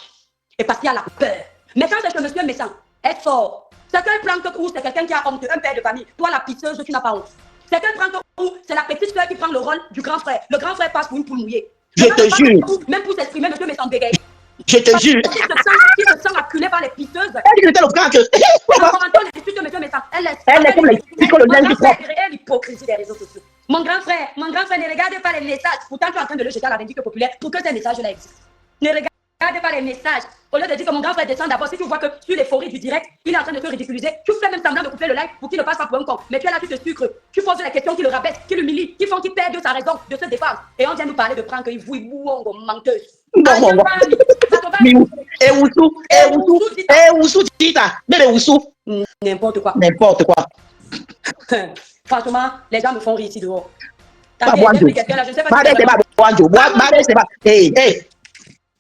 Et parce qu'il y a la peur. Mais quand c'est que monsieur Messan, elle sort. C'est quel plan où c'est quelqu'un qui a honte, un père de famille. Toi la pisseuse, tu n'as pas honte. C'est quel plan où c'est la petite soeur qui prend le rôle du grand frère. Le grand frère passe pour une poule mouillée. Je te jure. Même pour s'exprimer, monsieur Messan bégaye. Je te jure. Qui se sent acculée par les piteuses. Elle dit que c'était le frère que. Elle est comme les psychologues du propre. Elle l'hypocrisie des réseaux sociaux. Mon grand frère, ne regarde pas les messages. Pourtant, tu es en train de le jeter à la vindicte populaire pour que ces messages-là existent. Ne regarde pas les messages. Au lieu de dire que mon grand frère descend d'abord, si tu vois que sur les forêts du direct, il est en train de te ridiculiser, tu fais même semblant de couper le live pour qu'il ne passe pas pour un con. Mais tu es là, tu te sucres. Tu poses les questions qui le rabaissent, qui l'humilient, qui font qu'il perd de sa raison de se défendre. Et on vient nous parler de prank, il vous menteuse. Bon. Et Oussou, Tita. Mais les Oussou. N'importe quoi. N'importe quoi. Franchement, les gens me font rire ici dehors. Pas Boanjo. Madame, c'est pas Boanjo. Madame, c'est pas. Hey.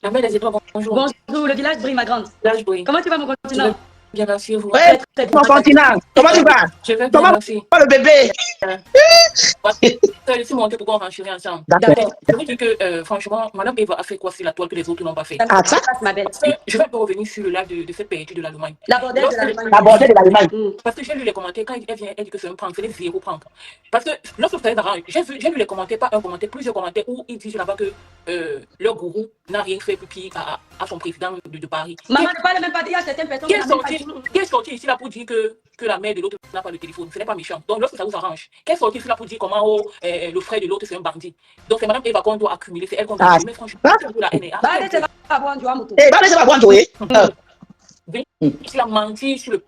La mère des étoiles, bonjour. Bonjour, le village brille, ma grande. Village brille. Comment tu vas, mon continent? Bien, merci. Vous. Mon continent. Comment tu vas? Je vais bien, merci. Pas le bébé. Laissez monter pour qu'on renchérit ensemble. D'accord. Je vous dis que, franchement, Madame Eva a fait quoi sur la toile que les autres n'ont pas fait. Ah, ça? Ma belle. Je vais un peu revenir sur le live de cette période de l'Allemagne. La bordelle de l'Allemagne. La bordelle de l'Allemagne. Parce que j'ai lu les commentaires, quand elle vient, elle dit que c'est un prank, c'est des zéro prank. Parce que lorsque vous savez, j'ai lu les commentaires, pas un commentaire, plusieurs commentaires où ils disent là-bas que leur gourou n'a rien fait pipi à son président de Paris. Maman ne parle même pas dire à certaines personnes. Qui est sorti ici là pour dire que la mère de l'autre n'a pas de téléphone? Ce n'est pas méchant. Donc lorsque ça vous arrange, qui est sorti ici là pour dire comment le frère de l'autre c'est un bandit? Donc c'est Madame Eva qu'on doit accumuler, c'est elle qu'on doit accumuler. Mais franchement, c'est pour la haine. C'est pas bon, tu vois, moto. Eh, c'est pas Boanjo, Il a menti sur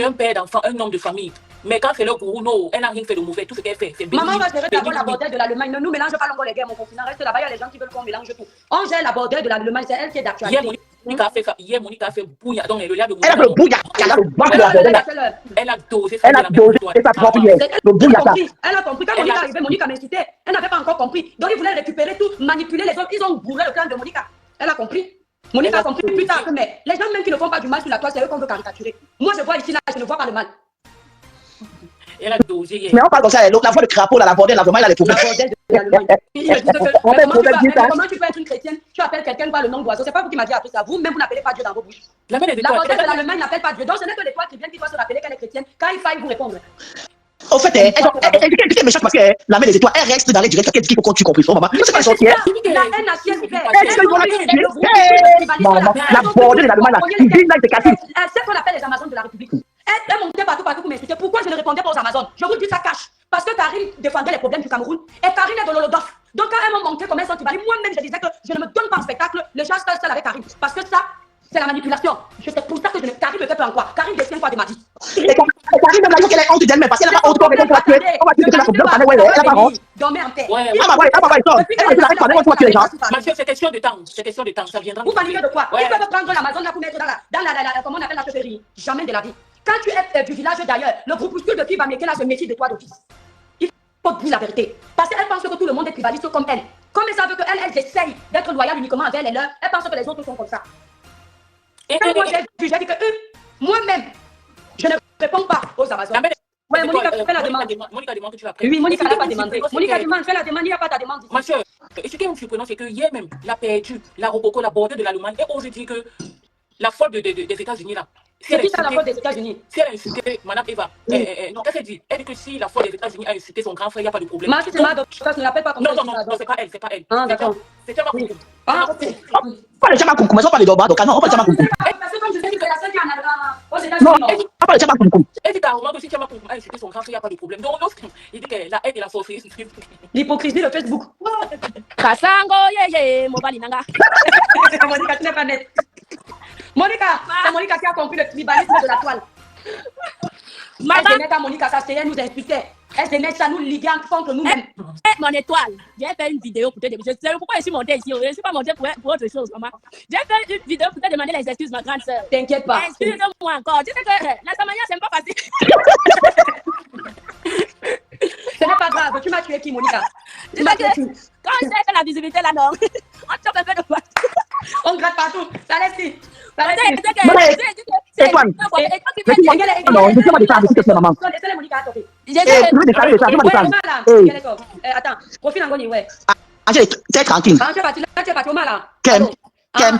un père d'enfant, un homme de famille. Mais quand c'est le gourou, non, elle n'a rien fait de mauvais. Tout ce qu'elle fait, c'est béni. Maman va gérer d'abord la bordelle de l'Allemagne. Ne nous mélange pas l'angle les guerres, mon continent. Reste là-bas, il y a les gens qui veulent qu'on mélange tout. On gère la bordelle de l'Allemagne, c'est elle qui est d'actualité. Monica a fait ça. Hier, Monica a fait bouillir. Donc, le lait de Elle a Monica. fait le bouillard, elle a le ventre de la bordel là. Elle a dosé Elle a dosé sa propre lait. Le bouillard ça. Elle a compris. Quand Monica est arrivée, Monica m'incitait. Elle n'avait pas encore compris. Donc, ils voulaient récupérer tout, manipuler les autres. Ils ont bourré le clan de Monica. Elle a compris. Monica a compris plus tard que mais les gens même qui ne font pas du mal sur la toile, c'est eux qu'on veut caricaturer. Moi, je vois ici, là, je ne vois pas le mal. Elle a dosé hier. Mais on parle comme ça, la voix de crapaud, là, la bordel, là, vraiment, elle a les problèmes. Comment tu peux être une chrétienne, tu appelles quelqu'un par le nom d'oiseau? C'est pas vous qui m'avez appris ça. Vous-même, vous n'appelez pas Dieu dans vos bouches. La mère de La toi. bordel de l'Allemagne n'appelle pas Dieu. Donc, ce n'est que les toits qui viennent qui doivent se rappeler qu'elle est chrétienne. Quand il faille vous répondre. Au fait, elle est méchante parce que la mère des étoiles, elle reste dans les directions qu'elle dit qu'il faut qu'on tue compris. Maman, c'est pas sorcière. La haine a ciel ouvert. La bordel de l'Allemagne, là, il dit là, il s'est cassé. C'est ce qu'on appelle les Amazones de la République. Elle montait partout pour m'insulter. Pourquoi je ne répondais pas aux Amazones? Je vous dis ça cache. Parce que Karine défendait les problèmes du Cameroun et Karine est de l'Holodomor. Donc quand elles m'ont monté comme un sentiment, moi-même je disais que je ne me donne pas en spectacle le chat seul avec Karine. Parce que ça, c'est la manipulation. C'est pour ça que Karine me fait peur en quoi? Karine détient quoi de ma vie? Karine même là, qu'elle a honte d'elle-même parce qu'elle n'a pas honte qu'on va tuer. On va tuer la problème, elle n'a pas honte. Dormez en paix. Mathieu, c'est question de temps. C'est question de temps. Ça viendra. Vous parlez de quoi? Ils peuvent prendre l'Amazon là pour mettre dans la comment on appelle la chefferie. Jamais de la vie. Quand tu es du village d'ailleurs, le groupuscule de qui va méquer là se méfie de toi d'office. Il faut dire la vérité. Parce qu'elle pense que tout le monde est tribaliste comme elle. Comme elles savent qu'elles essayent d'être loyales uniquement envers les leurs, elles pensent que les autres sont comme ça. Et quand moi j'ai dit que moi-même, je ne réponds pas aux Amazones. Ouais, Monica, fais la demande. Monica demande que tu vas prendre. Oui, Monica n'a pas demandé. Monica demande, fais la demande, il n'y a pas ta demande. Mathieu, ce qui est surprenant, c'est que hier même, la perdu, la Roboco, la bordée de l'Allemagne, et ose dire que la faute des États-Unis là. C'est qui ça la faute des États-Unis? Si elle a insulté Madame Eva, non, qu'est-ce qu'elle dit? Elle dit que si la faute des États-Unis a insulté son grand frère, il n'y a pas de problème. Moi, si c'est ma docteur, ne l'appelle pas comme ça. Non, c'est pas elle, c'est pas elle. Ah, d'accord. C'était ma coucou. Ah, ok. Pas le Chama Coucou, mais on parle de Doba, donc non, on parle de Chama Coucou. Parce que comme je sais que la seule qui en a aux Non, États-Unis. on parle de Chama Coucou. Elle dit carrément que si Chama Coucou a insulté son grand frère, il n'y a pas de problème. Donc, il dit que la haine et la sorcellerie, c'est L'hypocrisie de Facebook. Kasango, mobali nanga. Monica, tu n'es pas nette. Monica, c'est Monica qui a compris le tribalisme de la toile. Maman, Elle à Monica, ça, c'est elle nous insultait. Elle aimait ça nous liguer contre nous-mêmes. mon étoile, j'ai fait une vidéo pour te demander. Je sais pourquoi je suis montée ici. Je ne suis pas montée pour autre chose, maman. J'ai fait une vidéo pour te demander les excuses, ma grande sœur. T'inquiète pas. Excuse-moi encore. Tu sais que la Samania, c'est pas facile. Ce n'est pas grave. Tu m'as tué qui, Monica? Tu m'as tué qui? Quand j'ai fait la visibilité là, non. On chope un peu de poids. On gratte partout. Ça laisse ici. Ça laisse ici. Étoile. Non, je sais pas de ça, je sais maman. Laissez-les Monica à toper. Tu veux des salles, tu veux des salles. Attends. Profil Angoni, ouais. T'es tranquille. Ah, tu es parti au mal là. Kem.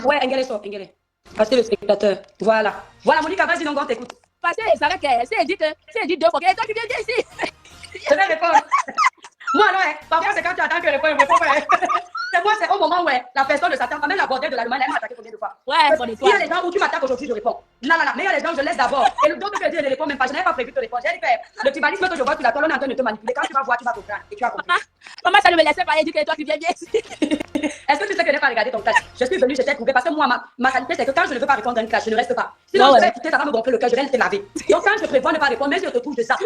Ouais, Engele. Parce que le spectateur. Voilà. Voilà, Monica, vas-y, donc on t'écoute. Parce que c'est avec elle. Si elle dit deux fois, toi tu viens ici. Je vais répondre. Moi, non, parfois c'est quand tu attends que je réponds, c'est moi, c'est au moment où la personne de Satan, même la bordelle de l'Allemagne, elle m'a attaqué combien de fois? Ouais, bon, il y a les gens où tu m'attaques aujourd'hui, je réponds. Non, mais il y a les gens, je laisse d'abord. Et le don que je dis, je ne réponds même pas. Je n'avais pas prévu de te répondre. J'ai dit que le tribalisme que je vois sur la toile, on est en train de te manipuler. Quand tu vas voir, tu vas comprendre. Et tu vas comprendre. Maman, ça ne me laissait pas éduquer, toi tu viens bien ici. Est-ce que tu sais que je n'ai pas regardé ton clash? Je suis venue, je t'ai trouvé parce que moi, ma qualité, c'est que quand je ne veux pas répondre à une clash, je ne reste pas. Sinon, je vais écouter, ça va me gonfler le cœur, je vais te laver. Donc, quand je prévois ne pas répondre, même si je te trouve de ça.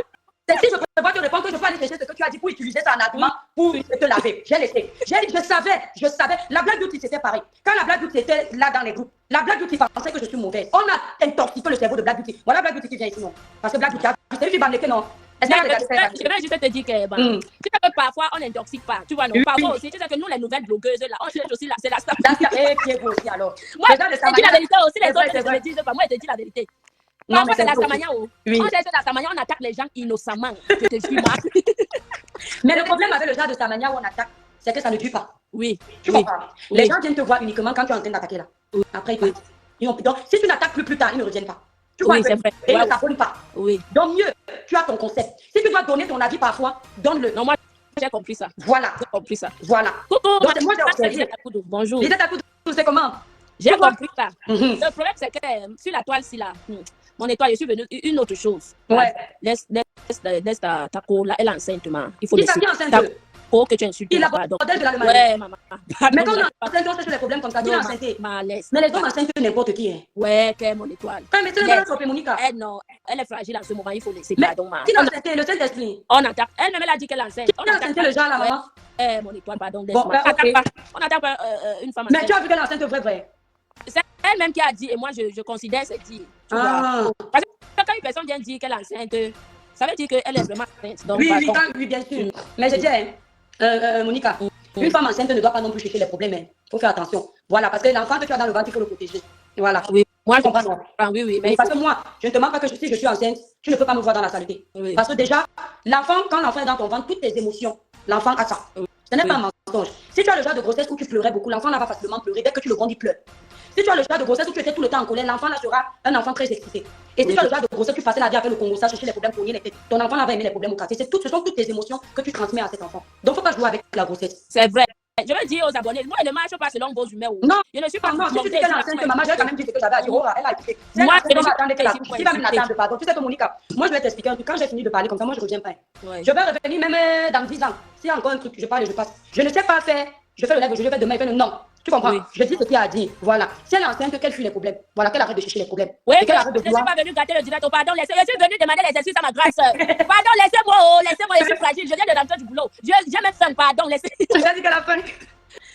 C'est si je prévois te répondre que je peux aller chercher ce que tu as dit pour utiliser ça en argument pour te laver. J'ai laissé. Je savais. La blague d'outil, c'était pareil. Quand la blague d'outil était là dans les groupes, la blague d'outil pensait que je suis mauvaise. On a intoxiqué le cerveau de blague d'outil. Voilà blague d'outil qui vient ici, non. Parce que blague d'outil, c'est lui qui non. Je vais juste te dire que, tu sais que parfois on n'intoxique pas. Tu vois, non. Parfois aussi, tu sais que nous, les nouvelles blogueuses, là, on cherche aussi, c'est la star. Et qui est beau aussi alors. Moi, je te dis la vérité aussi, les autres, je te dis pas. Moi, je te dis la vérité. Parfois, c'est la Samania. Oui. Quand j'ai la Samania, on attaque les gens innocemment. Je te suis, moi. Mais le problème avec le genre de Samania où on attaque, c'est que ça ne tue pas. Oui. Tu comprends? Les gens viennent te voir uniquement quand tu es en train d'attaquer là. Après, ils partent. Donc, si tu n'attaques plus tard, ils ne reviennent pas. Tu vois, oui, c'est vrai. Et ils ne s'abonnent pas. Oui. Donc, mieux, tu as ton concept. Si tu dois donner ton avis parfois, donne-le. Non, moi, j'ai compris ça. Voilà. J'ai compris ça. Voilà. Coucou, donc, moi, j'ai observé. Bonjour. Lisette Akoudou, c'est comment? J'ai compris ça. Le problème, c'est que sur la toile, si là, mon étoile, je suis venue une autre chose. Ouais. Laisse ta co, là, elle est enceinte, maman. Il faut laisser. Qui est enceinte? Oh, que tu insultes. Il a bordel de l'Allemagne. Ouais, maman. Mais quand on est enceinte, on sait les problèmes comme ça. Qui est enceinte? Mais les hommes enceintes, n'importe qui. Hein. Ouais, que mon étoile. Mais c'est le problème, Monica. Elle, non, elle est fragile en ce moment, il faut laisser. Pardon, maman. Qui est enceinte? Le Saint-Esprit. On attaque. Elle-même, elle a dit qu'elle est enceinte. Qui est enceinte, le genre, là, maman? Mon étoile, pardon. Bon, on attaque pas une femme enceinte. Mais tu as vu qu'elle est enceinte, vrai. elle-même qui a dit, et moi je considère c'est dit. Ah. Parce que quand une personne vient dire qu'elle est enceinte, ça veut dire qu'elle est vraiment enceinte. Donc, Oui, oui, pardon. oui, bien sûr. Mais je dis, Monica, une femme enceinte ne doit pas non plus chercher les problèmes. Il faut faire attention. Voilà, parce que l'enfant que tu as dans le ventre, il faut le protéger. Voilà. Oui, moi je comprends. Non? Oui, oui. Mais parce que moi, je ne te demande pas que si je suis enceinte, tu ne peux pas me voir dans la saleté. Oui. Parce que déjà, l'enfant, quand l'enfant est dans ton ventre, toutes tes émotions, l'enfant a ça. Ce n'est pas un mensonge. Si tu as le genre de grossesse où tu pleurais beaucoup, l'enfant là va facilement pleurer. Dès que tu le grondes, il pleure. Si tu as le genre de grossesse où tu étais tout le temps en colère, l'enfant là sera un enfant très excité. Et si tu as le genre de grossesse où tu passais la vie avec le Congo, ça chercher les problèmes pour les têtes, ton enfant là va aimer les problèmes au quartier. Ce sont toutes tes émotions que tu transmets à cet enfant. Donc, il ne faut pas jouer avec la grossesse. C'est vrai. Je veux dire aux abonnés, moi, je ne marche pas selon vos humeurs. Non, je ne suis pas non, si tu dis qu'elle est enceinte, maman, j'ai quand même dit ce que j'avais à dire. Elle a écouté. Moi, je vais attendre qu'elle accouche. Si va me l'attendre, pardon. Tu sais que Monica, moi, je vais t'expliquer un truc. Quand j'ai fini de parler comme ça, moi, je ne reviens pas. Je vais revenir même dans 10 ans. S'il y a encore un truc, je parle et je passe. Je ne sais pas faire. Je fais le live, je le fais demain, je fais le non. Tu comprends? Oui. Je dis ce qu'il y a à dire. Voilà. Si elle est enceinte, qu'elle fuit les problèmes. Voilà, qu'elle arrête de chercher les problèmes. Oui, qu'elle arrête de je ne vouloir. suis pas venue gâter le direct. Pardon, je suis venue demander l'exercice à ma grande sœur. Pardon, laissez-moi, je suis fragile. Je viens de rentrer du boulot. J'ai même faim, pardon, laissez. J'ai dit qu'elle a faim.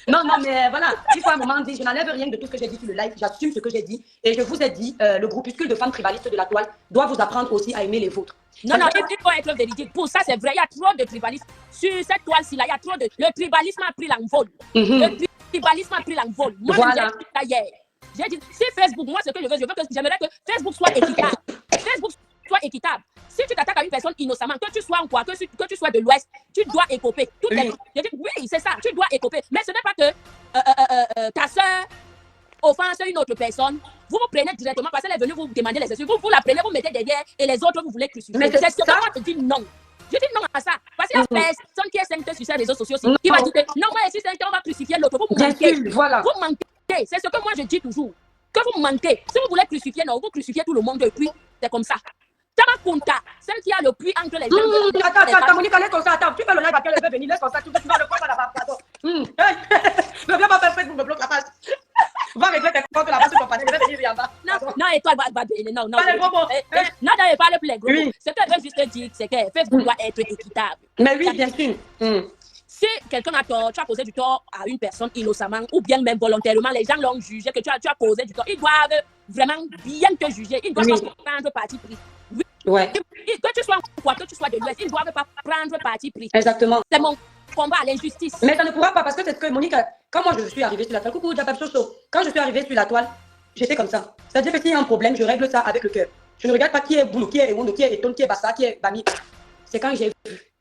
Non, mais voilà, il faut un moment dire, je n'enlève rien de tout ce que j'ai dit sur le live, j'assume ce que j'ai dit. Et je vous ai dit, le groupuscule de femmes tribalistes de la toile doit vous apprendre aussi à aimer les vôtres. Non, il faut être véridique. Pour ça, c'est vrai, il y a trop de tribalisme. Sur cette toile-ci, là, il y a trop de... Le tribalisme a pris l'envol. Le tribalisme a pris l'envol. Moi, voilà. J'ai dit ça hier. J'ai dit, si Facebook, moi, ce que je veux j'aimerais que Facebook soit équitable. Facebook soit équitable. Si tu t'attaques à une personne innocemment, que tu sois en quoi, que tu sois de l'Ouest, tu dois écoper. J'ai dit, oui, c'est ça, tu dois écoper. Mais ce n'est pas que ta soeur offense une autre personne, vous vous prenez directement parce qu'elle est venue vous demander les excuses. Vous la prenez, vous mettez derrière et les autres, vous voulez crucifier. Mais c'est ce que moi, je dis non. Je dis non à ça. Parce qu'il y a personne qui est sainte sur ces réseaux sociaux qui va dire que non, moi, je suis sainte, on va crucifier l'autre. Vous manquez. Voilà. Vous manquez. C'est ce que moi, je dis toujours. Que vous manquez. Si vous voulez crucifier, non, vous crucifiez tout le monde et puis c'est comme ça. Tamakunta, celle qui a le puits entre les jambes. Attends, Monica, laisse ton ça. Attends, tu fais le live à quelle elle veut venir, laisse ton ça. Tu vas le prendre à la page. Pardon. Ne viens pas faire Facebook, me bloque la page. Va régler tes comptes, la page sur ton panel, je vais venir en bas. Non, et toi, va venir. Non, Pas les gros mots. Non, pas les gros mots. Ce que je veux juste dire, c'est que Facebook doit être équitable. Mais oui, bien sûr. Si quelqu'un a tort, tu as causé du tort à une personne innocemment ou bien même volontairement, les gens l'ont jugé que tu as causé du tort. Ils doivent vraiment bien te juger. Ils ne doivent pas prendre parti pris. Oui. Ouais. Que tu sois quoi, que tu sois de l'Ouest, ils ne doivent pas prendre parti pris. Exactement. C'est mon combat à l'injustice. Mais ça ne pourra pas parce que c'est ce que Monica, quand moi je suis arrivée sur la toile, coucou, Japap Chocho, quand je suis arrivée sur la toile, j'étais comme ça. C'est-à-dire que s'il y a un problème, je règle ça avec le cœur. Je ne regarde pas qui est Boulou, qui est Ewondo, qui est Eton, qui est Bassa, qui est Bami. C'est quand j'ai vu.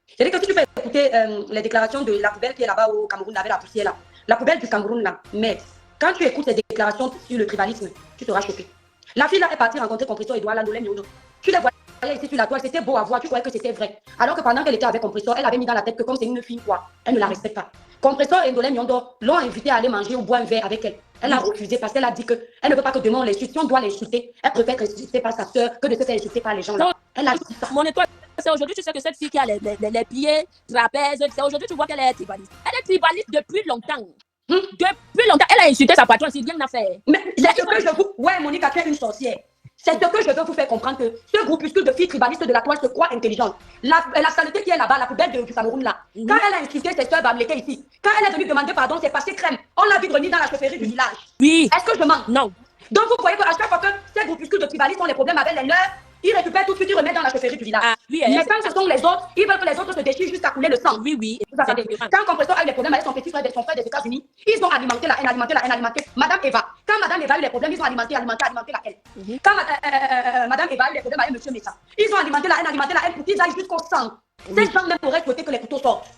C'est-à-dire que si tu peux écouter les déclarations de la poubelle qui est là-bas au Cameroun avec la poussière là, la poubelle du Cameroun là, mais quand tu écoutes ces déclarations sur le tribalisme, tu seras choqué. La fille là est partie rencontrer Compressor Edouard Landolem Yondo. Tu les voyais ici sur la toile, c'était beau à voir, tu croyais que c'était vrai. Alors que pendant qu'elle était avec Compressor, elle avait mis dans la tête que comme c'est une fille quoi, elle ne la respecte pas. Compressor et Ndolem Yondo l'ont invitée à aller manger ou boire un verre avec elle. Elle a refusé parce qu'elle a dit qu'elle ne veut pas que demain on l'insulte. Si on doit l'insulter, elle préfère être insultée par sa soeur que de se faire insulter par les gens là. Elle a dit ça. Mon étoile, c'est aujourd'hui, tu sais que cette fille qui a les pieds trapèzes, c'est aujourd'hui, tu vois qu'elle est tribaliste. Elle est tribaliste depuis longtemps. Depuis longtemps. Elle a insulté sa patronne, c'est rien à faire. Mais c'est ce que je vous... Ouais, Monica, tu es une sorcière. C'est ce que je veux vous faire comprendre que ce groupuscule de filles tribalistes de la toile se croit intelligente. La saleté qui est là-bas, la poubelle du Cameroun là. Quand elle a insulté ses soeurs Bamléké ici, quand elle est venue demander pardon, c'est passé crème. On l'a vu remis dans la chefferie du village. Oui. Est-ce que je mens? Non. Donc vous voyez qu'à chaque fois que ces groupuscules de tribalistes ont les problèmes avec les leurs, ils récupèrent tout de suite, ils remettent dans la chefferie du village. Ah, oui, mais quand ce sont les autres, ils veulent que les autres se déchirent jusqu'à couler le sang. Oui, oui. Vous savez, quand Compressor a eu les problèmes avec son petit frère, son frère des États-Unis, ils ont alimenté la haine, alimenté Madame Eva. Quand Madame Eva a eu les problèmes, ils ont alimenté la haine. Quand Madame Eva a eu les problèmes avec Monsieur Messa, ils ont alimenté la haine pour qu'ils aillent jusqu'au sang. Ces gens même auraient souhaité que les couteaux sortent.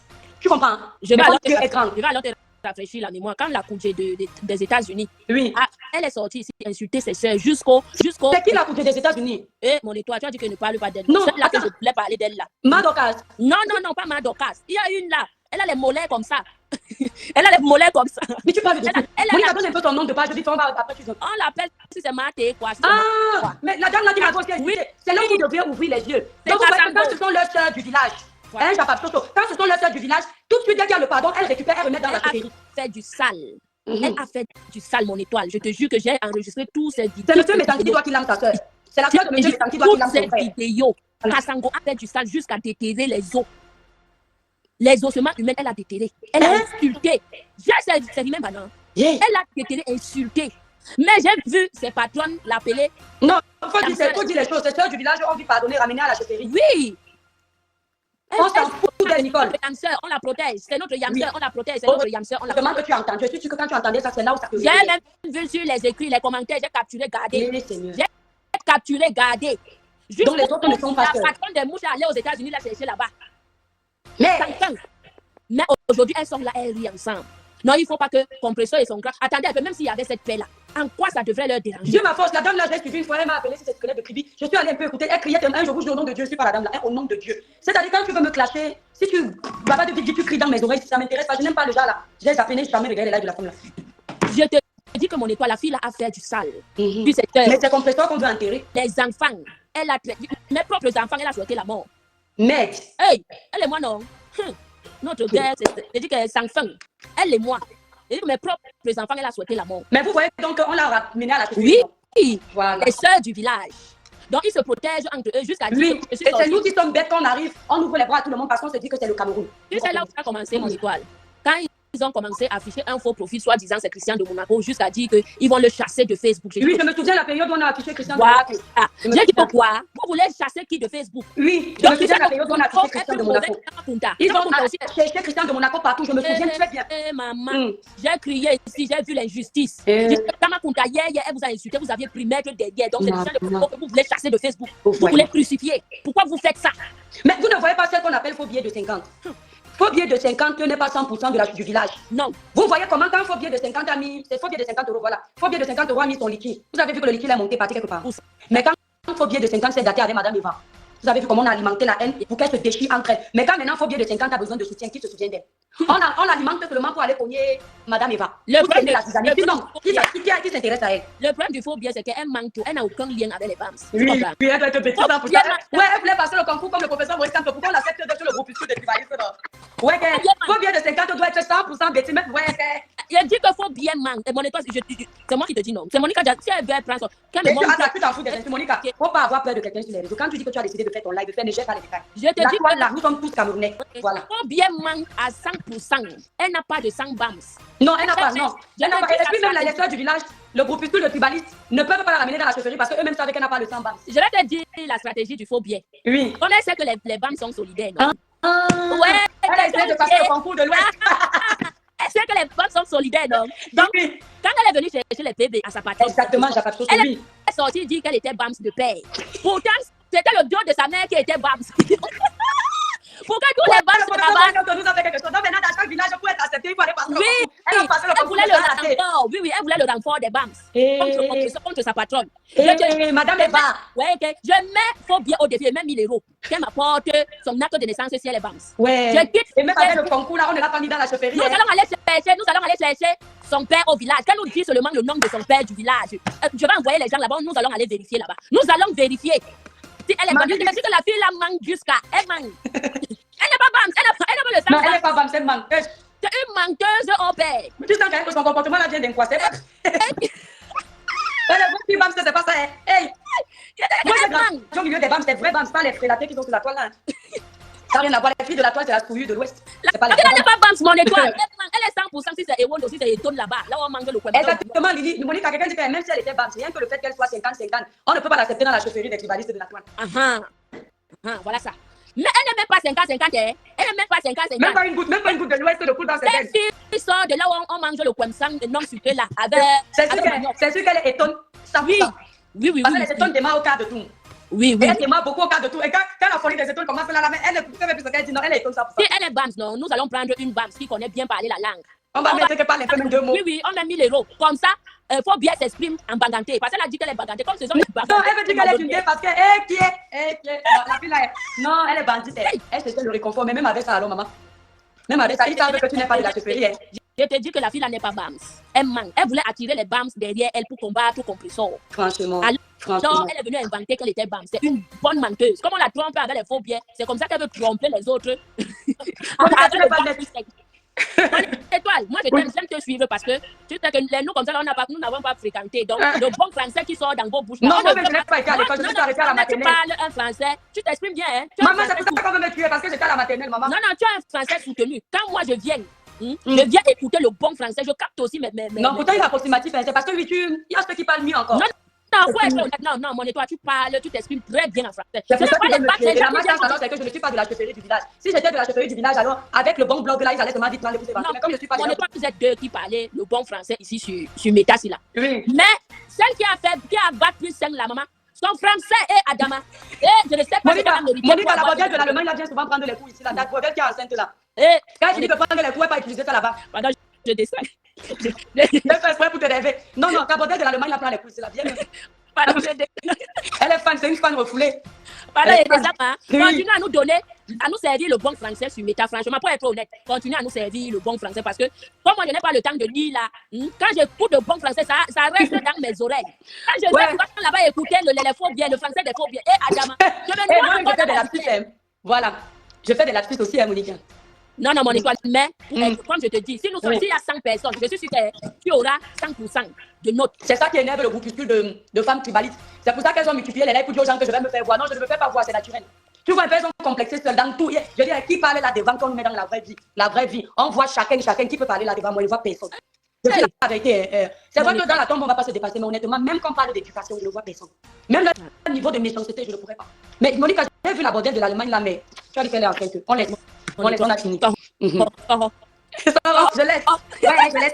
Tu comprends? Je vais mais alors te rafraîchir la mémoire. Quand la coudée des États-Unis, oui. Elle est sortie ici insulter ses soeurs jusqu'au. C'est qui la coudée des États-Unis? Mon étoile, tu as dit qu'elle ne parle pas d'elle. Non, celle-là que je voulais parler d'elle là. Madokas. Non, pas Madokas. Il y a une là. Elle a les mollets comme ça. Elle a les mollets comme ça. Mais tu parles de qui? Monica, donne un peu ton nom de page. Je dis, on va après tu on l'appelle si c'est Maté quoi. Mais la dame là qui m'a dit oui. C'est là où vous devez ouvrir les yeux. Donc vous voyez que quand ce sont leurs soeurs du village. Hein, quand ce sont leurs soeurs du village, tout de suite, dès qu'il y a le pardon, elle récupère, elle remet dans la chefferie. Elle a fait du sale. Elle a fait du sale, mon étoile. Je te jure que j'ai enregistré tous ces vidéos. C'est monsieur Métanki qui doit qu'il aime sa soeur. C'est la soeur de monsieur Métanki qui doit qu'il aime son frère. Toutes ces vidéos, Kassango a fait du sale jusqu'à déterrer les os. Les ossements humains, elle a déterré. Elle a insulté. C'est lui-même maintenant. Elle a déterré, insulté. Mais j'ai vu ses patronnes l'appeler. Non, faut dire les choses. Ces sœurs du village ont dû pardonner, ramener à la chefferie. Oui. On s'en fout d'elle, Nicole. On la protège. C'est notre yamseur, Oui. on la protège. C'est notre yamseur, on la Comment protège. que tu entends? Je suis sûre que quand tu entendais ça, c'est là où ça te J'ai même vu sur les écrits, les commentaires, j'ai capturé, gardé. Oui, Seigneur. J'ai capturé, gardé. Donc les autres ne sont pas La seuls. patronne des mouches est allée aux États-Unis la chercher là-bas. Mais, Mais aujourd'hui, elles sont là, elles rient ensemble. Non, il ne faut pas que compresseur et son grand. Attendez un peu, même s'il y avait cette paix-là, en quoi ça devrait leur déranger? Dieu m'a force. La dame là, j'ai suivi une fois, elle m'a appelé sur cette squelette de Kribi. Je suis allée un peu écouter. Elle criait un jour, au nom de Dieu. Je suis pas la dame là, au nom de Dieu. C'est-à-dire, quand tu veux me clasher, si tu vas pas de vite, tu cries dans mes oreilles, si ça m'intéresse pas, je n'aime pas le genre là. J'ai zappé, je jamais regardé les lives de la femme là. Je te dis que mon étoile, la fille là, a fait du sale. Puis Mais c'est compresseur qu'on veut enterrer. les enfants, elle a traité. Mes propres enfants, elle a souhaité la mort. Mais, Hey, elle et moi non. Notre guerre, c'est dit que les enfants, elle et moi. Et mes propres enfants, elle a souhaité la mort. mais vous voyez donc, on l'a ramené à la chefferie. Oui, Voilà. les sœurs du village. Donc, ils se protègent entre eux jusqu'à dire Oui, que je et suis c'est sortie. nous qui sommes bêtes quand on arrive, on ouvre les bras à tout le monde parce qu'on se dit que c'est le Cameroun. Tu sais là où ça a commencé, mon étoile. Quand ils ont commencé à afficher un faux profil, soi-disant c'est Christian de Monaco, jusqu'à dire qu'ils vont le chasser de Facebook. Oui, je me souviens de la période où on a affiché Christian de Voilà. Monaco. J'ai dit pourquoi? Vous voulez chasser qui de Facebook? Oui, je me souviens de la période où on a affiché c'est Christian de plus Monaco. mauvais Ils ont aussi. cherché Christian de Monaco partout, je me souviens très bien. Maman, j'ai crié ici, j'ai vu l'injustice. Eh. J'ai dit, Kamakunta, hier, elle vous a insulté, vous aviez pris maître derrière. Donc, c'est Christian de Non. Monaco que vous voulez chasser de Facebook. Oh, Vous ouais. voulez crucifier. Pourquoi vous faites ça? Mais vous ne voyez pas celle qu'on appelle faux billet de 50. Faux billet de 50 n'est pas 100% du village. Non. Vous voyez comment quand faux billet de 50 a mis, c'est faux billet de 50 euros, voilà. Faux billet de 50 euros a mis son liquide. Vous avez vu que le liquide est monté, parti quelque part. Mais quand faux billet de 50 s'est daté avec Madame Eva, vous avez vu comment on a alimenté la haine pour qu'elle se déchire entre elles. Mais quand maintenant faux billet de 50 a besoin de soutien, qui se souvient d'elle? On alimente seulement pour aller cogner Madame Eva. Le Pour problème tenir la de- tisane. le Sinon, problème- qui s'intéresse à elle? Le problème du faux billet, c'est qu'elle manque tout. Elle n'a aucun lien avec les BAMS. Tu Oui, comprends? elle doit être bêtise Oh, pour bien, ça. Ouais, elle voulait passer le concours comme le professeur Maurice Campo. Pourquoi on l'accepte sur le groupuscule de tribalistes? Ouais, faux billet de 50 doit être 100% bêtise. Mais ouais, Il dit qu'il faut bien manquer. Et mon étoile, c'est moi qui te dis non. C'est Monica, si elle veut prendre son. Quand mais le monde- tu t'en fous des insultes, Monica. Faut pas avoir peur de quelqu'un sur les réseaux. Quand tu dis que tu as décidé de faire ton live, ne jette pas les détails. Je te La dis toile que là, nous sommes tous Camerounais. Voilà. faut bien manquer à 100%. Elle n'a pas de 100 BAMS. Non, elle n'a pas, non. Je Elle n'a te pas. dis Et puis la même les sœurs du village, le groupuscule de tribalistes, ne peuvent pas la ramener dans la chefferie parce qu'eux-mêmes savent qu'elle n'a pas le sang bam. Je vais te dire la stratégie du faux billet. Oui. On sait que les BAMS sont solidaires, non? Ah. Ouais, Elle a essayé de passer le concours de l'Ouest. Elle sait que les BAMS sont solidaires, non? Donc, Oui. quand elle est venue chercher les bébés à sa patrie, Exactement, Jacques Chose, elle oui. est sortie dire qu'elle était BAMS de père. Pourtant, c'était le dos de sa mère qui était BAMS. Pourquoi tous les BAMS de là-bas? nous a fait quelque chose. Donc maintenant, dans chaque village, pour être accepté, il faut aller passer le Oui, concours. Elle a passé le elle concours voulait de le la tête. renfort. Oui, oui, elle voulait le renfort des BAMS. Contre sa patronne. Madame Eva. Ouais, ok. Je mets faux billet au défi, et même 1000 euros. Qu'elle m'apporte son acte de naissance si elle est BAMS. Ouais. Je quitte. Et même avec le concours, là, on ne l'a pas mis dans la chefferie. Nous allons aller chercher son père au village. Qu'elle nous dit seulement le nom de son père du village. Je vais envoyer les gens là-bas, nous allons aller vérifier là-bas. Nous allons vérifier. Si elle est BAMS, je me dis que la fille là manque jusqu'à. Elle manque. Elle n'est pas BAMS, elle n'a pas le sang. Non, elle n'est pas BAMS, elle manque. C'est une menteuse au père. Tu sens quand même que son comportement là vient d'incoisser. Elle est vraie BAMS, c'est pas ça. Hey! Moi, Elle manque. j'ai au milieu des BAMS, c'est vrai BAMS, pas les frélatés qui sont sur la toile là. Ça n'a rien à voir. Les filles de la toile, c'est la souillure de l'Ouest. C'est pas les Elle n'est pas BAMS, mon étoile. Elle est 100% si c'est Ewondo, si c'est Eton là-bas. Là où on mange le coin. Exactement, Lily. Monique, quelqu'un dit que même si elle était BAMS, rien que le fait qu'elle soit 50-50, on ne peut pas l'accepter dans la chefferie des tribalistes de la toile. Voilà ça. Mais elle n'est même pas 50-50, hein. Elle n'est même pas 50-50. Même pas une goutte de l'Ouest de poule dans ses Cette veines. fille sort de là où on mange le kwemsang non sucré là. C'est sûr qu'elle est étonne. Oui. Oui. Parce qu'elle est étonne démarre au quart de tout. Oui. Elle démarre beaucoup au quart de tout. Et quand la folie des étoiles commence là, elle ne peut plus ce qu'elle dit. Non, elle est étonne 100%. Si elle est BAMS, non, nous allons prendre une BAMS qui connaît bien parler la langue. On va mettre qu'elle parle un peu même deux mots. Oui, on a 1000 euros. Comme ça, faut bien s'exprimer en baganté. Parce qu'elle a dit qu'elle est baganté. Comme ce sont les bagantés. Non, elle veut dire qu'elle est une gay parce que, qui est. La fille là, non, elle est bandite. Elle se fait le réconfort. Mais même avec ça, alors, maman. Même avec ça, ils savent que tu n'es pas de la chefferie. Je te dis que la fille là n'est pas BAMS. Elle manque. Elle voulait attirer les BAMS derrière elle pour combattre compresseur. Franchement. Alors, elle est venue inventer qu'elle était BAMS. C'est une bonne menteuse. Comme on la trompe avec les faux biens, c'est comme ça qu'elle veut tromper les autres. Étoile, moi j'aime te suivre parce que tu sais que nous comme ça nous n'avons pas fréquenté. Donc le bon français qui sort dans vos bouches. Non, moi je n'ai pas été à l'école, je suis arrêtée à la maternelle. Tu parles un français, tu t'exprimes bien. Hein? Maman, c'est pour ça qu'on veut me tuer parce que j'étais à la maternelle, maman. Non, tu as un français soutenu. Quand moi je viens Je viens écouter le bon français. Je capte aussi mes... Non, pourtant, il est approximatif. Hein. C'est parce que oui, il y a ceux qui parlent mieux encore. Non, mon étoile, tu parles, tu t'exprimes très bien en français. C'est pour ça que je me fie. La marche alors, c'est que je ne suis pas de la chefferie du village. Si j'étais de la chefferie du village, alors, avec le bon blog là, ils allaient seulement vite prendre les pouces. Mais comme je suis pas de mon étoile, vous êtes deux qui parlaient le bon français ici sur Métassi là. Oui. Mais celle qui a battu plus 5 la maman, son français est Adama. Et je ne sais pas si Monica, la modèle de l'Allemagne, là, vient souvent prendre les coups ici. La modèle qui est enceinte là. Quand il peut prendre les coups, elle va utiliser ça là-bas. Pendant je descends. Je fais exprès pour te rêver. Non, la modèle de l'Allemagne, là, prend les coups ici là. Bien. Elle est fan, c'est une fan refoulée. Continue à nous donner, à nous servir le bon français sur Méta. Franchement, pour être honnête, continue à nous servir le bon français parce que, comme moi, je n'ai pas le temps de lire là, quand j'écoute le bon français, ça reste dans mes oreilles. Quand je vais là-bas écouter les faux biens, le français des faux biens, et Adama, je je fais des lapsus. Voilà. Je fais des lapsus aussi, Monica. Non, mon étoile, mais comme je te dis, si nous sommes ici à 100 personnes, je suis sûr que tu auras 100% de notes. C'est ça qui énerve le groupuscule de femmes tribalistes. C'est pour ça qu'elles ont multiplié les likes pour dire aux gens que je vais me faire voir. Non, je ne me fais pas voir, c'est naturel. Tu vois, elles sont complexées seules dans tout. Je veux dire, qui parle là devant qu'on nous met dans la vraie vie? La vraie vie. On voit chacun qui peut parler là devant moi, il ne voit personne. Je dis la vérité. C'est vrai que dans la tombe, on ne va pas se dépasser, mais honnêtement, même quand on parle d'éducation, je ne vois personne. Même le niveau de méchanceté, je ne pourrais pas. Mais Monica, j'ai vu la bordelle de l'Allemagne là, mais tu as dit qu'elle est en train de. On a fini. Ça va, je laisse. Ouais, je laisse.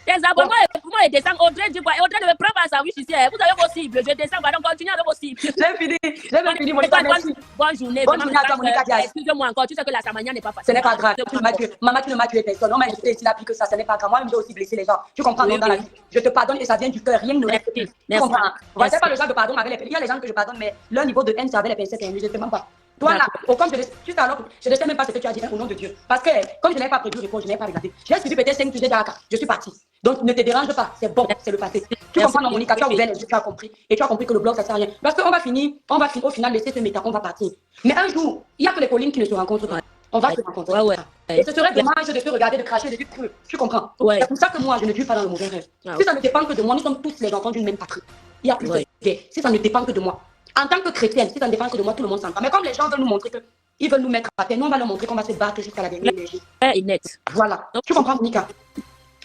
Les abonnements, moi, ils descendent. Audrey ne me prend pas sa wish ici. Vous avez vos cibles. Je descends, donc continuez avec vos cibles. J'ai fini, Monica. Bonne journée. Bonne journée à toi, Monica. Excusez-moi encore. Tu sais que la samania n'est pas facile. Ce n'est pas grave. Maman, tu ne m'as tué personne. On m'a insulté ici, là, puis que ça, ce n'est pas grave. Moi, j'ai aussi blessé les gens. Tu comprends, non, dans la vie. Je te pardonne et ça vient du cœur. Rien ne reste plus. Tu comprends. C'est pas le genre de pardon avec les. Il y a les gens que je pardonne, mais leur niveau de haine, c'est avec les pincettes. Je ne sais même pas. Toi là, comme je ne sais même pas ce que tu as dit au nom de Dieu. Parce que comme je n'avais pas prévu le réponse, je n'avais pas regardé. J'ai suivi peut-être 5 sujets d'Aka. Je suis partie. Donc ne te dérange pas, c'est bon, c'est le passé. Tu comprends, non, Monica, tu as ouvert les yeux, tu as compris. Et tu as compris que le blog, ça ne sert à rien. Parce qu'on va finir, au final laisser ce méta, on va partir. Mais un jour, il n'y a que les collines qui ne se rencontrent pas. On va se rencontrer. Et ce serait dommage de te regarder, de cracher des trucs creux. Tu comprends? C'est pour ça que moi, je ne tue pas dans le mauvais rêve. Si ça ne dépend que de moi, nous sommes tous les enfants d'une même patrie. Il n'y a plus de guerre. Si ça ne dépend que de moi. En tant que chrétienne, si ça ne dépend que de moi, tout le monde s'entend. Mais comme les gens veulent nous montrer qu'ils veulent nous mettre à terre, nous on va leur montrer qu'on va se battre jusqu'à la dernière énergie. Voilà. Tu comprends, Monica?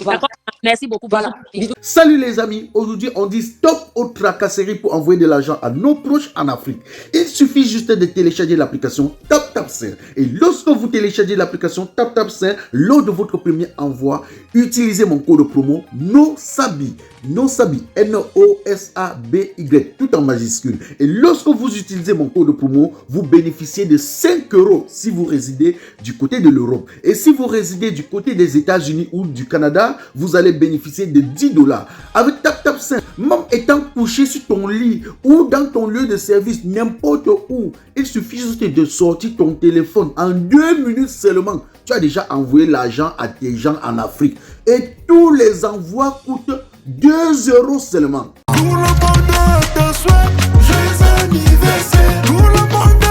Voilà. Merci beaucoup. Voilà. Salut les amis, aujourd'hui on dit stop aux tracasseries pour envoyer de l'argent à nos proches en Afrique. Il suffit juste de télécharger l'application TapTapSend. Et lorsque vous téléchargez l'application TapTapSend, lors de votre premier envoi, utilisez mon code promo NOSABI, N-O-S-A-B-Y, tout en majuscule. Et lorsque vous utilisez mon code promo, vous bénéficiez de 5 € si vous résidez du côté de l'Europe. Et si vous résidez du côté des États-Unis ou du Canada, vous allez bénéficier de 10 $. Avec TapTapSend, même étant couché sur ton lit ou dans ton lieu de service, n'importe où, il suffit juste de sortir ton téléphone. En 2 minutes seulement, tu as déjà envoyé l'argent à tes gens en Afrique. Et tous les envois coûtent 2 € seulement. Tout le monde te souhaite joyeux anniversaire. Tout le monde